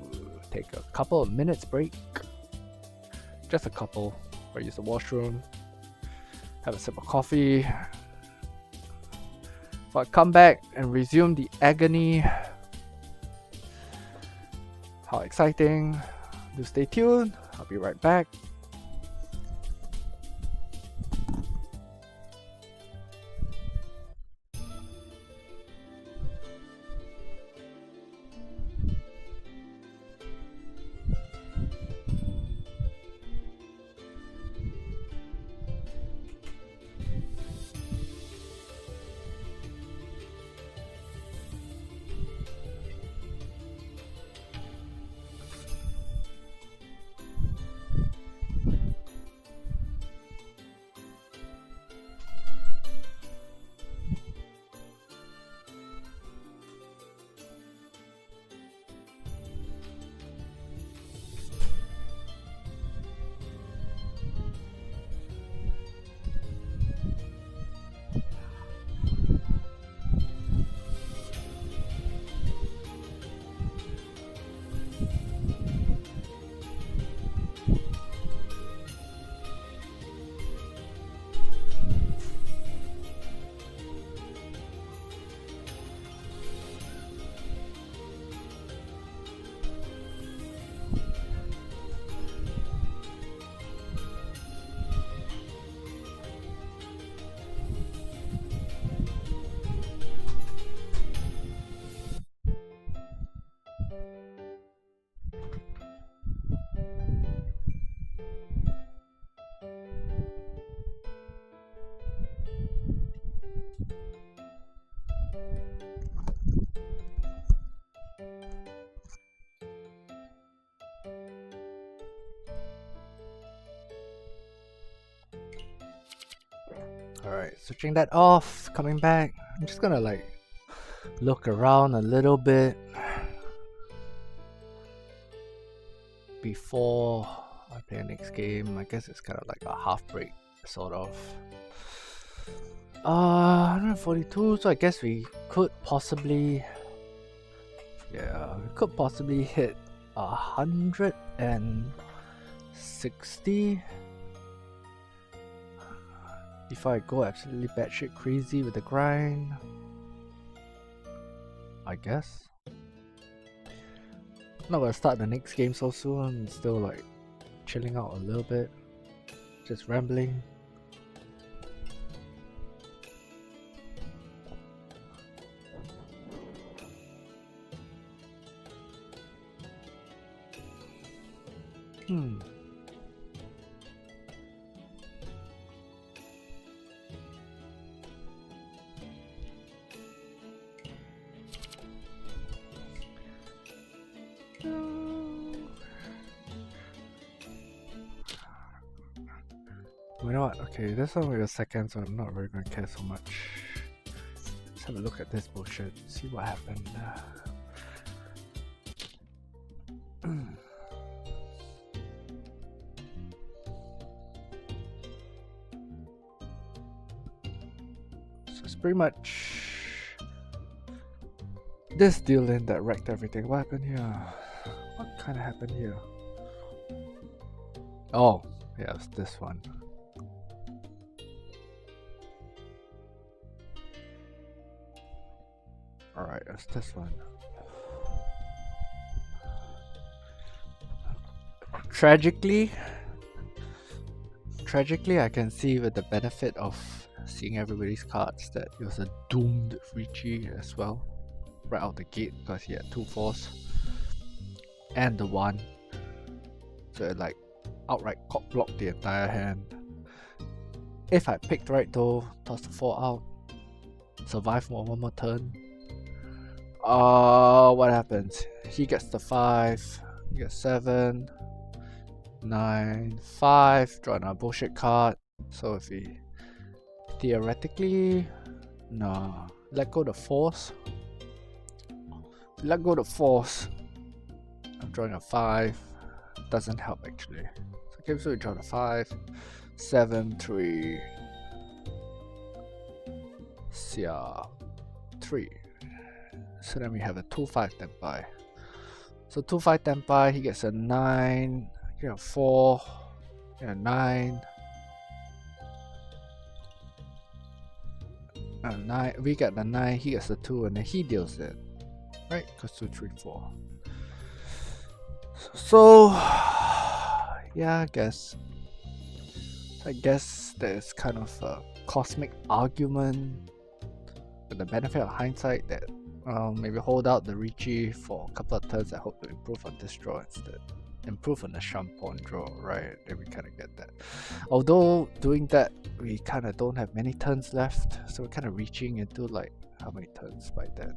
take a couple of minutes break. Just a couple. Or use the washroom. Have a sip of coffee. So I come back and resume the agony. How exciting. Do stay tuned. I'll be right back. Alright, switching that off, coming back. I'm just gonna like look around a little bit before I play the next game. I guess it's kind of like a half break, sort of. 142, so I guess we could possibly, yeah, we could possibly hit 160 before I go absolutely batshit crazy with the grind, I guess. I'm not gonna start the next game so soon, still like chilling out a little bit, just rambling. You know what? Okay, this one with a second, so I'm not really gonna care so much. Let's have a look at this bullshit, see what happened. So it's pretty much this deal in that wrecked everything. What happened here? What kind of happened here? Oh, yeah, it's this one. Alright, it's this one. tragically, I can see with the benefit of seeing everybody's cards that it was a doomed Richie as well, right out the gate, because he had 2 4s and the 1. So it like outright cock blocked the entire hand. If I picked right though, toss the 4 out, survive for one more turn. What happens? He gets the 5, he gets 7, 9, 5, draw another bullshit card. So if he theoretically, no, let go the 4s. Let go the 4s. I'm drawing a 5. Doesn't help actually. So okay, so we draw the 5, 7, 3, 3. So then we have a 2-5 Tenpai. So 2-5 Tenpai, he gets a 9, he gets a 4, a 9. 9. We get the 9, he gets the 2, and then he deals it. Right? Because 2, 3, 4. So yeah, I guess there's kind of a cosmic argument with the benefit of hindsight that maybe hold out the Richie for a couple of turns. I hope to improve on this draw instead. Improve on the Shampon draw, right? Then we kind of get that. Although doing that, we kind of don't have many turns left, so we're kind of reaching into like how many turns by then?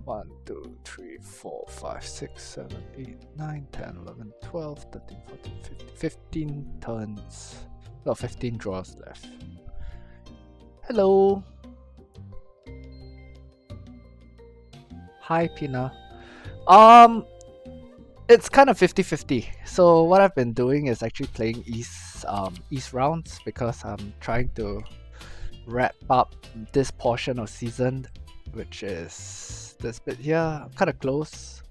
1, 2, 3, 4, 5, 6, 7, 8, 9, 10, 11, 12, 13, 14, 15, 15 turns. No, 15 draws left. Hello. Hi, Pina. It's kind of 50-50. So what I've been doing is actually playing East rounds because I'm trying to wrap up this portion of season, which is this bit here. I'm kind of close.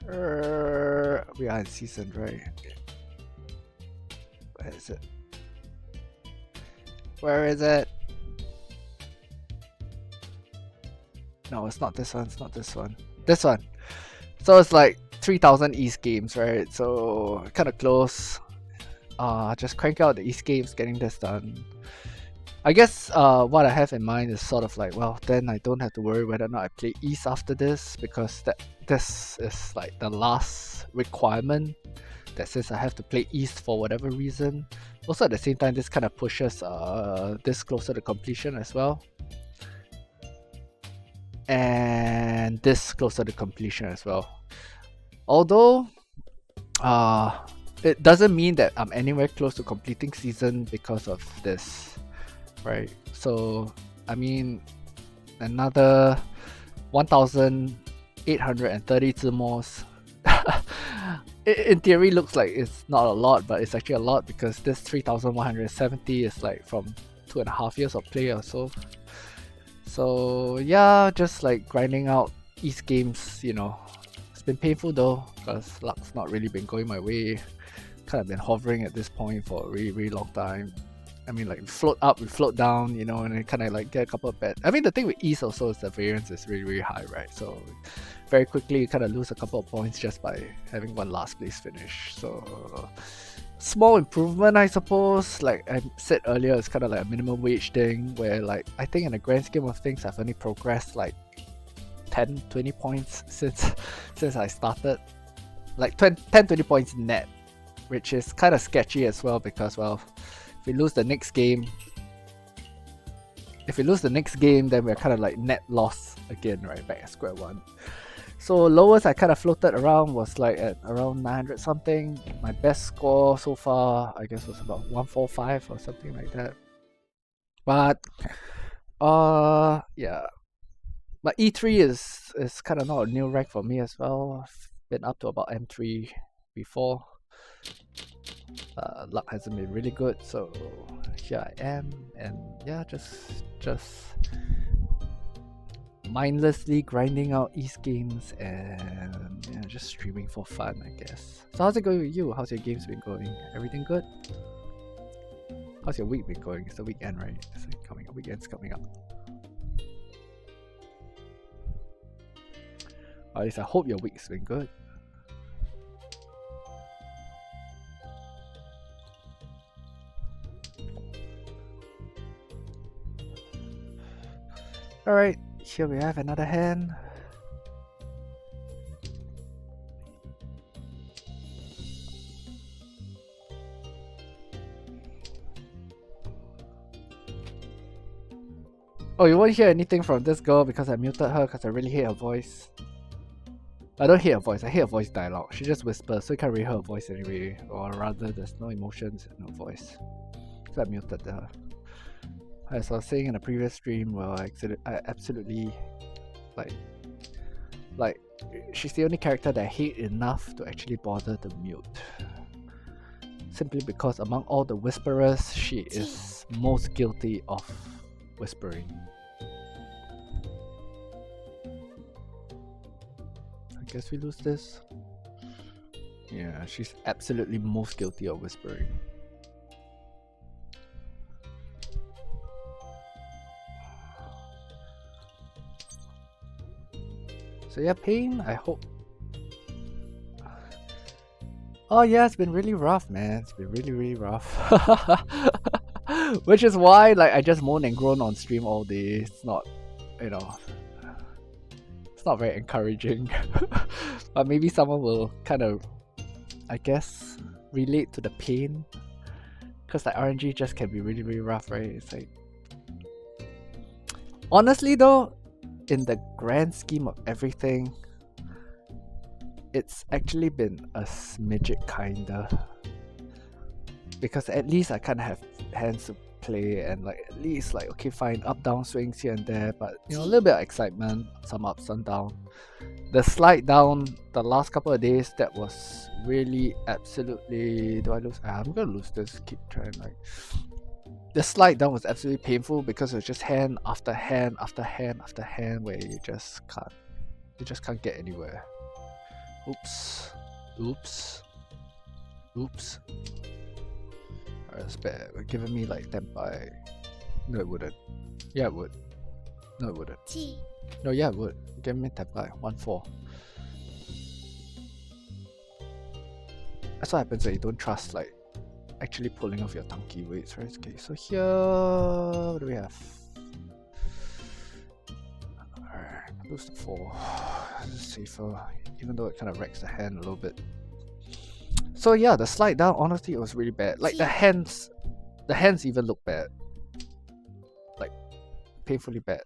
We are in season, right? Where is it? Where is it? No, it's not this one. It's not this one. This one. So it's like 3,000 East games, right? So kind of close. Just crank out the East games, getting this done. I guess what I have in mind is sort of like, well, then I don't have to worry whether or not I play East after this, because this is like the last requirement that says I have to play East for whatever reason. Also at the same time, this kind of pushes this closer to completion as well. And this closer to completion as well. Although it doesn't mean that I'm anywhere close to completing season because of this, right? So I mean, another 1,830 Zimos. In theory looks like it's not a lot, but it's actually a lot because this 3,170 is like from 2.5 years of play or so. So yeah, just like grinding out East games, you know. It's been painful though, because luck's not really been going my way. Kind of been hovering at this point for a really, really long time. I mean, like we float up, we float down, you know, and then kind of like get a couple of bets. I mean, the thing with East also is the variance is really, really high, right? So very quickly you kind of lose a couple of points just by having one last place finish. So small improvement, I suppose. Like I said earlier, it's kind of like a minimum wage thing where, like, I think in the grand scheme of things, I've only progressed like 10-20 points since I started. Like 10-20 points net, which is kind of sketchy as well because, well, if we lose the next game, then we're kind of like net loss again, right? Back at square one. So lowest I kind of floated around was like at around 900 something. My best score so far, I guess, was about 145 or something like that. But yeah. But E3 is kind of not a new rank for me as well. I've been up to about M3 before. Luck hasn't been really good, so here I am, and yeah, just mindlessly grinding out East games and, yeah, just streaming for fun, I guess. So how's it going with you? How's your games been going? Everything good? How's your week been going? It's the weekend, right? It's like weekend's coming up. Or at least I hope your week's been good. Alright, here we have another hand. Oh, you won't hear anything from this girl because I muted her because I really hate her voice. I don't hate her voice, I hate her voice dialogue. She just whispers, so you can't really hear her voice anyway. Or rather, there's no emotions in her voice. So I muted her. As I was saying in a previous stream, well, I absolutely like she's the only character that I hate enough to actually bother to mute. Simply because among all the whisperers, she is most guilty of whispering. I guess we lose this. Yeah, she's absolutely most guilty of whispering. So yeah, pain, I hope. Oh yeah, it's been really rough, man. It's been really rough. Which is why like I just moan and groan on stream all day. It's not, you know, it's not very encouraging. But maybe someone will kind of, I guess, relate to the pain. Because like RNG just can be really rough, right? It's like, honestly though, in the grand scheme of everything, it's actually been a smidget kinda. Because at least I kinda have hands to play and like at least like okay fine, up down swings here and there, but you know, a little bit of excitement, some up, some down. The slide down the last couple of days, that was really absolutely, do I lose? I'm gonna lose this, keep trying like. The slide down was absolutely painful because it was just hand after hand after hand after hand where you just can't get anywhere. Oops. Alright, that's bad. We're giving me like tempai. No, it wouldn't. Yeah, it would. No, it wouldn't. No, yeah, it would. Give me tempai. 1-4. That's what happens when you don't trust like actually pulling off your tanky weights, right? Okay, so here, what do we have? Alright, lose the 4. This is safer, even though it kind of wrecks the hand a little bit. So yeah, the slide down, honestly, it was really bad. Like the hands even look bad. Like, painfully bad.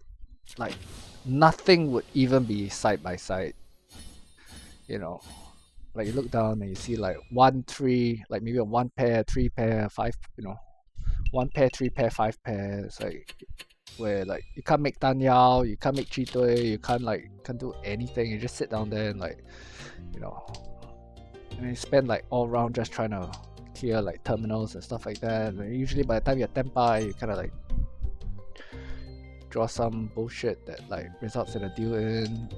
Like, nothing would even be side by side. You know, like you look down and you see like 1, 3, like maybe a 1 pair, 3 pair, 5, you know, 1 pair, 3 pair, 5 pair. It's like where like you can't make tan yao, you can't make chi tui, you can't do anything. You just sit down there and like, you know, and you spend like all round just trying to clear like terminals and stuff like that. And usually by the time you're tempai, you kind of like draw some bullshit that like results in a deal in.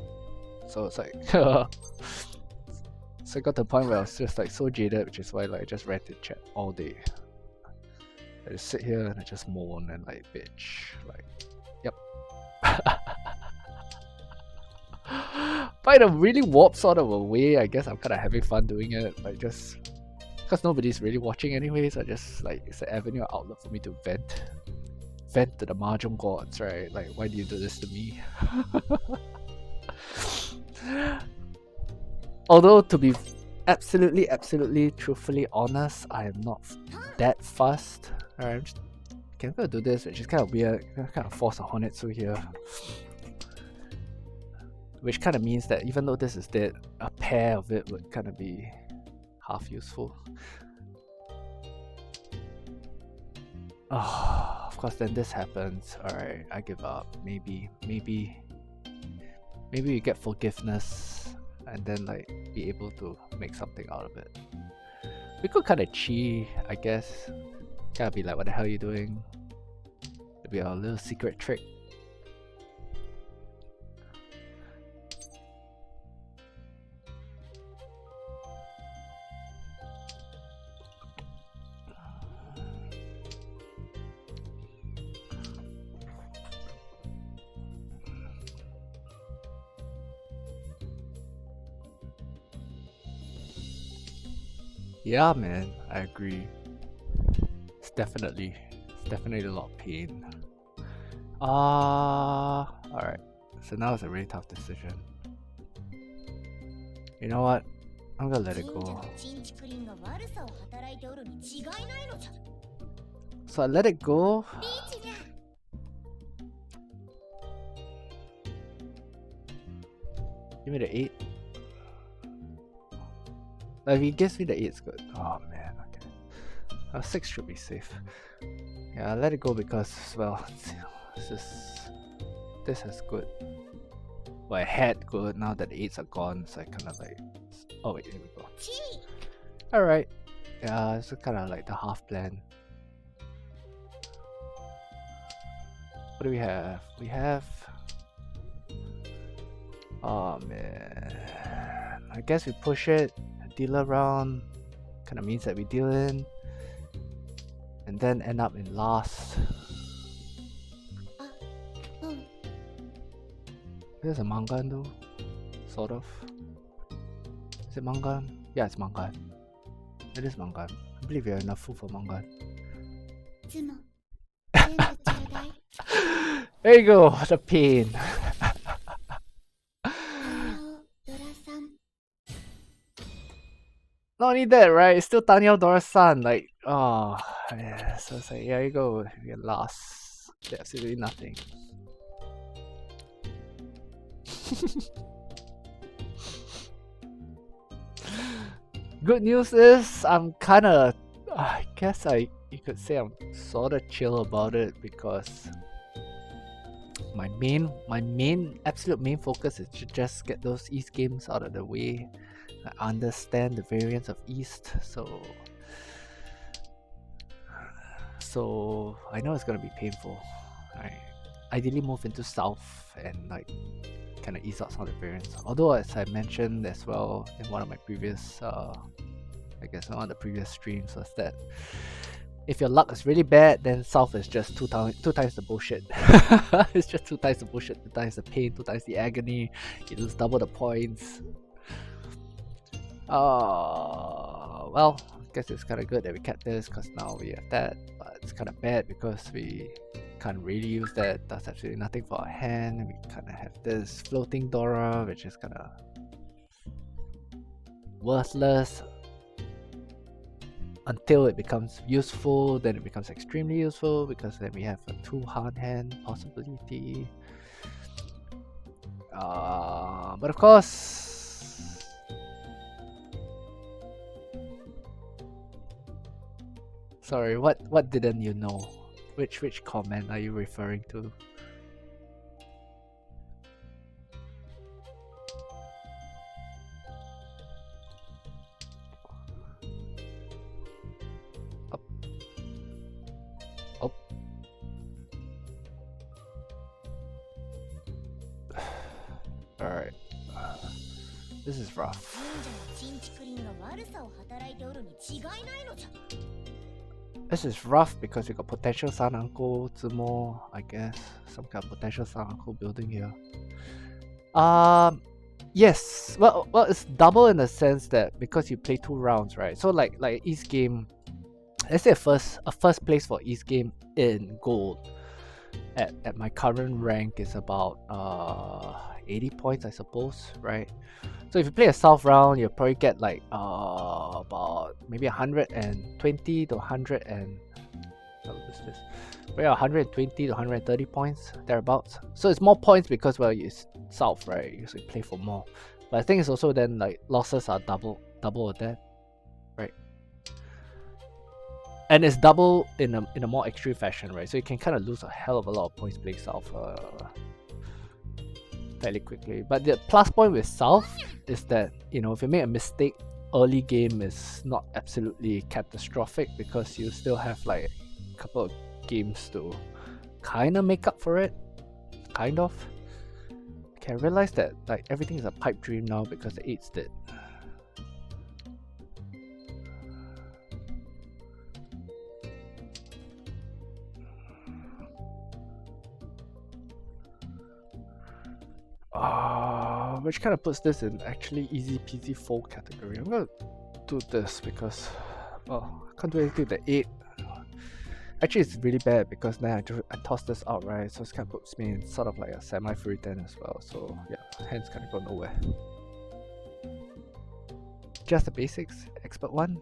So it's like so I got to the point where I was just like so jaded, which is why like I just ranted chat all day. I just sit here and I just moan and like bitch, like, yep. But in a really warped sort of a way, I guess I'm kind of having fun doing it, like just because nobody's really watching anyways. I just like, it's an avenue or outlet for me to vent to the MAHJONG gods, right? Like, why do you do this to me? Although to be absolutely truthfully honest, I am not that fussed. Alright, I'm just gonna do this, which is kind of weird. I'm gonna kind of force a Honetsu here, which kind of means that even though this is dead, a pair of it would kind of be half useful. Oh, of course, then this happens. Alright, I give up. Maybe we get forgiveness and then like be able to make something out of it. We could kind of chi, I guess. Kind of be like, what the hell are you doing? It'll be our little secret trick. Yeah, man, I agree. It's definitely a lot of pain. Alright. So now it's a really tough decision. You know what? I'm gonna let it go. So I let it go. Give me the 8. If he gives me the 8, it's good. Oh man, okay. 6 should be safe. Yeah, I let it go because, well, this is good. Well, I had good, now that the 8s are gone, so I kind of like... Oh wait, here we go. Alright. Yeah, it's kind of like the half plan. What do we have? We have... Oh man. I guess we push it, deal around. Kind of means that we deal in. And then end up in last. Is it a Mangan though? Sort of. Is it Mangan? Yeah, it's Mangan. It is Mangan. I believe you're enough food for Mangan. There you go, the pain. Not only that, right? It's still Daniel Dora's-san. Like, oh, yeah. So it's like, yeah, you go. You're lost. There's absolutely nothing. Good news is, I'm kind of, I guess you could say I'm sort of chill about it because my absolute main focus is to just get those East games out of the way. I understand the variance of East, so I know it's gonna be painful. I ideally move into South and like kind of ease out some of the variance. Although, as I mentioned as well in one of my previous, I guess one of the previous streams, was that if your luck is really bad, then South is just two times the bullshit. It's just 2 times the bullshit, 2 times the pain, 2 times the agony. You lose double the points. Well, I guess it's kind of good that we kept this because now we have that, but it's kind of bad because we can't really use that. Does absolutely nothing for our hand. We kind of have this floating Dora, which is kind of worthless until it becomes useful. Then it becomes extremely useful because then we have a 2-hand hand possibility. But of course, sorry, what didn't you know? Which comment are you referring to? Up. Up. Alright. This is rough. This is rough because we got potential Sun Uncle, Zumo, I guess. Some kind of potential Sun Uncle building here. Yes. Well, it's double in the sense that because you play 2 rounds, right? So like East game, let's say a first place for East game in gold at my current rank is about 80 points, I suppose, right? So if you play a South round, you'll probably get like about maybe 120 to 100 and maybe 120 to 130 points thereabouts. So it's more points because, well, it's South, right? You usually play for more. But I think it's also then like losses are double of that, right? And it's double in a more extreme fashion, right? So you can kind of lose a hell of a lot of points playing South fairly quickly. But the plus point with South is that, you know, if you make a mistake, early game is not absolutely catastrophic because you still have like a couple of games to kind of make up for it. Kind of. Okay, I realize that like everything is a pipe dream now because the 8s did. Which kind of puts this in actually easy peasy fold category. I'm gonna do this because, well, I can't do anything with the 8. Actually, it's really bad because then I toss this out, right? So it kind of puts me in sort of like a semi-free 10 as well. So yeah, hands kind of go nowhere. Just the basics, expert 1.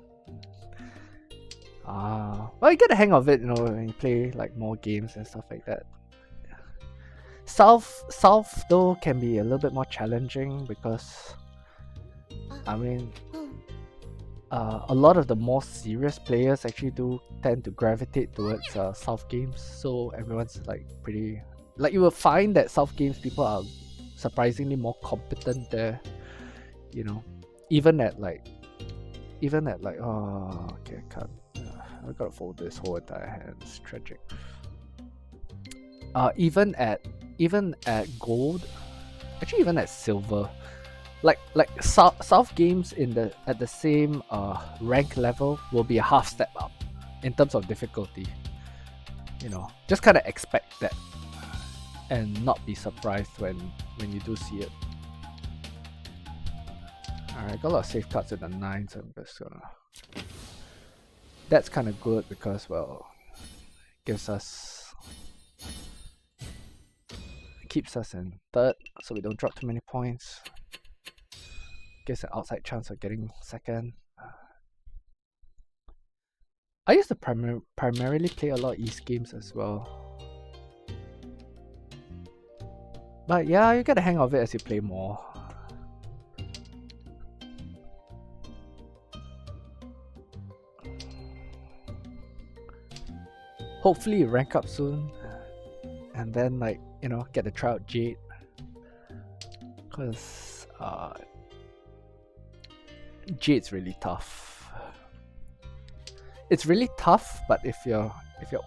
Well, you get the hang of it, you know, when you play like more games and stuff like that. South though can be a little bit more challenging because I mean a lot of the more serious players actually do tend to gravitate towards South games. So everyone's like pretty, like you will find that South games people are surprisingly more competent there. You know, even at like oh okay, I can't. I gotta fold this whole entire hand. It's tragic. Even at gold, actually even at silver, like South games at the same rank level will be a half step up in terms of difficulty. You know, just kind of expect that and not be surprised when you do see it. Alright, got a lot of safe cards in the 9s, so I'm just gonna. That's kind of good because, well, keeps us in 3rd, so we don't drop too many points. Gives an outside chance of getting 2nd. I used to primarily play a lot of East games as well. But yeah, you get the hang of it as you play more. Hopefully you rank up soon, and then like, you know, get to try out Jade, because Jade's really tough. It's really tough, but if you're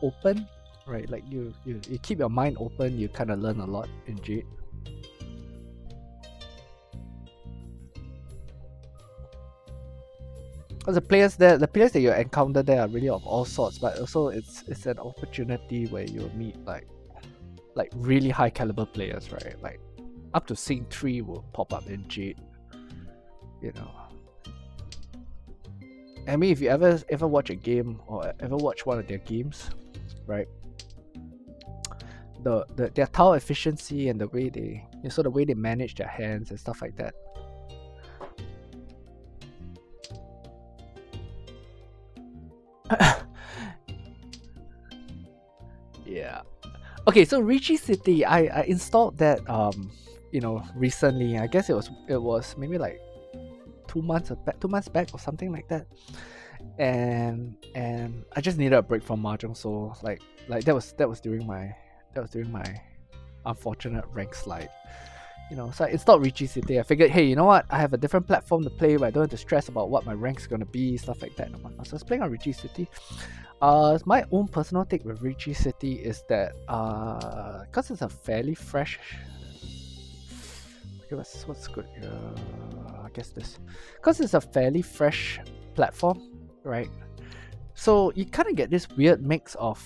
open, right, like you keep your mind open, you kind of learn a lot in Jade. Because the players that you encounter there are really of all sorts, but also it's an opportunity where you'll meet like really high caliber players, right? Like up to Sync 3 will pop up in Jade, you know. I mean, if you ever watch a game or ever watch one of their games, right? Their tower efficiency and the way they manage their hands and stuff like that. Yeah. Okay, so Richie City, I installed that you know, recently. I guess it was maybe like 2 months back or something like that. And I just needed a break from Mahjong, so like that was during my unfortunate rank slide. You know, so I installed Richie City. I figured, hey, you know what? I have a different platform to play where I don't have to stress about what my rank's gonna be, stuff like that. So I was playing on Richie City. My own personal take with Richie City is that because it's a fairly fresh. Okay, what's good? I guess this, because it's a fairly fresh platform, right? So you kind of get this weird mix of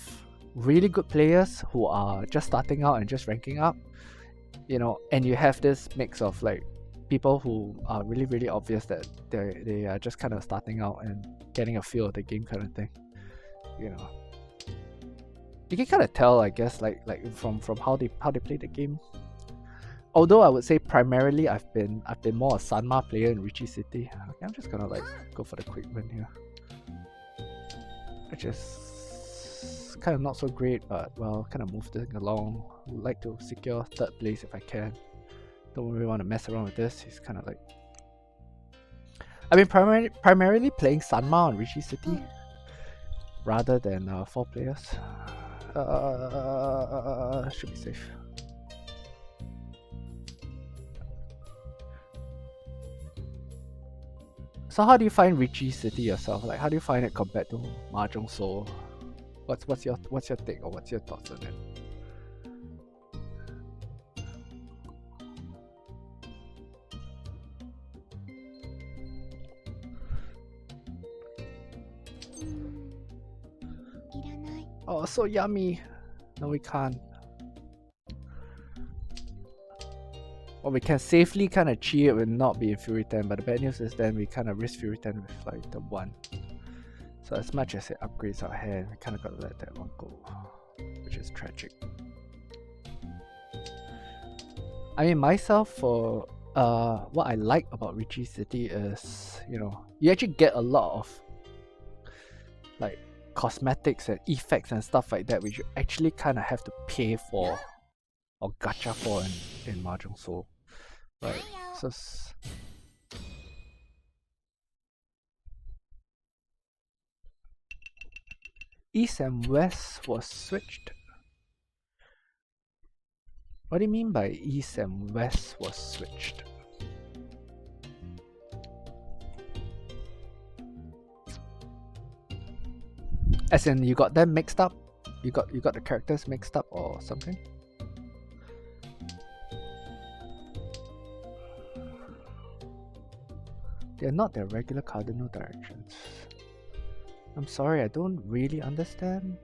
really good players who are just starting out and just ranking up, you know, and you have this mix of like people who are really, really obvious that they are just kind of starting out and getting a feel of the game kind of thing, you know. You can kind of tell, I guess, like from how they play the game. Although I would say primarily I've been more a Sanma player in Richie City. Okay, I'm just gonna like go for the quick win here, which is kind of not so great, but well, kind of move things along. Would like to secure 3rd place if I can. Don't really want to mess around with this. He's kind of like, I've been primarily playing Sanma on Richie City rather than 4 players. Should be safe. So how do you find Richie City yourself? Like, how do you find it compared to Mahjong Soul? What's your take, or what's your thoughts on it? Oh, so yummy. No, we can't. Well, we can safely kind of cheat and not be in Fury 10, but the bad news is then we kind of risk Fury 10 with like the 1. So as much as it upgrades our hand, we kind of got to let that one go, which is tragic. I mean, myself, for what I like about Richie City is, you know, you actually get a lot of like cosmetics and effects and stuff like that, which you actually kind of have to pay for or gacha for in Mahjong Soul, right? So East and West was switched. What do you mean by East and West was switched? As in, you got them mixed up? You got the characters mixed up or something? They're not their regular cardinal directions. I'm sorry, I don't really understand.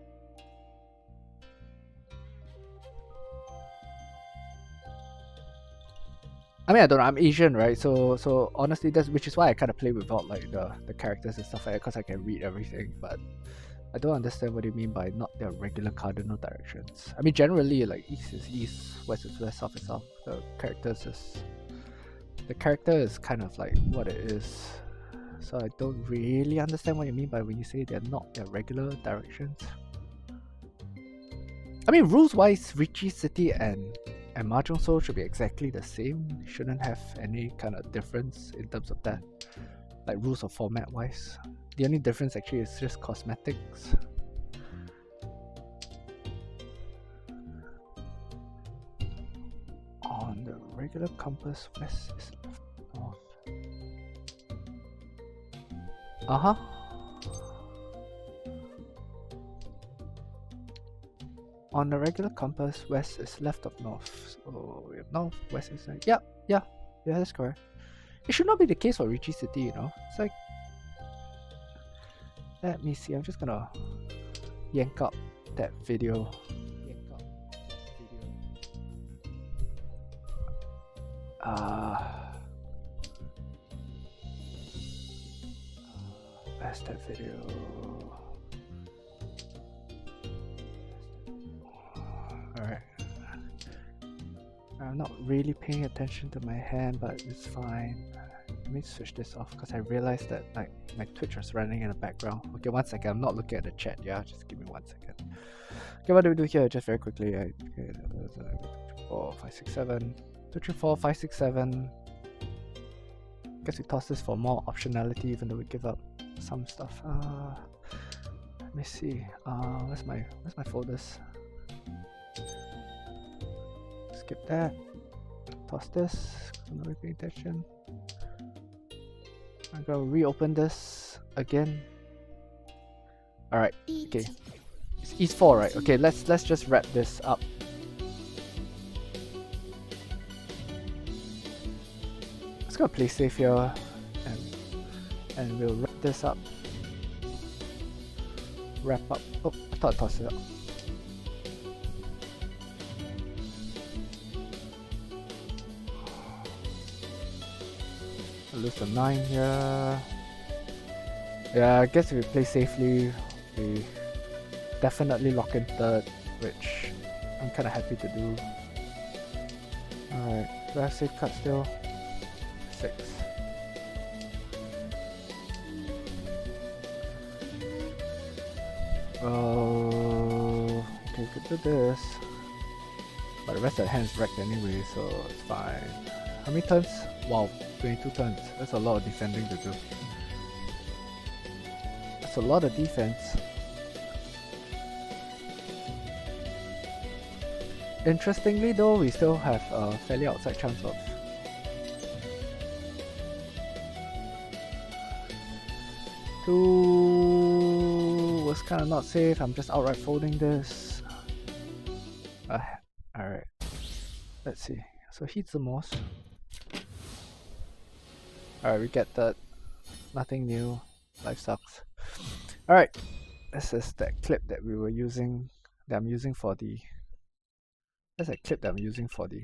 I mean, I don't know, I'm Asian, right? So honestly, that's which is why I kind of play without like the characters and stuff like that, because I can read everything, but I don't understand what you mean by not their regular cardinal directions. I mean, generally, like east is east, west is west, south is south. The character is kind of like what it is. So I don't really understand what you mean by when you say they're not their regular directions. I mean, rules-wise, Richie City and Mahjong Soul should be exactly the same. Shouldn't have any kind of difference in terms of that. Like rules or format-wise. The only difference actually is just cosmetics. On the regular compass, west is left, north. Uh-huh. On the regular compass, west is left of north. So we have north, west is like, yeah, that's correct. It should not be the case for Richie City, you know. It's like, let me see, I'm just gonna yank up that video. Where's that video? Alright. I'm not really paying attention to my hand, but it's fine. Let me switch this off because I realized that like my Twitch was running in the background. Okay, 1 second. I'm not looking at the chat. Yeah, just give me 1 second. Okay, what do we do here? Just very quickly. Okay, 4, 5, 6, 7. 2, 3, 4, 5, 6, 7. Guess we toss this for more optionality, even though we give up some stuff. Let me see. Where's my folders? Skip that. Toss this. I'm not paying attention. I'm gonna reopen this again. Alright, okay. It's East 4, right? Okay, let's just wrap this up. Let's go play safe here and we'll wrap this up. Wrap up. Oh, I thought I tossed it up. Lose the 9 here. Yeah, I guess if we play safely, we definitely lock in third, which I'm kind of happy to do. Alright, do I have safe cut still? 6. Oh, okay, we could do this. But the rest of the hand is wrecked anyway, so it's fine. How many turns? Wow, 22 turns. That's a lot of defending to do. That's a lot of defense. Interestingly though, we still have a fairly outside chance of two was kind of not safe. I'm just outright folding this. Alright. Let's see. So he's the most. Alright, we get that. Nothing new. Life sucks. Alright. This is that clip that we were using. That I'm using for the. That's a clip that I'm using for the.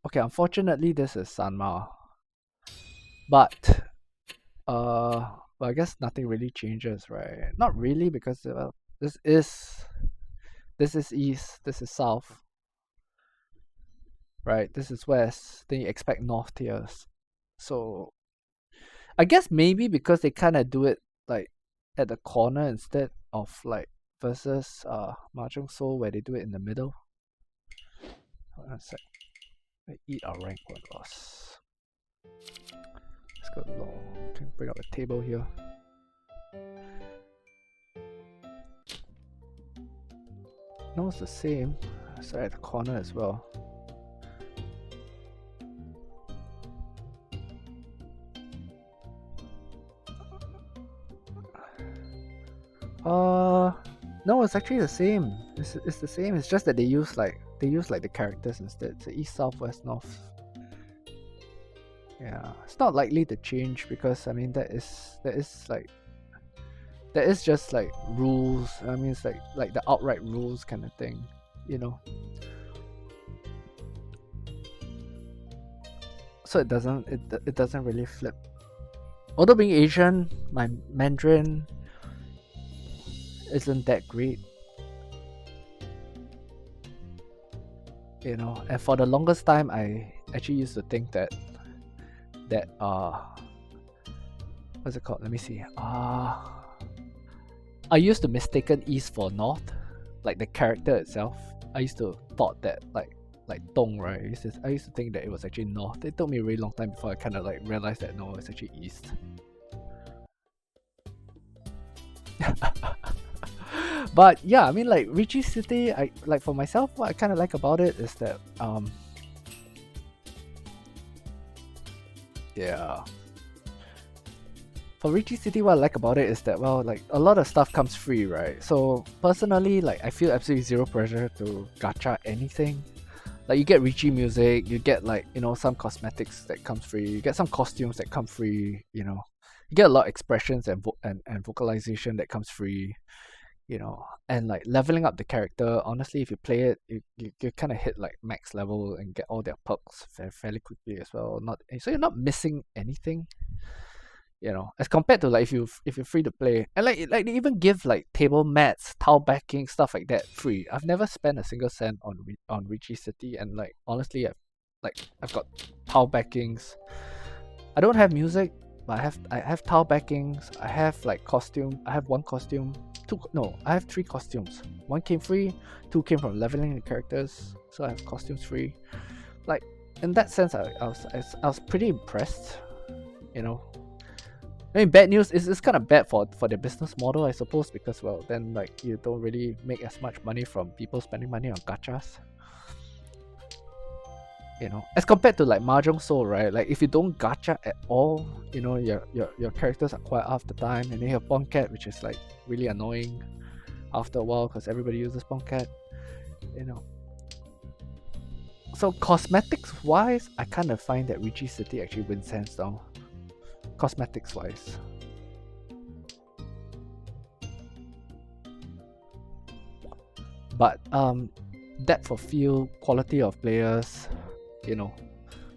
Okay, unfortunately this is Sanma. But But I guess nothing really changes, right? Not really, because this is east, this is south, right? This is west. Then you expect north tiers. So I guess maybe because they kind of do it like at the corner instead of like versus Mahjong Soul where they do it in the middle. Hold on a sec. I eat our rank one loss. Let's go long. Can bring up a table here. No, it's the same. Sorry, at the corner as well. No, it's actually the same. It's the same. It's just that they use like the characters instead. So east, south, west, north. Yeah, it's not likely to change because I mean that is just like rules. I mean it's like the outright rules kind of thing, you know. So it doesn't really flip. Although being Asian, my Mandarin isn't that great, you know. And for the longest time I actually used to think that what's it called, let me see, I used to mistaken east for north, like the character itself. I used to thought that like Dong, right? I used to think that it was actually north. It took me a really long time before I kind of like realized that no, it's actually east. But yeah, I mean like Richie City, I like for myself, what I kind of like about it is that yeah, for Richie City, what I like about it is that, well, like a lot of stuff comes free, right? So personally, like I feel absolutely zero pressure to gacha anything. Like you get Richie music, you get like, you know, some cosmetics that comes free, you get some costumes that come free, you know, you get a lot of expressions and vocalization that comes free, you know, and like leveling up the character. Honestly, if you play it, you kind of hit like max level and get all their perks fairly quickly as well. So you're not missing anything, you know, as compared to like if you're free to play. And like they even give like table mats, tile backing, stuff like that free. I've never spent a single cent on Richie City, and like honestly I've got tile backings. I don't have music, but I have tile backings. I have like costume. I have one costume. I have 3 costumes. 1 came free, 2 came from leveling the characters, so I have costumes free. Like in that sense, I was pretty impressed, you know. I mean, bad news is it's kind of bad for the business model, I suppose, because well, then like you don't really make as much money from people spending money on gachas. You know, as compared to like Mahjong Soul, right? Like if you don't gacha at all, you know, your characters are quiet half the time, and then you have Bonkat, which is like really annoying after a while because everybody uses Bonkat, you know. So cosmetics wise, I kind of find that Richie City actually wins hands down. Cosmetics wise. But depth of field, quality of players, you know,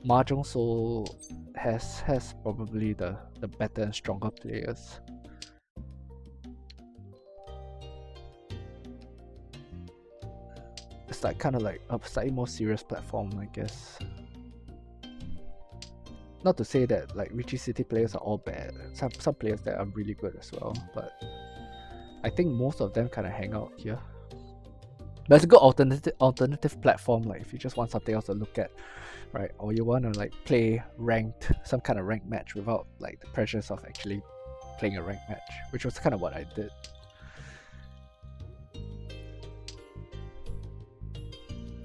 Mahjong Soul has probably the better and stronger players. It's like kind of like a slightly more serious platform, I guess. Not to say that like Richie City players are all bad. Some players that are really good as well, but I think most of them kind of hang out here. But it's a good alternative platform, like if you just want something else to look at, right? Or you want to like play some kind of ranked match without like the pressures of actually playing a ranked match, which was kind of what I did.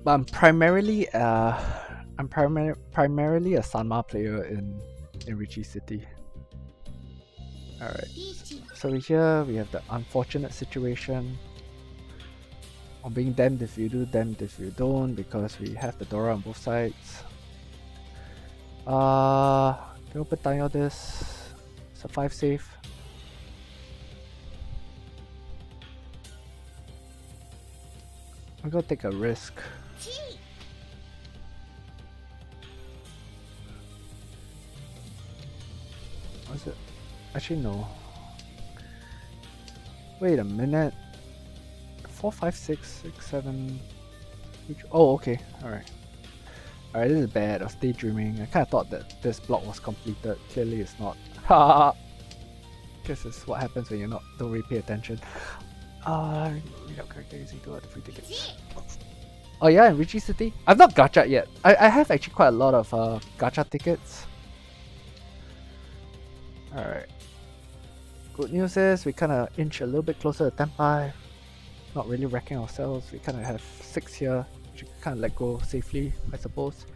But I'm primarily a Sanma player in Richie City. Alright, so here we have the unfortunate situation of being damned if you do, damned if you don't, because we have the Dora on both sides. Can we open Tanyo this? It's a 5 safe. I'm gonna take a risk. What's it? Actually, no. Wait a minute. 4, 5, 6, 6, 7. Oh, okay. Alright. Alright, this is bad. I was daydreaming. I kind of thought that this block was completed. Clearly, it's not. Ha! Guess it's what happens when you don't really pay attention. Read out character using 2 out of 3 tickets. Oh yeah, in Richie City? I've not gacha yet. I have actually quite a lot of gacha tickets. Alright. Good news is we kind of inch a little bit closer to Tenpai. Not really wrecking ourselves. We kind of have 6 here, which we can kind of let go safely, I suppose.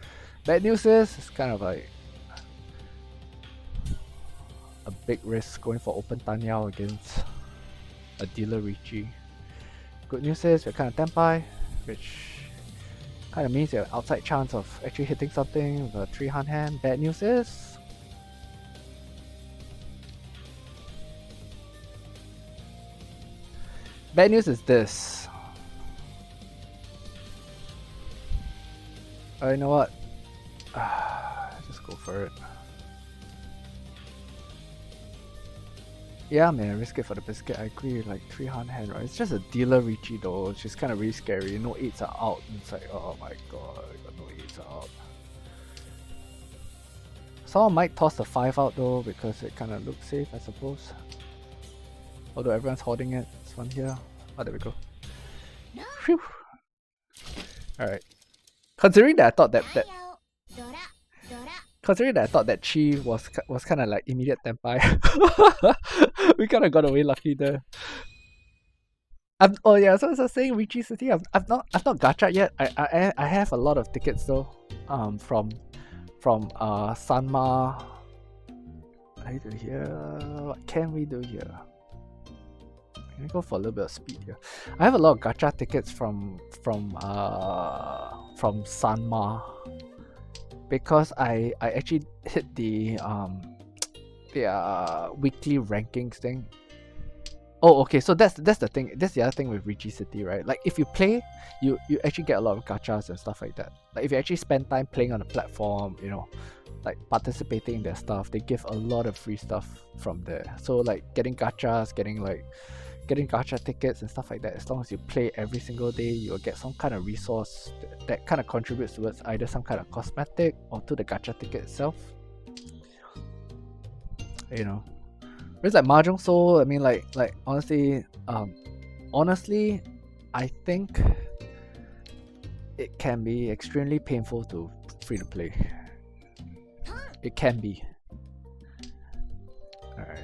Bad news is it's kind of like a big risk going for open Tanyao against a dealer Richie. Good news is we're kind of Tenpai, which kind of means you have outside chance of actually hitting something with a 3-hand hand. Bad news is this. Oh, you know what? Just go for it. Yeah, man, risk it for the biscuit. I agree, like 3-hand hand, right? It's just a dealer Richie though, which is kind of really scary. No 8s are out. It's like, oh my god, I got no 8s out. Someone might toss the 5 out though, because it kind of looks safe, I suppose. Although everyone's holding it. This one here. Oh, there we go. Phew. Alright. Considering that I thought that Chi was kind of like immediate Tenpai, we kind of got away lucky there. Oh yeah, so as I was saying, Richie City, I've not gacha yet. I have a lot of tickets though. From Sanma. What do I do here? What can we do here? Can we go for a little bit of speed here? I have a lot of gacha tickets from Sanma, because I actually hit the weekly rankings thing. Oh, okay, so that's the thing. That's the other thing with Richie City, right? Like if you play, you actually get a lot of gachas and stuff like that. Like if you actually spend time playing on the platform, you know, like participating in their stuff, they give a lot of free stuff from there. So like getting gachas, getting gacha tickets and stuff like that, as long as you play every single day, you'll get some kind of resource that kind of contributes towards either some kind of cosmetic or to the gacha ticket itself. You know, whereas like Mahjong Soul, I mean, like honestly, I think it can be extremely painful to free to play. It can be. Alright.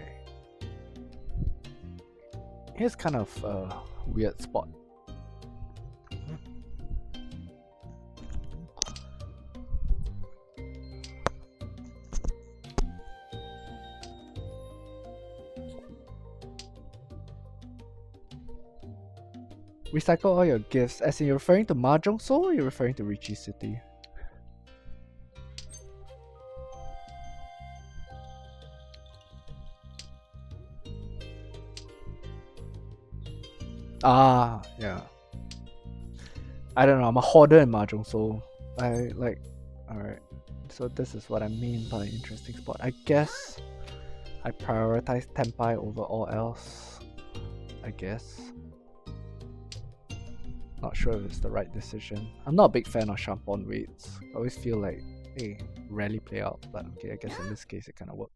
Here's kind of a weird spot. Recycle all your gifts. As in, you're referring to Mahjong Soul or you're referring to Richie City? Ah, yeah. I don't know, I'm a hoarder in Mahjong Soul. Alright. So this is what I mean by interesting spot. I guess I prioritize Tenpai over all else. I guess. Not sure if it's the right decision. I'm not a big fan of Shampon raids. I always feel like they rarely play out, but okay, I guess in this case it kinda worked.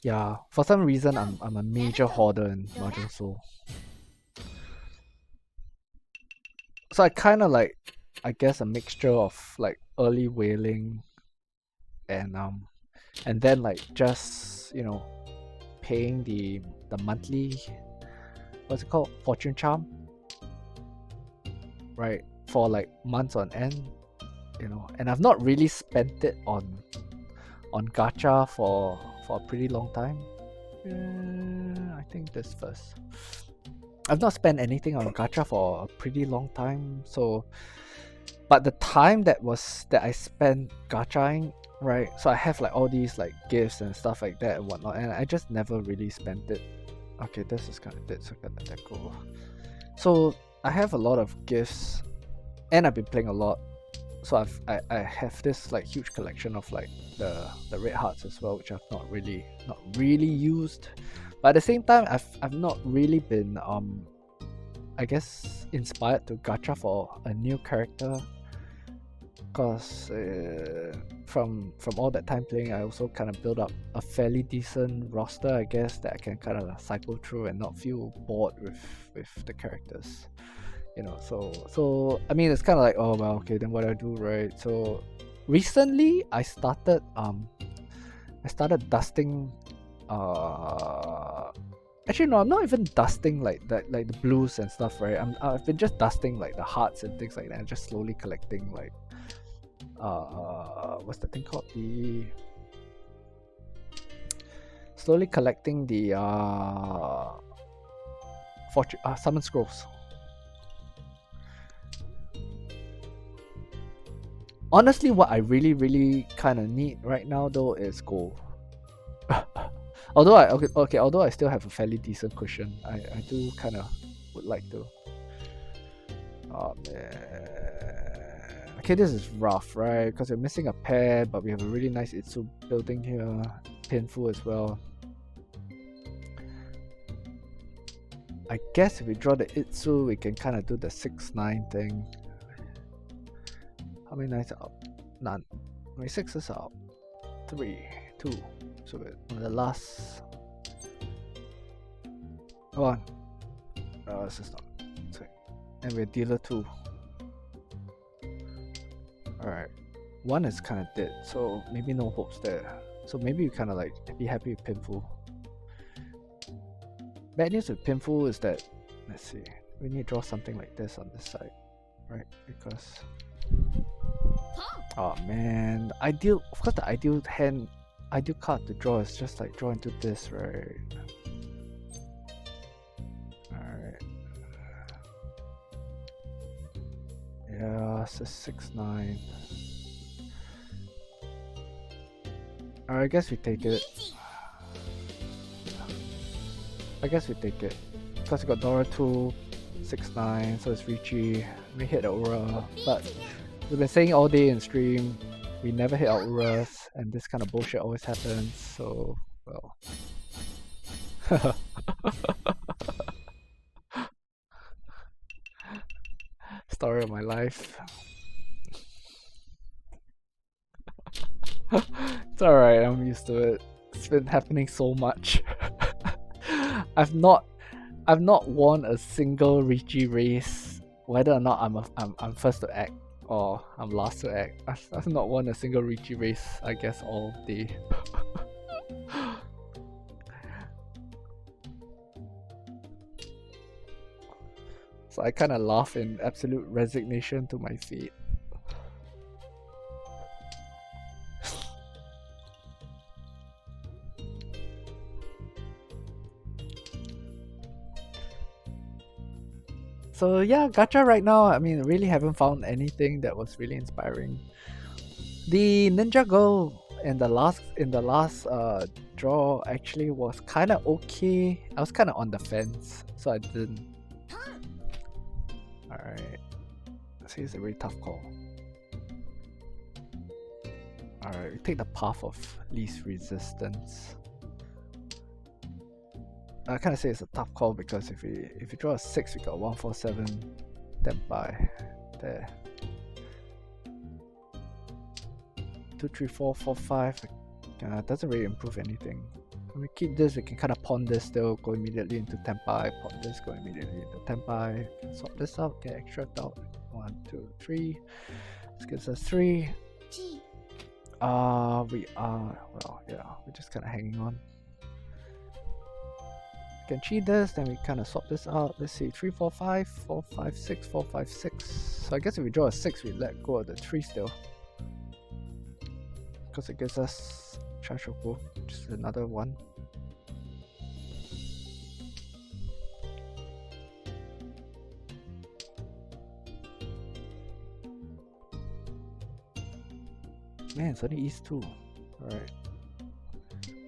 Yeah, for some reason I'm a major hoarder in Mahjong Soul. So I kind of like, I guess, a mixture of like early whaling and then like just, you know, paying the monthly, what's it called, fortune charm, right, for like months on end, you know. And I've not really spent it on gacha for a pretty long time. I think this first. I've not spent anything on gacha for a pretty long time, so but the time that I spent gachaing, right, so I have like all these like gifts and stuff like that and whatnot, and I just never really spent it. Okay, this is kind of dead, so I gotta let that go. So I have a lot of gifts and I've been playing a lot, so I have this like huge collection of like the red hearts as well, which I've not really used. But at the same time, I've not really been I guess inspired to gacha for a new character, because from all that time playing, I also kind of built up a fairly decent roster, I guess, that I can kind of cycle through and not feel bored with the characters, you know. So I mean, it's kind of like, oh well, okay, then what do I do, right? So recently I started dusting actually no, I'm not even dusting like that, like the blues and stuff, right? I've been just dusting like the hearts and things like that, and just slowly collecting like what's the thing called, slowly collecting the fortune summon scrolls. Honestly, what I really kind of need right now though is gold. Although I still have a fairly decent cushion, I do kind of would like to. Oh man. Okay, this is rough, right? Because we're missing a pair, but we have a really nice Itsu building here. Painful as well. I guess if we draw the Itsu, we can kind of do the 6-9 thing. How many 9s are out? None. How many 6s are out? 3, 2. So we're the last. Come on. No, this is not. Sorry. And we're dealer 2. Alright. 1 is kind of dead, so maybe no hopes there. So maybe you kind of like be happy with Pinful. Bad news with Pinful is that, let's see, we need to draw something like this on this side, right? Because, oh man, ideal, of course the ideal card to draw is just like draw into this, right? Alright. Yeah, it's a 6-9. Alright, I guess we take it. Because we got Dora 2, 6-9, so it's Ricci. We hit Aura, but we've been saying all day in stream, we never hit our Auras, and this kind of bullshit always happens, so, well. Story of my life. It's alright, I'm used to it. It's been happening so much. I've not won a single Ricci race, whether or not I'm first to act or I'm last to act. I've not won a single Ricci race, I guess, all day. So I kind of laugh in absolute resignation to my fate. So yeah, gacha right now, I mean, really haven't found anything that was really inspiring. The Ninja Girl in the last draw actually was kind of okay. I was kind of on the fence, so I didn't. Alright, see, it's a really tough call. Alright, we take the path of least resistance. I kind of say it's a tough call because if you draw a 6, we got 147 Tenpai there. 2, 3, 4, 4, 5. Doesn't really improve anything. When we keep this, we can kind of pawn this still, go immediately into Tenpai, pawn this, go immediately into Tenpai. Can swap this out, get extra out. 1, 2, 3. This gives us 3. We are, well, yeah, we're just kind of hanging on. Can cheat this, then we kind of swap this out. Let's see, 3, 4, 5, 4, 5, 6, 4, 5, 6. So I guess if we draw a 6, we let go of the 3 still, because it gives us Chanshoku, which is another 1. Man, it's only East 2. Alright.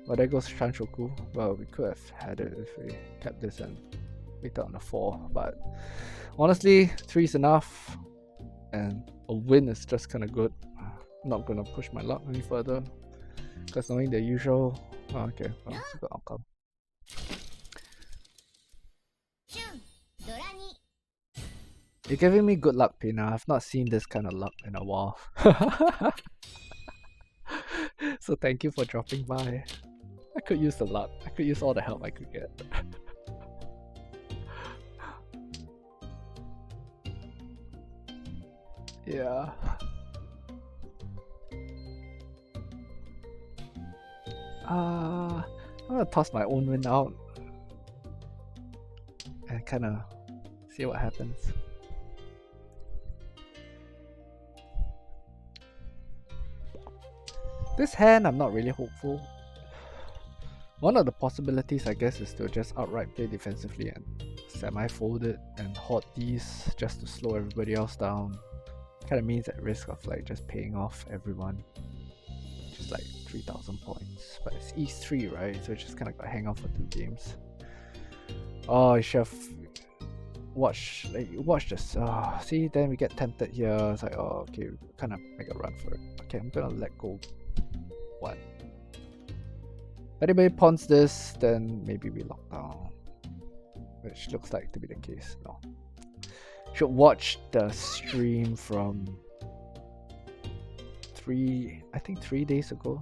Well, there goes Shanshoku. Well, we could have had it if we kept this and waited on the 4, but honestly, 3 is enough. and a win is just kind of good. I'm not gonna push my luck any further because knowing the usual. Oh, okay, well, it's a good outcome. シュンドラに You're giving me good luck, Pina. I've not seen this kind of luck in a while. So thank you for dropping by. I could use the luck. I could use all the help I could get. Yeah. I'm gonna toss my own win out and kind of see what happens. This hand, I'm not really hopeful. One of the possibilities, I guess, is to just outright play defensively and semi-fold it and hoard these just to slow everybody else down. Kind of means at risk of like just paying off everyone. Just like 3,000 points. But it's East 3, right? So it's just kind of got to hang on for 2 games. Oh, I should have watched this. Oh, see, then we get tempted here. It's like, oh, okay, kind of make a run for it. Okay, I'm gonna let go 1. If anybody pawns this, then maybe we lock down. Which looks like to be the case. No. Should watch the stream from 3 days ago.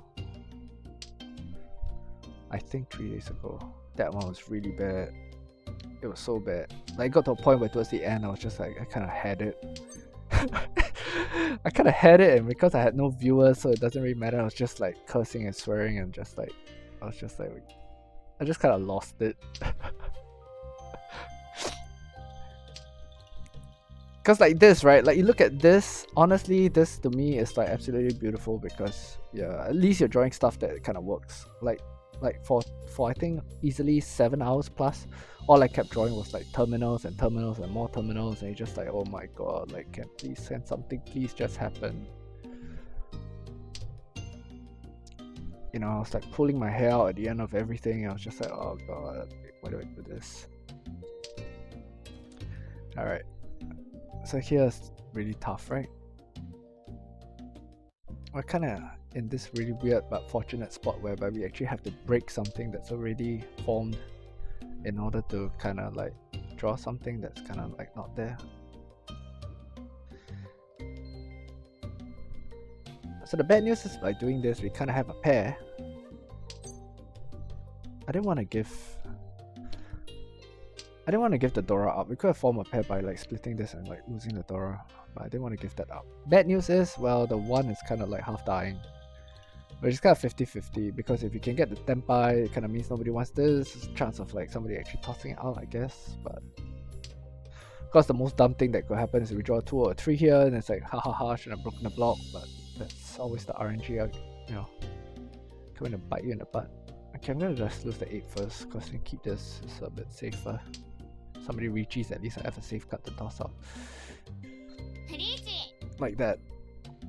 I think 3 days ago. That one was really bad. It was so bad. Like, it got to a point where towards the end I was just like, I kind of had it. I kind of had it, and because I had no viewers, so it doesn't really matter. I was just like cursing and swearing and just like, I just kind of lost it. Because like this, right? Like you look at this, honestly, this to me is like absolutely beautiful because yeah, at least you're drawing stuff that kind of works. Like for I think easily 7 hours plus, all I kept drawing was like terminals and terminals and more terminals, and you're just like, oh my god, like can something please just happen? You know, I was like pulling my hair out at the end of everything. I was just like, oh god, why do I do this? Alright. So here's really tough, right? We're kind of in this really weird but fortunate spot whereby we actually have to break something that's already formed in order to kind of like draw something that's kind of like not there. So the bad news is by doing this, we kind of have a pair. I didn't want to give the Dora up. We could have formed a pair by like splitting this and like losing the Dora, but I didn't want to give that up. Bad news is, well, the 1 is kind of like half dying, which is kind of 50-50 because if you can get the Tenpai, it kind of means nobody wants this. There's a chance of like somebody actually tossing it out, I guess. But of course, the most dumb thing that could happen is we draw a 2 or a 3 here, and it's like ha ha ha, should have broken the block. But that's always the RNG, you know, coming to bite you in the butt. Okay, I'm gonna just lose the 8 first because we keep this. It's a bit safer. Somebody reaches, at least I have a safe card to toss out. Like that.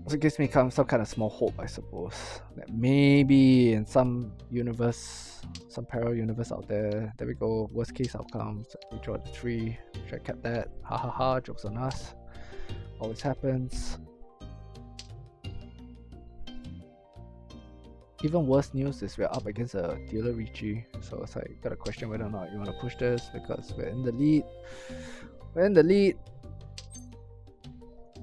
So it gives me some kind of small hope, I suppose, that maybe in some universe, some parallel universe out there, there we go, worst case outcomes, we draw the 3, should have kept that, ha ha ha, jokes on us, always happens. Even worse news is we're up against a dealer Ricci, so it's like, gotta question whether or not you want to push this because we're in the lead. We're in the lead.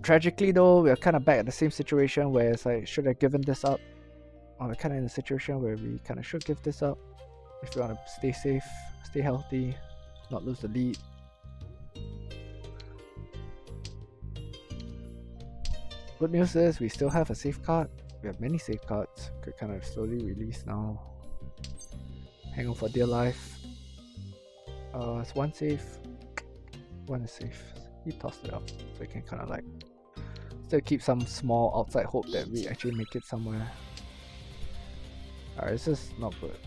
Tragically though, we're kind of back at the same situation where it's like, should I have given this up? Or we're kind of in a situation where we kind of should give this up if we want to stay safe, stay healthy, not lose the lead. Good news is we still have a safe card. We have many safe cards. Could kind of slowly release now. Hang on for dear life. It's 1 safe. 1 is safe. He tossed it up, so we can kind of like still keep some small outside hope that we actually make it somewhere. Alright, this is not good.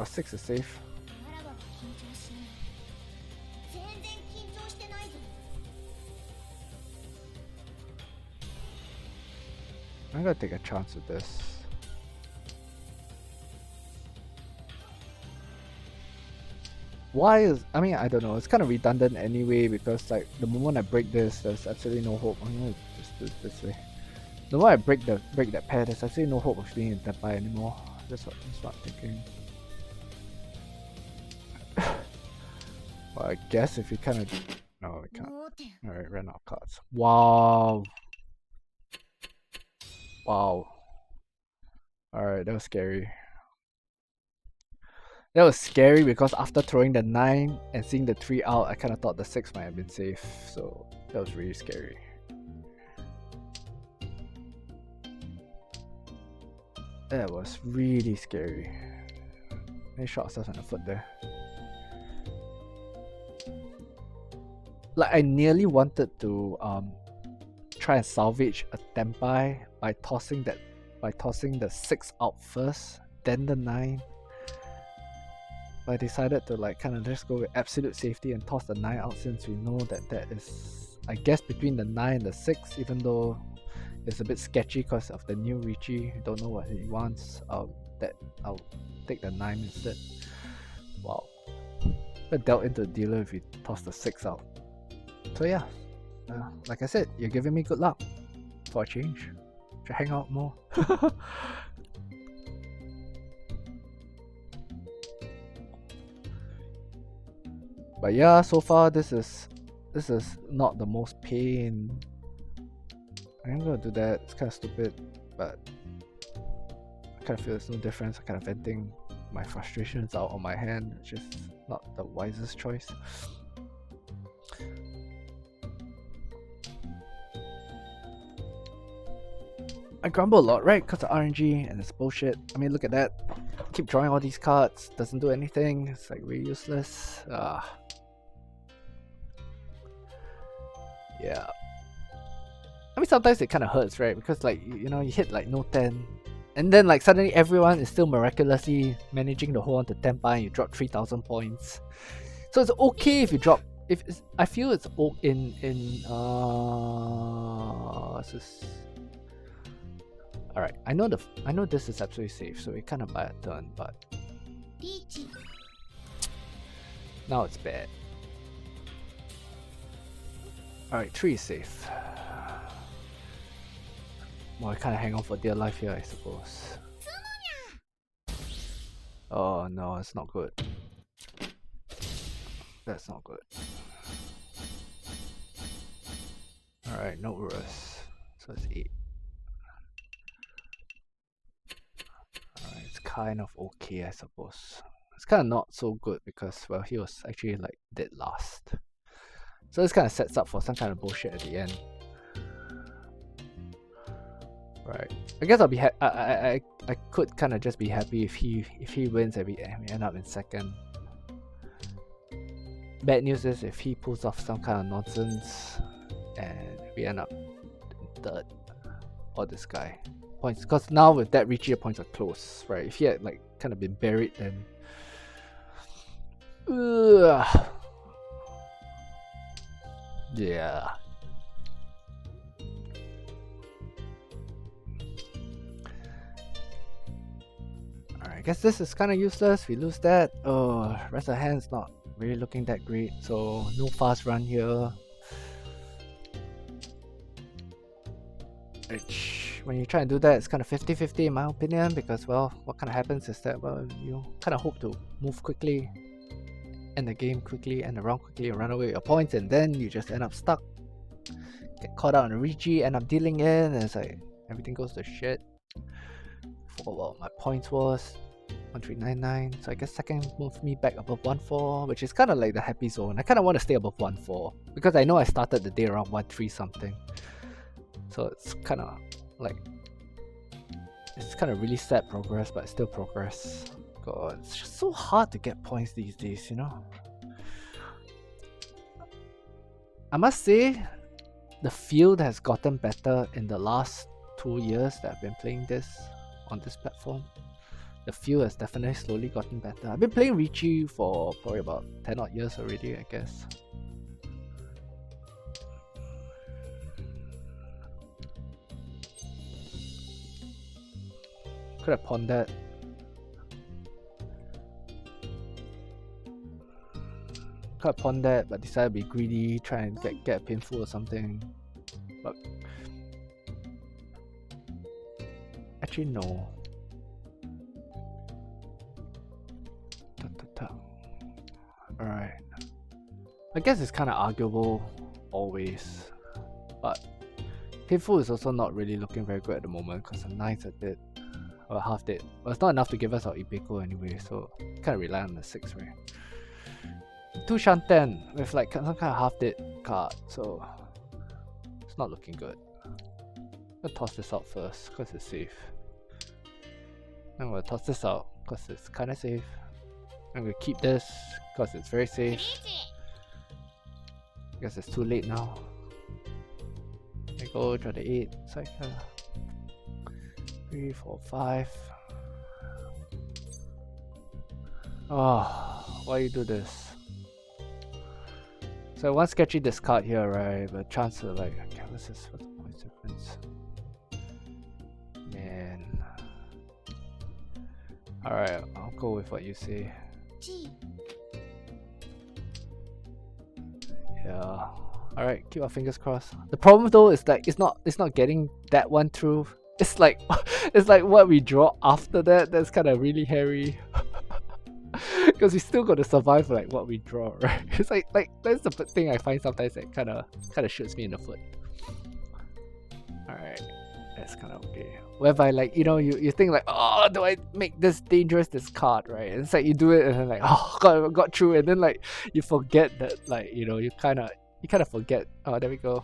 6 is safe. I'm gonna take a chance with this. Why is, I mean, I don't know, it's kind of redundant anyway, because like the moment I break this, there's absolutely no hope. I'm gonna just do it this way. The moment I break that pair, there's absolutely no hope of being in Tepai anymore. That's what I'm thinking. Well, I guess if you kind of, no, we can't. Alright, ran out of cards. Wow. Wow. Alright, that was scary. That was scary because after throwing the 9 and seeing the 3 out, I kind of thought the 6 might have been safe. So that was really scary. That was really scary. They shot ourselves in the foot there. Like I nearly wanted to try and salvage a Tempai by tossing the 6 out first, then the 9. But I decided to like kind of just go with absolute safety and toss the 9 out, since we know that is, I guess, between the 9 and the 6, even though it's a bit sketchy because of the new Richie. Don't know what he wants. I'll take the 9 instead. Wow. I dealt into the dealer if we toss the 6 out. So yeah, like I said, you're giving me good luck for a change. Should hang out more. But yeah, so far this is not the most pain. I'm gonna do that. It's kind of stupid, but I kind of feel there's no difference. I'm kind of venting my frustrations out on my hand, which is not the wisest choice. I grumble a lot, right? Because of RNG and it's bullshit. I mean, look at that. Keep drawing all these cards, doesn't do anything. It's like really useless. Yeah. I mean, sometimes it kind of hurts, right? Because like, you know, you hit like no 10. And then like suddenly everyone is still miraculously managing to hold on to Tempai and you drop 3,000 points. So it's okay if you drop, I feel it's alright, I know this is absolutely safe, so we kind of buy a turn, but now it's bad. Alright, 3 is safe. Well, I kind of hang on for dear life here, I suppose. Oh no, it's not good. That's not good. Alright, no Urus. So it's 8. Alright, it's kind of okay, I suppose. It's kind of not so good because, well, he was actually like dead last. So this kind of sets up for some kind of bullshit at the end. Right. I guess I'll be I could kind of just be happy if he wins and we end up in second. Bad news is if he pulls off some kind of nonsense and we end up in third, or this guy. Points, because now with that Richie, points are close, right? If he had like kind of been buried, then yeah. Alright, I guess this is kind of useless. We lose that. Oh, rest of the hand's not really looking that great, so no fast run here. Which, when you try and do that, it's kind of 50-50 in my opinion, because, well, what kind of happens is that, well, you kind of hope to move quickly, end the game quickly, end the round quickly, and run away with your points, and then you just end up stuck. Get caught out on a Rigi, end up dealing in, and it's like, everything goes to shit. For what my points was 1399, so I guess second moves me back above 1-4, which is kind of like the happy zone. I kind of want to stay above 1-4 because I know I started the day around 1-3 something, so it's kind of like, it's kind of really sad progress, but still progress. God, it's just so hard to get points these days, you know. I must say, the field has gotten better in the last 2 years that I've been playing this on this platform. The field has definitely slowly gotten better. I've been playing Richie for probably about 10 odd years already, I guess. Could have pawned that. Could have pawned that, but decided to be greedy, try and get a pinful or something. But actually no. Alright. I guess it's kind of arguable always, but pinful is also not really looking very good at the moment because the 9's a bit, or half dead. Well, it's not enough to give us our Ibeko anyway, so kind of rely on the 6, right? 2 Shanten with like some kind of half dead card, so it's not looking good. I'm gonna toss this out first because it's safe. I'm gonna toss this out because it's kind of safe. I'm gonna keep this because it's very safe. I guess it's too late now. I go draw the 8. It's like 3, 4, 5. Oh, why you do this? So one sketchy discard here, right? But chance to like, okay, what's the point difference? Man. Alright, I'll go with what you say. Yeah. Alright, keep our fingers crossed. The problem though is that it's not getting that one through. It's like it's like what we draw after that. That's kind of really hairy. Because we still got to survive like what we draw, right? It's like that's the thing I find sometimes that kind of shoots me in the foot. Alright, that's kind of okay. Whereby like, you know, you think like, oh, do I make this dangerous, this card, right? And it's like you do it and then like, oh god, I got through, and then like you forget that, like, you know, you kind of forget. Oh, there we go.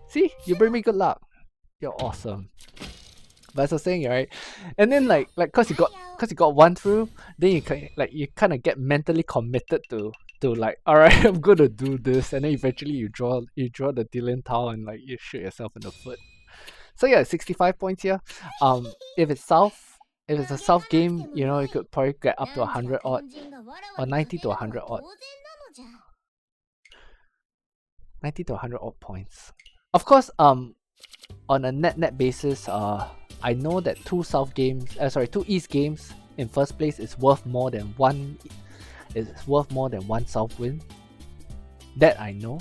See, you bring me good luck. You're awesome. But as I was saying, right? And then like cause you got one through, then you kind of get mentally committed to like, all right, I'm gonna do this, and then eventually you draw the Dylan Tau and like you shoot yourself in the foot. So yeah, 65 points here. If it's a South game, you know, you could probably get up to 100 odd, or 90 to 100 odd. 90 to 100 odd points. Of course, on a net basis, I know that 2 East games in first place is worth more than one. It's worth more than 1 South win. That I know.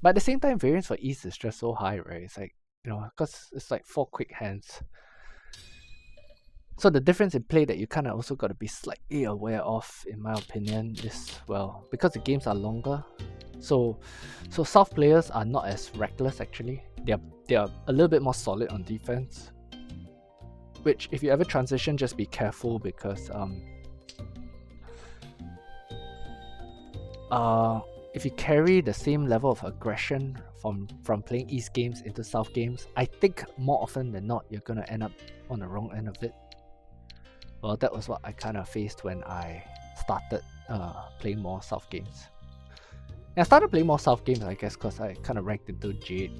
But at the same time, variance for East is just so high, right? It's like, you know, because it's like 4 quick hands. So the difference in play that you kind of also got to be slightly aware of, in my opinion, is, well, because the games are longer. So South players are not as reckless actually. They are a little bit more solid on defense. Which, if you ever transition, just be careful because if you carry the same level of aggression from playing East games into South games, I think more often than not you're gonna end up on the wrong end of it. Well, that was what I kind of faced when I started playing more South games. And I started playing more South games, I guess, because I kind of ranked into Jade.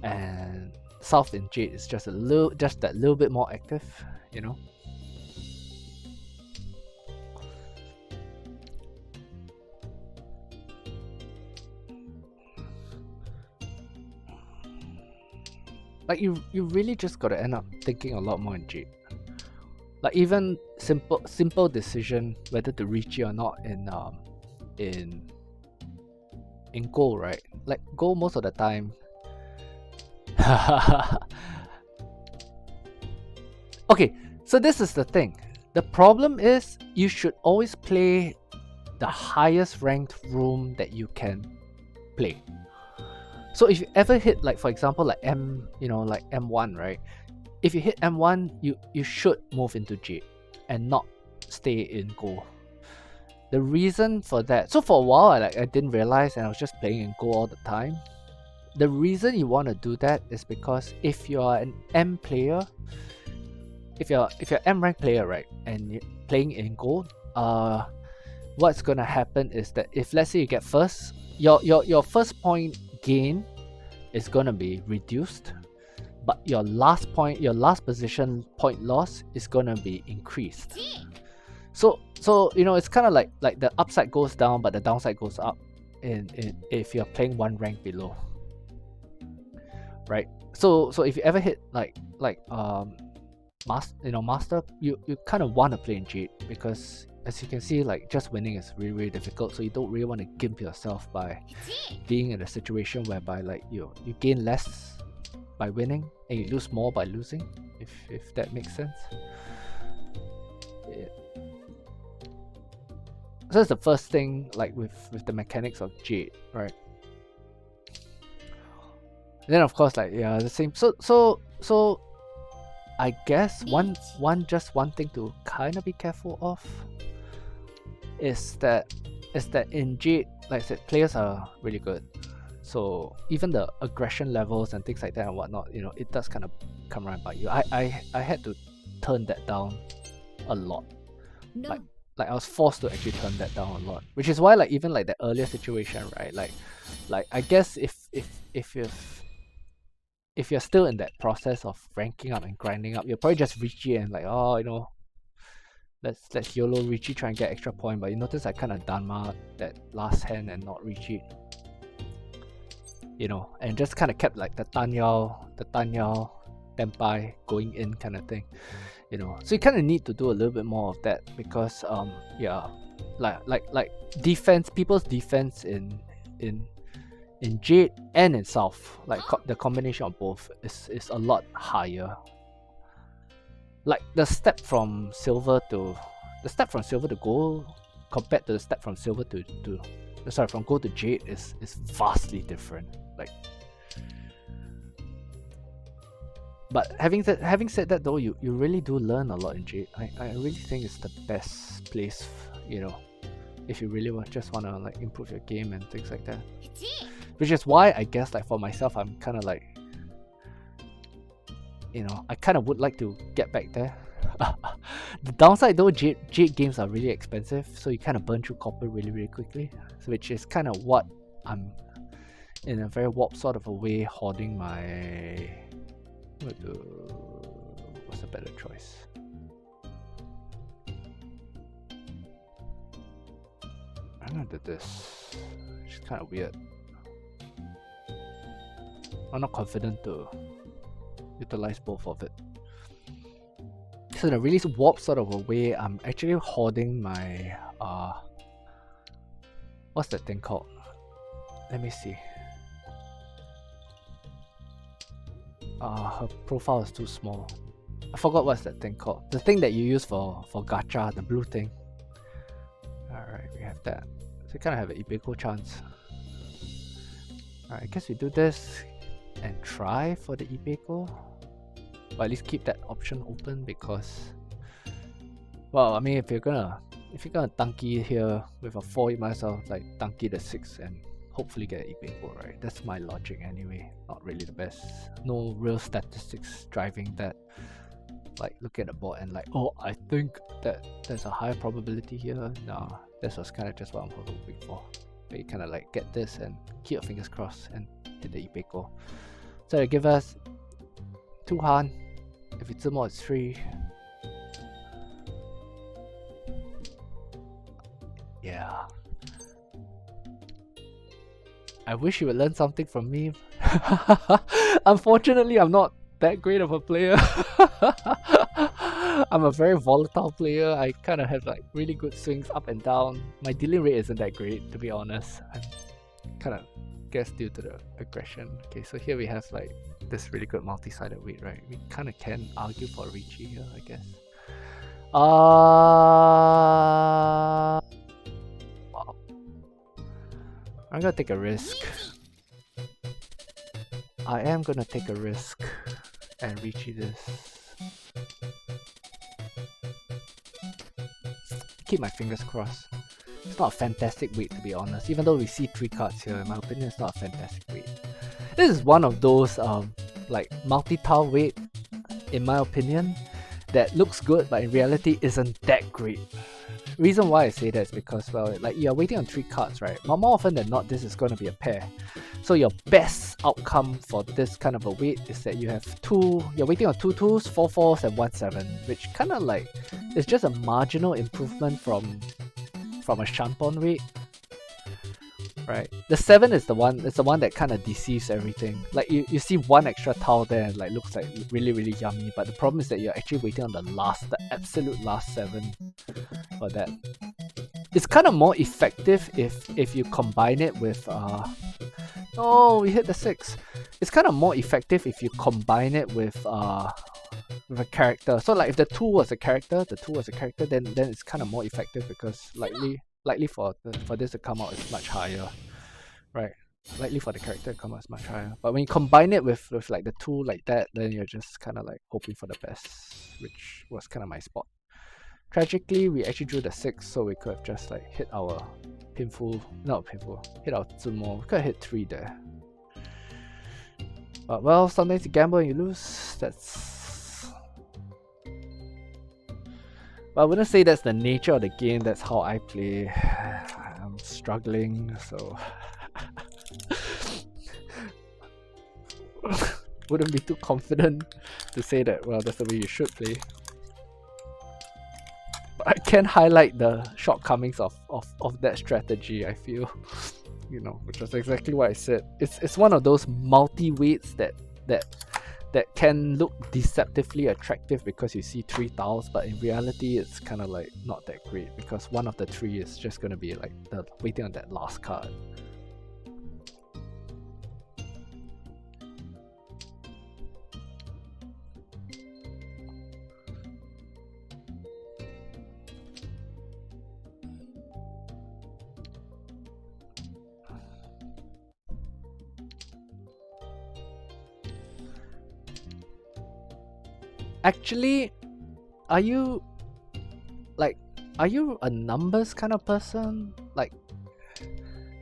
And South in Jade is just that little bit more active, you know. Like you really just gotta end up thinking a lot more in Jade. Like even simple decision whether to reach it or not in goal, right? Like goal most of the time. Okay, so this is the thing. The problem is you should always play the highest ranked room that you can play. So if you ever hit, like, for example, like like M1, right? If you hit M1, you should move into Jade and not stay in goal. The reason for that, so for a while I didn't realize, and I was just playing in goal all the time. The reason you want to do that is because if you're an M player, if you're M rank player, right, and you're playing in gold, what's gonna happen is that if, let's say, you get first, your first point gain is gonna be reduced, but your last position point loss is gonna be increased. So you know, it's kind of like the upside goes down but the downside goes up if you're playing one rank below, right? So if you ever hit like master, you kind of want to play in Jade because as you can see, like just winning is really difficult. So you don't really want to gimp yourself by being in a situation whereby like you gain less by winning and you lose more by losing. If that makes sense. Yeah. So that's the first thing, like with the mechanics of Jade, right? Then of course, like yeah, the same. So I guess one thing to kind of be careful of is that in Jade, like I said, players are really good. So even the aggression levels and things like that and whatnot, you know, it does kind of come around by you. I had to turn that down a lot. No. Like I was forced to actually turn that down a lot, which is why like even like the earlier situation, right? Like I guess if you're still in that process of ranking up and grinding up, you're probably just Richie and like, oh, you know, let's YOLO Richie, try and get extra point. But you notice I kind of Danma that last hand and not Richie, you know, and just kind of kept like the Tanyao, Tenpai going in kind of thing, you know. So you kind of need to do a little bit more of that because yeah, like defense, people's defense in Jade and in South, like the combination of both is a lot higher. Like the step from silver to gold compared to the step from silver from gold to Jade is vastly different. Like, but having said that though, you really do learn a lot in Jade. I really think it's the best place, you know, if you really just wanna like improve your game and things like that. Which is why I guess like for myself, I'm kind of like, you know, I kind of would like to get back there. The downside though, Jade games are really expensive, so you kind of burn through copper really quickly. So which is kind of what I'm in a very warped sort of a way hoarding my. What's a better choice? I'm gonna do this. It's kind of weird. I'm not confident to utilize both of it. So in a really warped sort of a way, I'm actually hoarding my what's that thing called? Let me see. Her profile is too small. I forgot what's that thing called. The thing that you use for gacha, the blue thing. Alright, we have that. So we kind of have an Ibeko chance. Alright, I guess we do this and try for the Ibeko. But at least keep that option open because, well, I mean, if you're gonna tanky here with a 4, you might as well like tanky the 6 and hopefully get an Ibeko, right? That's my logic anyway. Not really the best. No real statistics driving that. Like look at the board and like, oh, I think that there's a higher probability here. Nah, this was kind of just what I'm hoping for. But you kind of like get this and keep your fingers crossed and hit the Ibeko. So they give us 2 Han. If it's more, it's 3. Yeah. I wish you would learn something from me. Unfortunately, I'm not that great of a player. I'm a very volatile player. I kind of have like really good swings up and down. My dealing rate isn't that great, to be honest. I'm kind of guess due to the aggression. Okay, so here we have like this really good multi-sided weight, right? We kind of can argue for Richie here, I guess. Wow. I'm gonna take a risk. I am gonna take a risk and Richie this. Keep my fingers crossed. It's not a fantastic weight, to be honest. Even though we see 3 cards here, in my opinion, it's not a fantastic weight. This is one of those like multi-tile weight, in my opinion, that looks good but in reality isn't that great. Reason why I say that is because, well, like you're waiting on 3 cards, right? More often than not, this is going to be a pair. So your best outcome for this kind of a weight is that you have you're waiting on 2 2s, 4 4s, and 1 7, which kind of like is just a marginal improvement from a Shampon weight. right? The 7 is the one. It's the one that kind of deceives everything. Like you see one extra tile there, and like looks like really yummy. But the problem is that you're actually waiting on the absolute last 7 for that. It's kind of more effective if you combine it with oh, we hit the 6. It's kind of more effective if you combine it with a character. So like if the 2 was a character, then it's kind of more effective because likely for this to come out is much higher, right? Likely for the character to come out is much higher. But when you combine it with like the 2 like that, then you're just kind of like hoping for the best, which was kind of my spot. Tragically, we actually drew the 6, so we could have just like hit our hit our Zumo. We could have hit 3 there. But well, sometimes you gamble and you lose. But I wouldn't say that's the nature of the game. That's how I play. I'm struggling, so wouldn't be too confident to say that, well, that's the way you should play. But I can highlight the shortcomings of that strategy, I feel. You know, which was exactly what I said. It's one of those multi-weights that can look deceptively attractive because you see 3 tiles, but in reality it's kind of like not that great because one of the 3 is just going to be like the waiting on that last card. Actually, are you a numbers kind of person? Like,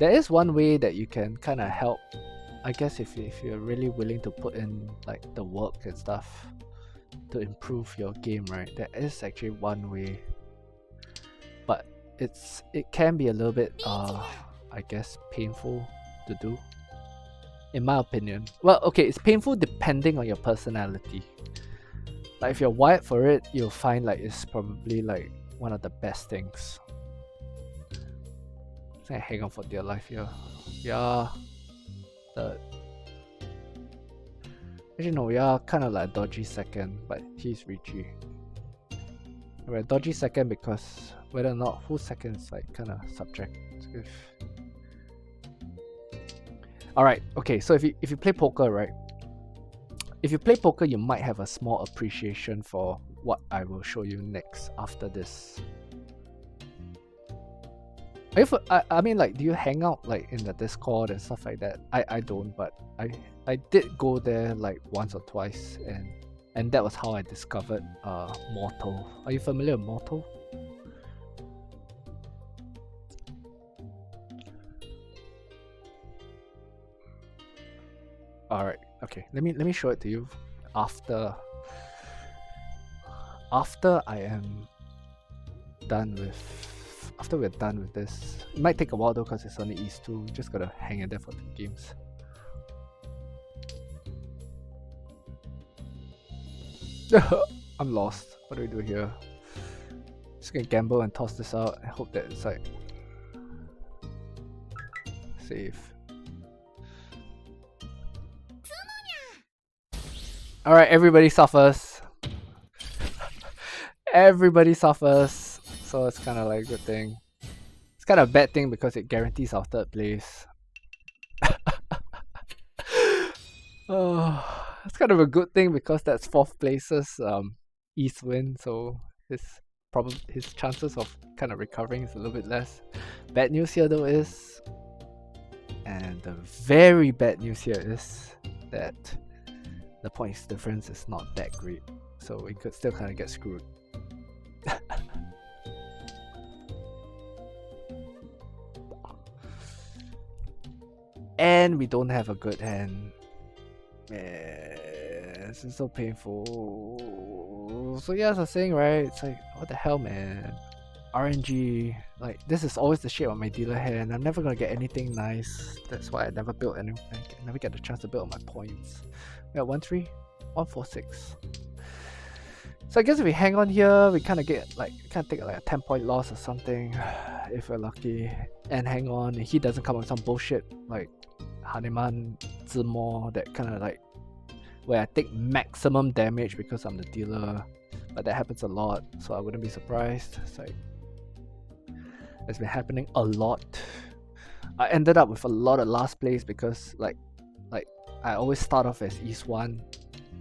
there is one way that you can kind of help, I guess, if you're really willing to put in like the work and stuff to improve your game, right? There is actually one way, but it can be a little bit I guess painful to do, in my opinion. Well, okay, it's painful depending on your personality. Like if you're wired for it, you'll find like it's probably like one of the best things. So hang on for dear life here. Yeah. Actually no, we are kind of like a dodgy second, but he's Richie. We're a dodgy second because whether or not who's second is like kind of subjective. Alright, okay, so if you play poker, right? If you play poker, you might have a small appreciation for what I will show you next after this. I mean, like, do you hang out like in the Discord and stuff like that? I don't, but I did go there like once or twice, and that was how I discovered Mortal. Are you familiar with Mortal? Alright, okay. Let me show it to you after I am done with we're done with this. It might take a while though because it's only East 2. Just gotta hang in there for 2 games. I'm lost. What do we do here? Just gonna gamble and toss this out. I hope that it's like safe. Alright, everybody suffers. Everybody suffers. So it's kind of like a good thing. It's kind of a bad thing because it guarantees our 3rd place. Oh, it's kind of a good thing because that's 4th place's East win, so his chances of kind of recovering is a little bit less. Bad news here though is, and the very bad news here is that the points difference is not that great, so we could still kind of get screwed. And we don't have a good hand. Man, this is so painful. So yeah, as I was saying, right, it's like, what the hell, man? RNG, like, this is always the shape of my dealer hand. I'm never gonna get anything nice. That's why I never build anything. I never get the chance to build my points. We got 1-3, 1-4-6. So I guess if we hang on here, we kind of get like, take like a 10-point loss or something, if we're lucky, and hang on. And he doesn't come up with some bullshit like Haneman Zimo, that kind of like where I take maximum damage because I'm the dealer, but that happens a lot, so I wouldn't be surprised. It's like, it's been happening a lot. I ended up with a lot of last place because like I always start off as East 1,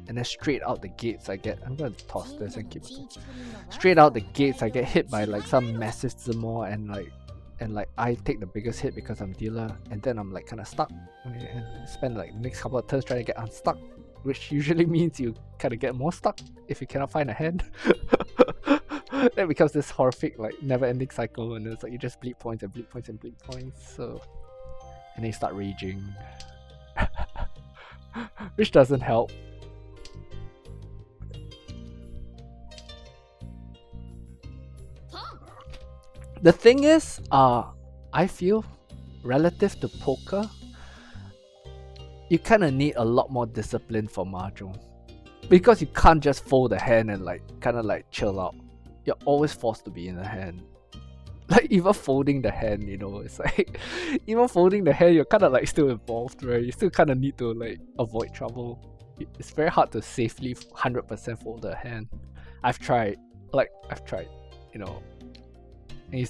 and then straight out the gates I'm gonna toss this and keep it. Straight out the gates I get hit by like some massive Zimo, and like I take the biggest hit because I'm dealer, and then I'm like kind of stuck and spend like the next couple of turns trying to get unstuck, which usually means you kind of get more stuck if you cannot find a hand. That becomes this horrific like never-ending cycle, and it's like you just bleed points and bleed points and bleed points. So, and then you start raging, which doesn't help. The thing is, I feel relative to poker, you kind of need a lot more discipline for Mahjong, because you can't just fold the hand and like kind of like chill out. You're always forced to be in the hand. Like even folding the hand, you know, it's like even folding the hand, you're kind of like still involved, right? You still kind of need to like avoid trouble. It's very hard to safely 100% fold the hand. I've tried, you know, and you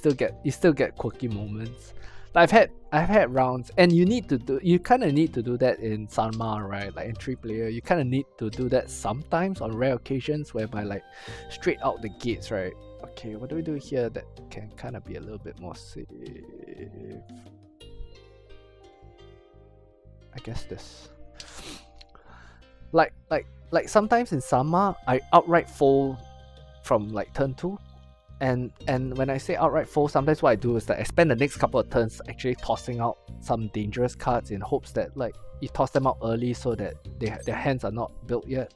still get quirky moments. Like I've had rounds, and you kind of need to do that in Sanma, right? Like in 3-player, you kind of need to do that sometimes on rare occasions, whereby like straight out the gates, right? Okay, what do we do here that can kind of be a little bit more safe? I guess this. Like sometimes in Sanma, I outright fold from like turn 2. And when I say outright fold, sometimes what I do is that I spend the next couple of turns actually tossing out some dangerous cards in hopes that like you toss them out early so that their hands are not built yet.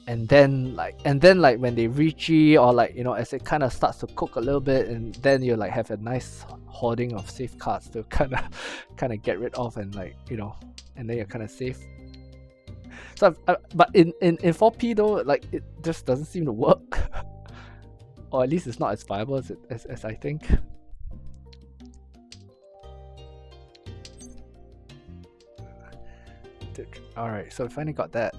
And then like when they reach G, or like, you know, as it kind of starts to cook a little bit, and then you like have a nice hoarding of safe cards to kind of get rid of, and like, you know, and then you're kind of safe. So but in 4P though, like it just doesn't seem to work. Or at least it's not as viable as I think. Alright, so we finally got that.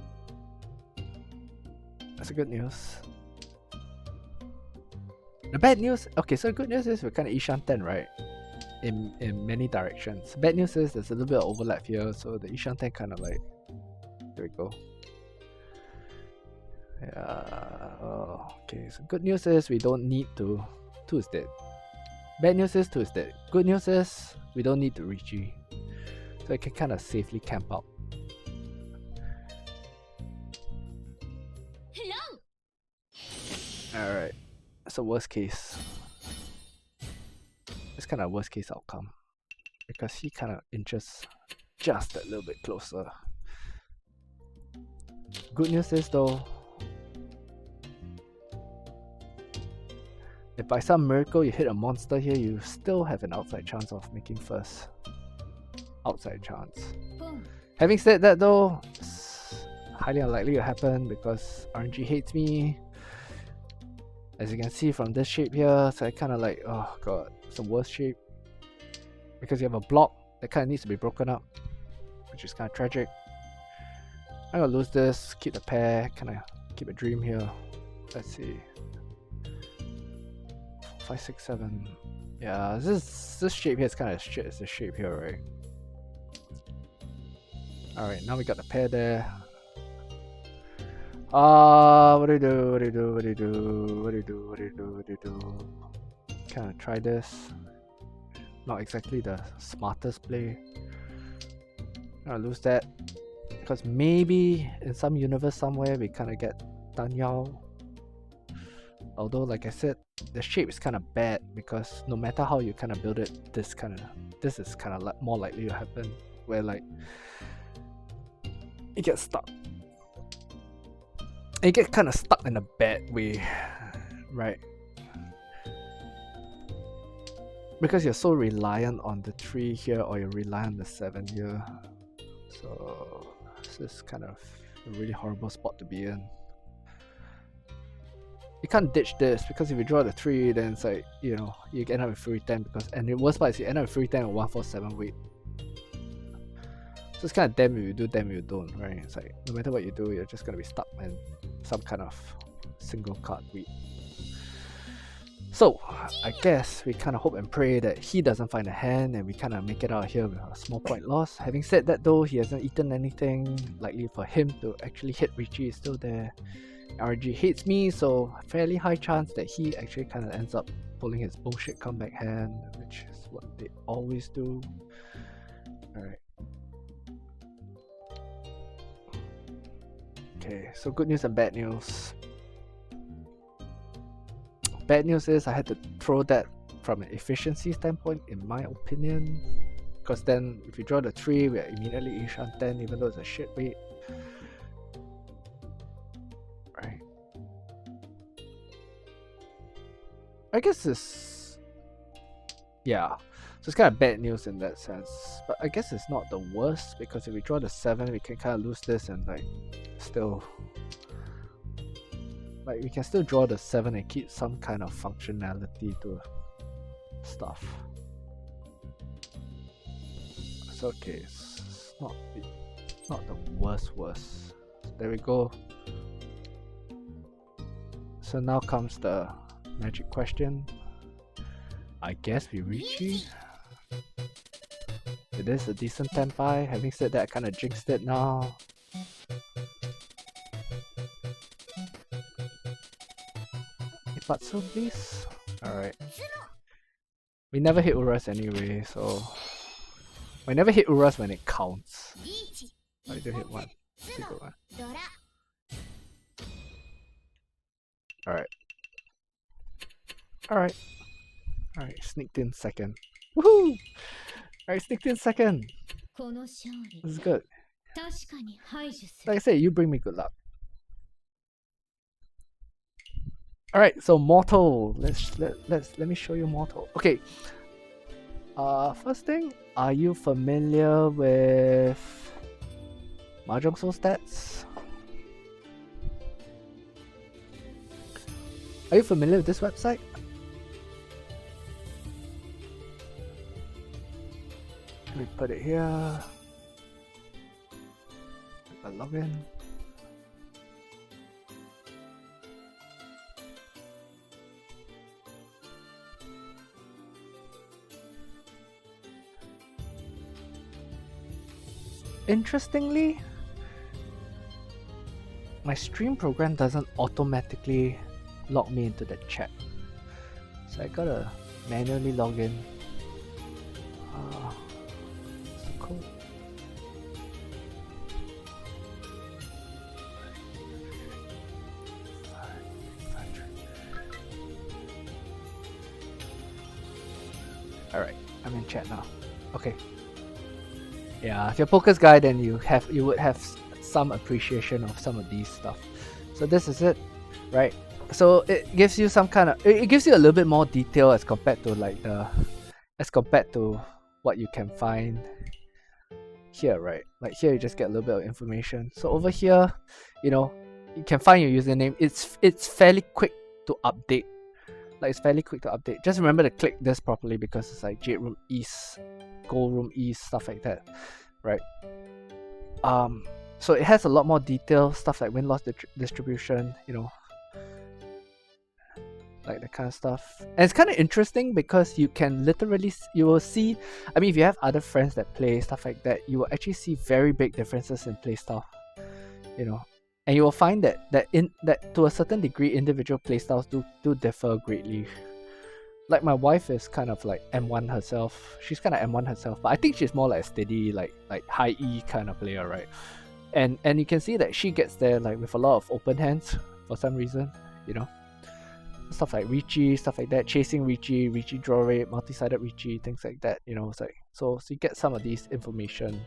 That's a good news. The bad news, okay, so the good news is we're kind of Ishan 10, right? In many directions. Bad news is there's a little bit of overlap here, so the Ishan 10 kind of like, there we go. Yeah, oh, okay, so good news is we don't need to. 2 is dead. Bad news is 2 is dead. Good news is we don't need to reach G. So I can kind of safely camp out. Hello. Alright, that's a worst case. It's kind of a worst case outcome, because he kind of inches just a little bit closer. Good news is though, if by some miracle you hit a monster here, you still have an outside chance of making first. Outside chance. Boom. Having said that though, it's highly unlikely to happen because RNG hates me. As you can see from this shape here, so I kind of like, oh god, it's the worst shape. Because you have a block that kind of needs to be broken up, which is kind of tragic. I'm gonna lose this, keep the pair, kind of keep a dream here. Let's see. 5, 6, 7. Yeah, this shape here is kind of shit as the shape here, right? Alright, now we got the pair there. What do you do? What do you do? What do you do? What do you do? What do you do? What do you do? Kind of try this. Not exactly the smartest play. I'm gonna lose that because maybe in some universe somewhere we kind of get Danyao. Although, like I said, the shape is kind of bad because no matter how you kind of build it, this is kind of more likely to happen, where like it gets stuck. And you get kind of stuck in a bad way, right? Because you're so reliant on the 3 here, or you're reliant on the 7 here. So this is kind of a really horrible spot to be in. you can't ditch this, because if you draw the 3, then it's like, you know, you end up with 310, because, and the worst part is you end up with 310 with 147 weight. So it's kind of damn if you do, damn if you don't, right? It's like, no matter what you do, you're just gonna be stuck in some kind of single card weight. So I guess we kind of hope and pray that he doesn't find a hand and we kind of make it out here with a small point loss. Having said that though, he hasn't eaten anything. Likely for him to actually hit Richie is still there. RNG hates me, so fairly high chance that he actually kind of ends up pulling his bullshit comeback hand, which is what they always do. Alright. Okay, so good news and bad news. Bad news is I had to throw that from an efficiency standpoint, in my opinion. Because then if you draw the 3, we're immediately Ishan 10, even though it's a shit weight. Right. I guess it's... yeah. So it's kind of bad news in that sense. But I guess it's not the worst, because if we draw the 7, we can kind of lose this and like still... like we can still draw the 7 and keep some kind of functionality to stuff. It's okay, it's not the worst. So there we go. So now comes the magic question. I guess we reach it. It is a decent 10-5. Having said that, I kind of jinxed it now. Fatsu, please. Alright. We never hit Uras anyway, so we never hit Uras when it counts. Oh, you do hit 1. Single 1. Alright. Alright, sneaked in second. Woohoo! Alright, sneaked in second. This is good. Like I said, you bring me good luck. Alright, so Mortal. Let me show you Mortal. Okay. First thing, are you familiar with Mahjong Soul stats? Are you familiar with this website? Let me put it here. Click the login. Interestingly, my stream program doesn't automatically log me into the chat, so I gotta manually log in. So cool. Alright, I'm in chat now. Okay. Yeah, if you're a Poker's guy, then you would have some appreciation of some of these stuff. So this is it, right? So it gives you some kind of, it gives you a little bit more detail as compared to what you can find here, right? Like here you just get a little bit of information. So over here, you know, you can find your username. It's fairly quick to update. Like it's fairly quick to update. Just remember to click this properly, because it's like Jade Room East, Gold Room East, stuff like that, right? So it has a lot more detail, stuff like win-loss distribution, you know, like that kind of stuff. And it's kind of interesting because you can literally, you will see, I mean, if you have other friends that play stuff like that, you will actually see very big differences in playstyle, you know. And you will find that to a certain degree, individual playstyles do differ greatly. Like my wife is kind of like M1 herself. She's kind of M1 herself, but I think she's more like a steady, like high E kind of player, right? And you can see that she gets there like with a lot of open hands for some reason, you know. Stuff like Ricci, stuff like that, chasing Ricci draw rate, multi-sided Ricci, things like that, you know. It's like so you get some of these information,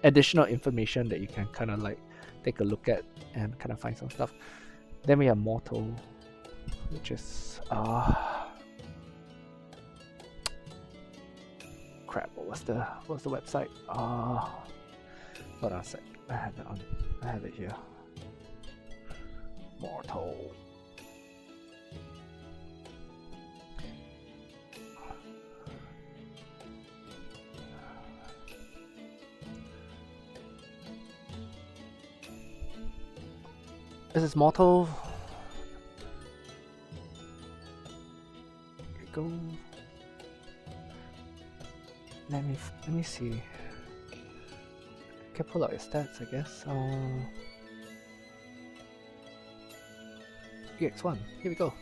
additional information that you can kind of like take a look at and kind of find some stuff. Then we have Mortal, which is crap, what was the website? Hold on a sec. I have it here. Mortal. This is mortal. Here we go. Let me see. Can pull out your stats, I guess. EX1. Here we go.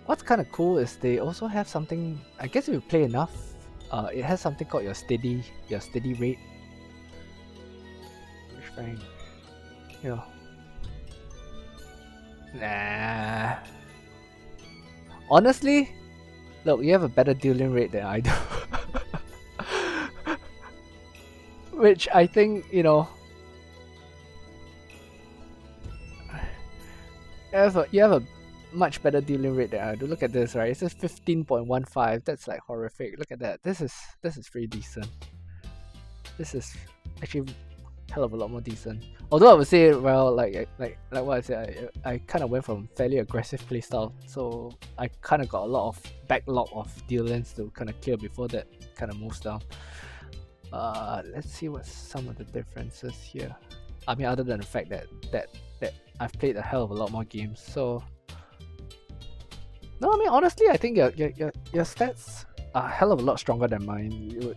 What's kind of cool is they also have something. I guess if you play enough, it has something called your steady rate. Which fine, you know. Nah. Honestly, look, you have a better dealing rate than I do. Which I think, you know, you have a much better dealing rate than I do. Look at this, right? It says 15.15. That's like horrific. Look at that. This is pretty decent. This is actually a hell of a lot more decent. Although I would say, well, like what I said, I kind of went from fairly aggressive playstyle, so I kind of got a lot of backlog of dealings to kind of clear before that kind of moves down. Let's see what some of the differences here. I mean, other than the fact that I've played a hell of a lot more games, so. No, I mean, honestly, I think your stats are a hell of a lot stronger than mine.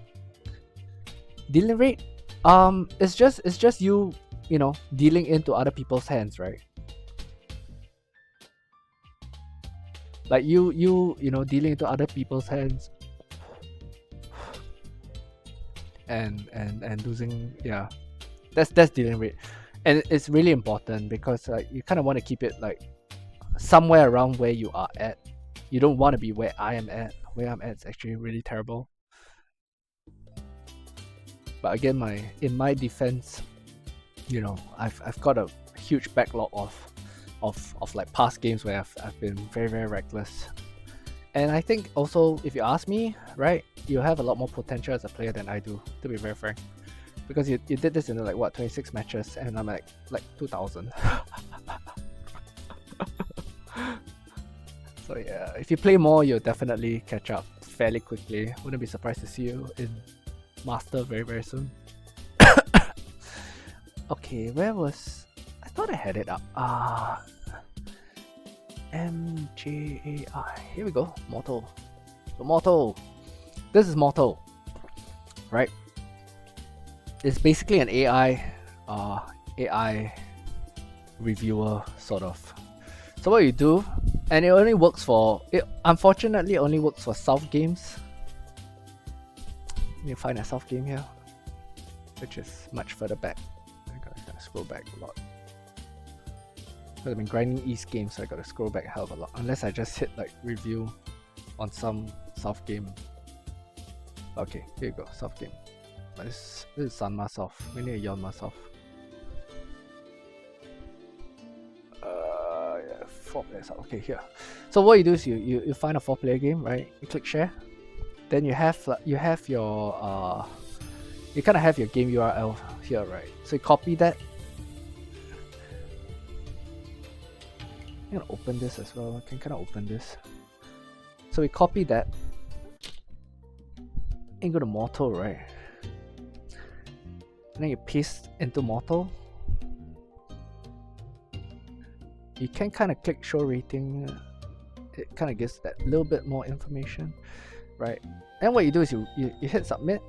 Dealing rate, it's just you know, dealing into other people's hands, right? Like you know, dealing into other people's hands and losing, yeah. That's dealing rate. And it's really important because you kind of want to keep it like somewhere around where you are at. You don't want to be where I am at. Where I'm at is actually really terrible. But again, in my defense, you know, I've got a huge backlog of like past games where I've been very, very reckless. And I think also, if you ask me, right, you have a lot more potential as a player than I do, to be very frank. Because you did this in like what, 26 matches, and I'm like 2,000. So yeah, if you play more, you'll definitely catch up fairly quickly. Wouldn't be surprised to see you in Master very, very soon. Okay, where was... I thought I had it up. MJAI. Here we go. Mortal. So Mortal. This is Mortal. Right? It's basically an AI reviewer sort of. So what you do, and it only works for, unfortunately only works for South games. Let me find a South game here, which is much further back. I gotta scroll back a lot. Because I've been grinding East games, so I gotta scroll back a hell of a lot. Unless I just hit like review on some South game. Okay, here you go, South game. But this is Sanma South. We need a Yeonma South. 4 players. Okay, here. So what you do is you find a 4-player game, right? You click share. Then you have your you kind of have your game URL here, right? So you copy that. I'm gonna open this as well. I can kind of open this. So we copy that and go to Mortal, right? And then you paste into Mortal. You can kind of click show rating. It kind of gives that little bit more information, right? And what you do is you hit submit,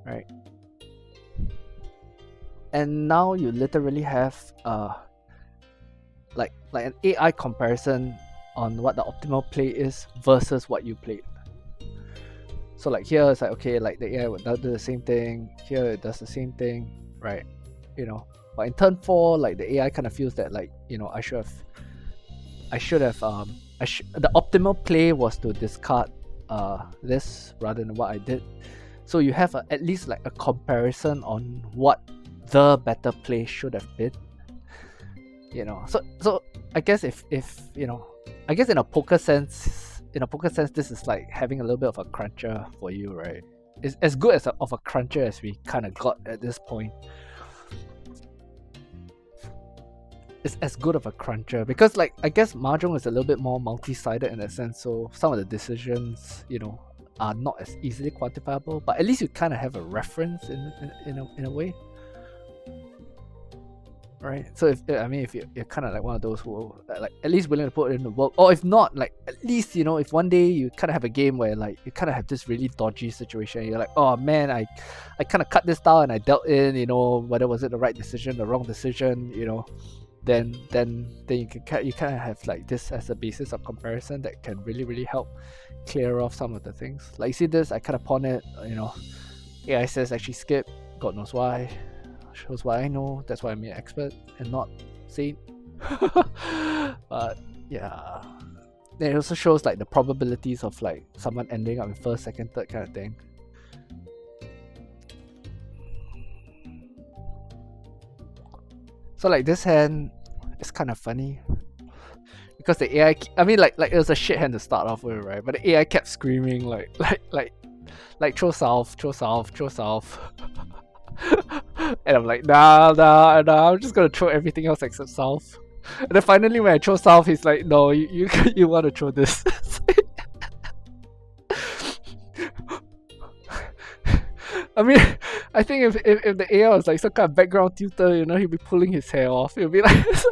right? And now you literally have like an AI comparison on what the optimal play is versus what you played. So like here it's like, okay, like the AI would do the same thing. Here it does the same thing, right? You know, but in turn 4, like the AI kind of feels that, like, you know, the optimal play was to discard this rather than what I did. So you have at least like a comparison on what the better play should have been. You know, so I guess if you know, I guess in a poker sense, this is like having a little bit of a cruncher for you, right? It's as good of a cruncher as we kind of got at this point. It's as good of a cruncher because, like, I guess Mahjong is a little bit more multi-sided in that sense. So some of the decisions, you know, are not as easily quantifiable, but at least you kind of have a reference in a way, right? So if you're kind of like one of those who like at least willing to put in the work, or if not, like at least if one day you kind of have a game where like you kind of have this really dodgy situation, you're like, oh man, I kind of cut this down and I dealt in, whether was it the right decision, the wrong decision, then you kind of have like this as a basis of comparison that can really help clear off some of the things. Like, see this, I kind of pawn it, AI says actually skip, God knows why, shows why I know, that's why I'm an expert and not saint. But yeah, it also shows like the probabilities of like someone ending up in first, second, third kind of thing. So like this hand is kind of funny because the AI, I mean like it was a shit hand to start off with, right? But the AI kept screaming like throw south. And I'm like, nah, I'm just gonna throw everything else except south. And then finally when I throw south, he's like, no, you want to throw this. I mean, I think if the AI was like some kind of background tutor, he'd be pulling his hair off. He'll be like, it's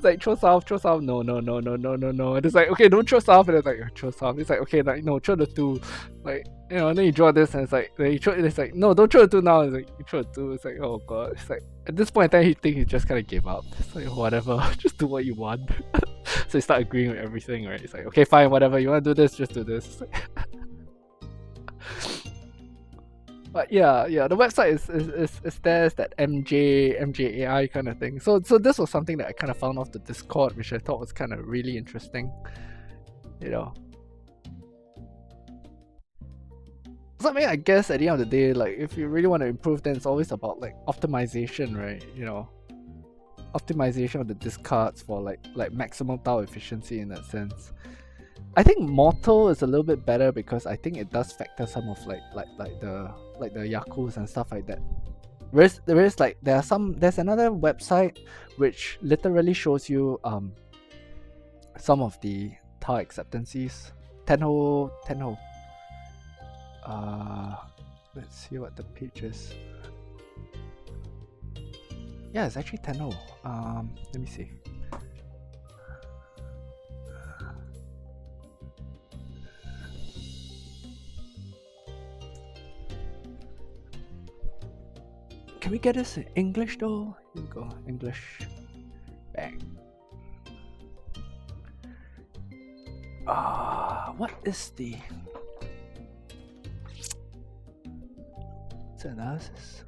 like throw south. No. And it's like, okay, don't throw south. And it's like, throw south. It's like, okay, like no, throw the two. Like, and then you draw this, and it's like, then you throw it. It's like, no, don't throw the two now. It's like, you throw the two. It's like, oh god. It's like at this point in time, he just kind of gave up. It's like, whatever, just do what you want. So he started agreeing with everything, right? It's like, okay, fine, whatever. You want to do this, just do this. But yeah, the website is there's that MJAI kind of thing. So this was something that I kind of found off the Discord, which I thought was kind of really interesting. So I mean, I guess at the end of the day, like if you really want to improve, then it's always about like optimization, right? Optimization of the discards for like maximum tile efficiency in that sense. I think Mortal is a little bit better because I think it does factor some of like the Yakus and stuff like that. There's another website which literally shows you some of the tile acceptances. Tenho. Let's see what the page is. Yeah, it's actually Tenho. Let me see. Can we get this in English though? Here we go, English. Bang. What is the analysis?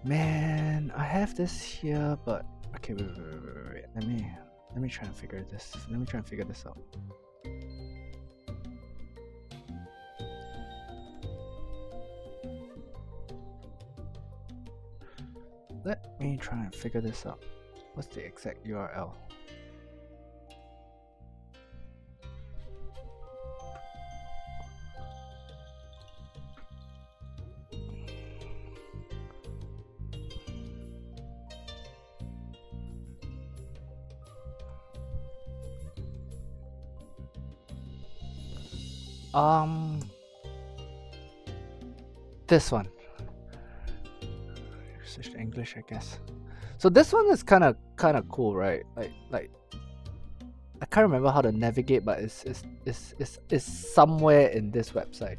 Man, I have this here, but okay, wait. Let me try and figure this. Let me try and figure this out. Let me try and figure this out. What's the exact URL? This one. Switch to English, I guess. So this one is kind of cool, right? Like I can't remember how to navigate, but it's somewhere in this website.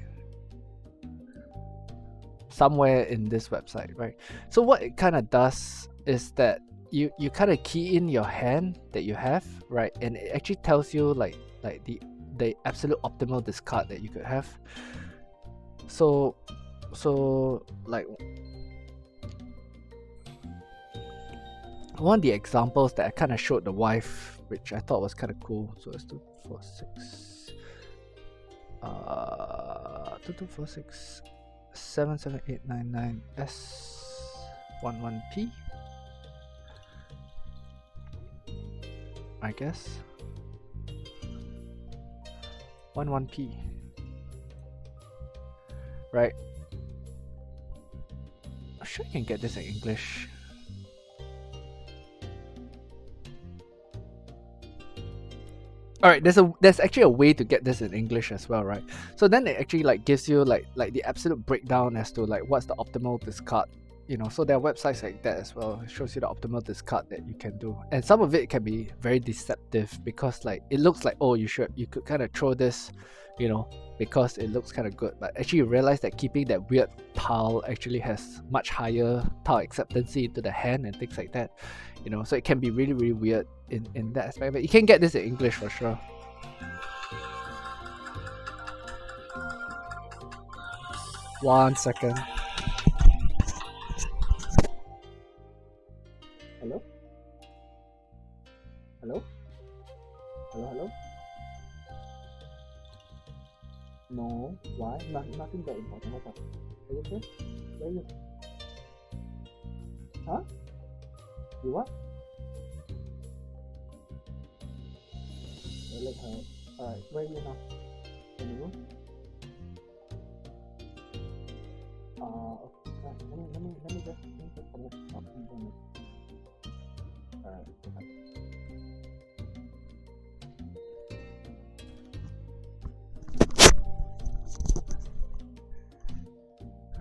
Somewhere in this website, right? So what it kind of does is that you kind of key in your hand that you have, right? And it actually tells you like the absolute optimal discard that you could have. So like one of the examples that I kind of showed the wife, which I thought was kind of cool. So it's 2246 2246 77899 S11P, I guess. 11P, right? I'm sure you can get this in English. All right, there's actually a way to get this in English as well, right? So then it actually like gives you like the absolute breakdown as to like what's the optimal discard. So there are websites like that as well. It shows you the optimal discard that you can do, and some of it can be very deceptive because like it looks like, oh, you could kind of throw this, because it looks kind of good, but actually you realize that keeping that weird tile actually has much higher tile acceptancy into the hand and things like that. So it can be really, really weird in that aspect, but you can get this in English for sure. One second. Hello? Hello? Hello? No, why? Nothing that important. What's up? Are you okay? Where are you? Huh? You what? Your leg hurt. Alright, where are you now? In the room? Okay. Let me just come up. Alright, okay.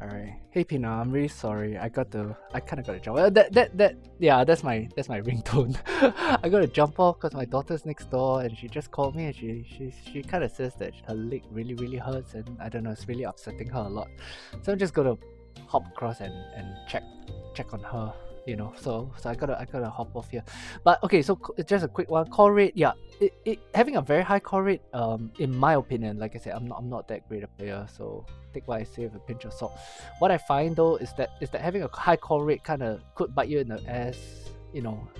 Alright. Hey Pina, I'm really sorry. I kinda gotta jump. That's my ringtone. I gotta jump off because my daughter's next door and she just called me and she kinda says that her leg really, really hurts, and I don't know, it's really upsetting her a lot. So I'm just gonna hop across and check on her. So I gotta hop off here. But okay, so just a quick one. Call rate, yeah, it having a very high call rate, in my opinion, like I said, I'm not that great a player, so take what I say with a pinch of salt. What I find though is that having a high call rate kind of could bite you in the ass,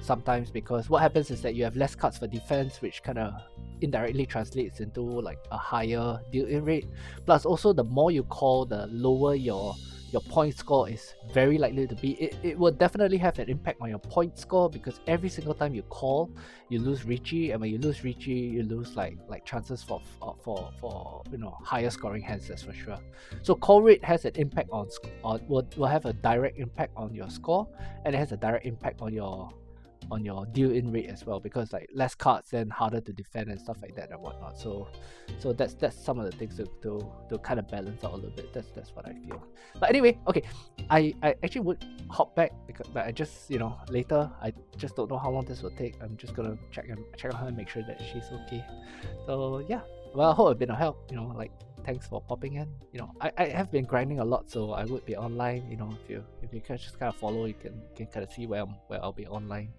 sometimes, because what happens is that you have less cards for defense, which kind of indirectly translates into like a higher deal-in rate. Plus also the more you call, the lower your point score is very likely to be. It will definitely have an impact on your point score, because every single time you call, you lose Ricci, and when you lose Ricci, you lose like chances for higher scoring hands, that's for sure. So call rate has an impact will have a direct impact on your score, and it has a direct impact on your deal-in rate as well, because like less cards, then harder to defend and stuff like that and whatnot. So that's some of the things to kind of balance out a little bit. That's what I feel. But anyway, okay, I actually would hop back, but I just later, I just don't know how long this will take. I'm just gonna check on her and make sure that she's okay. So yeah, well, I hope I've been of help. Like, thanks for popping in. I have been grinding a lot, so I would be online. If you can just kind of follow, you can kind of see where I'll be online,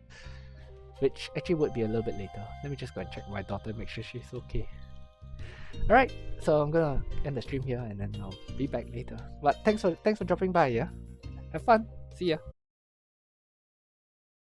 which actually would be a little bit later. Let me just go and check my daughter, make sure she's okay. Alright, so I'm gonna end the stream here and then I'll be back later. But thanks for dropping by, yeah? Have fun. See ya.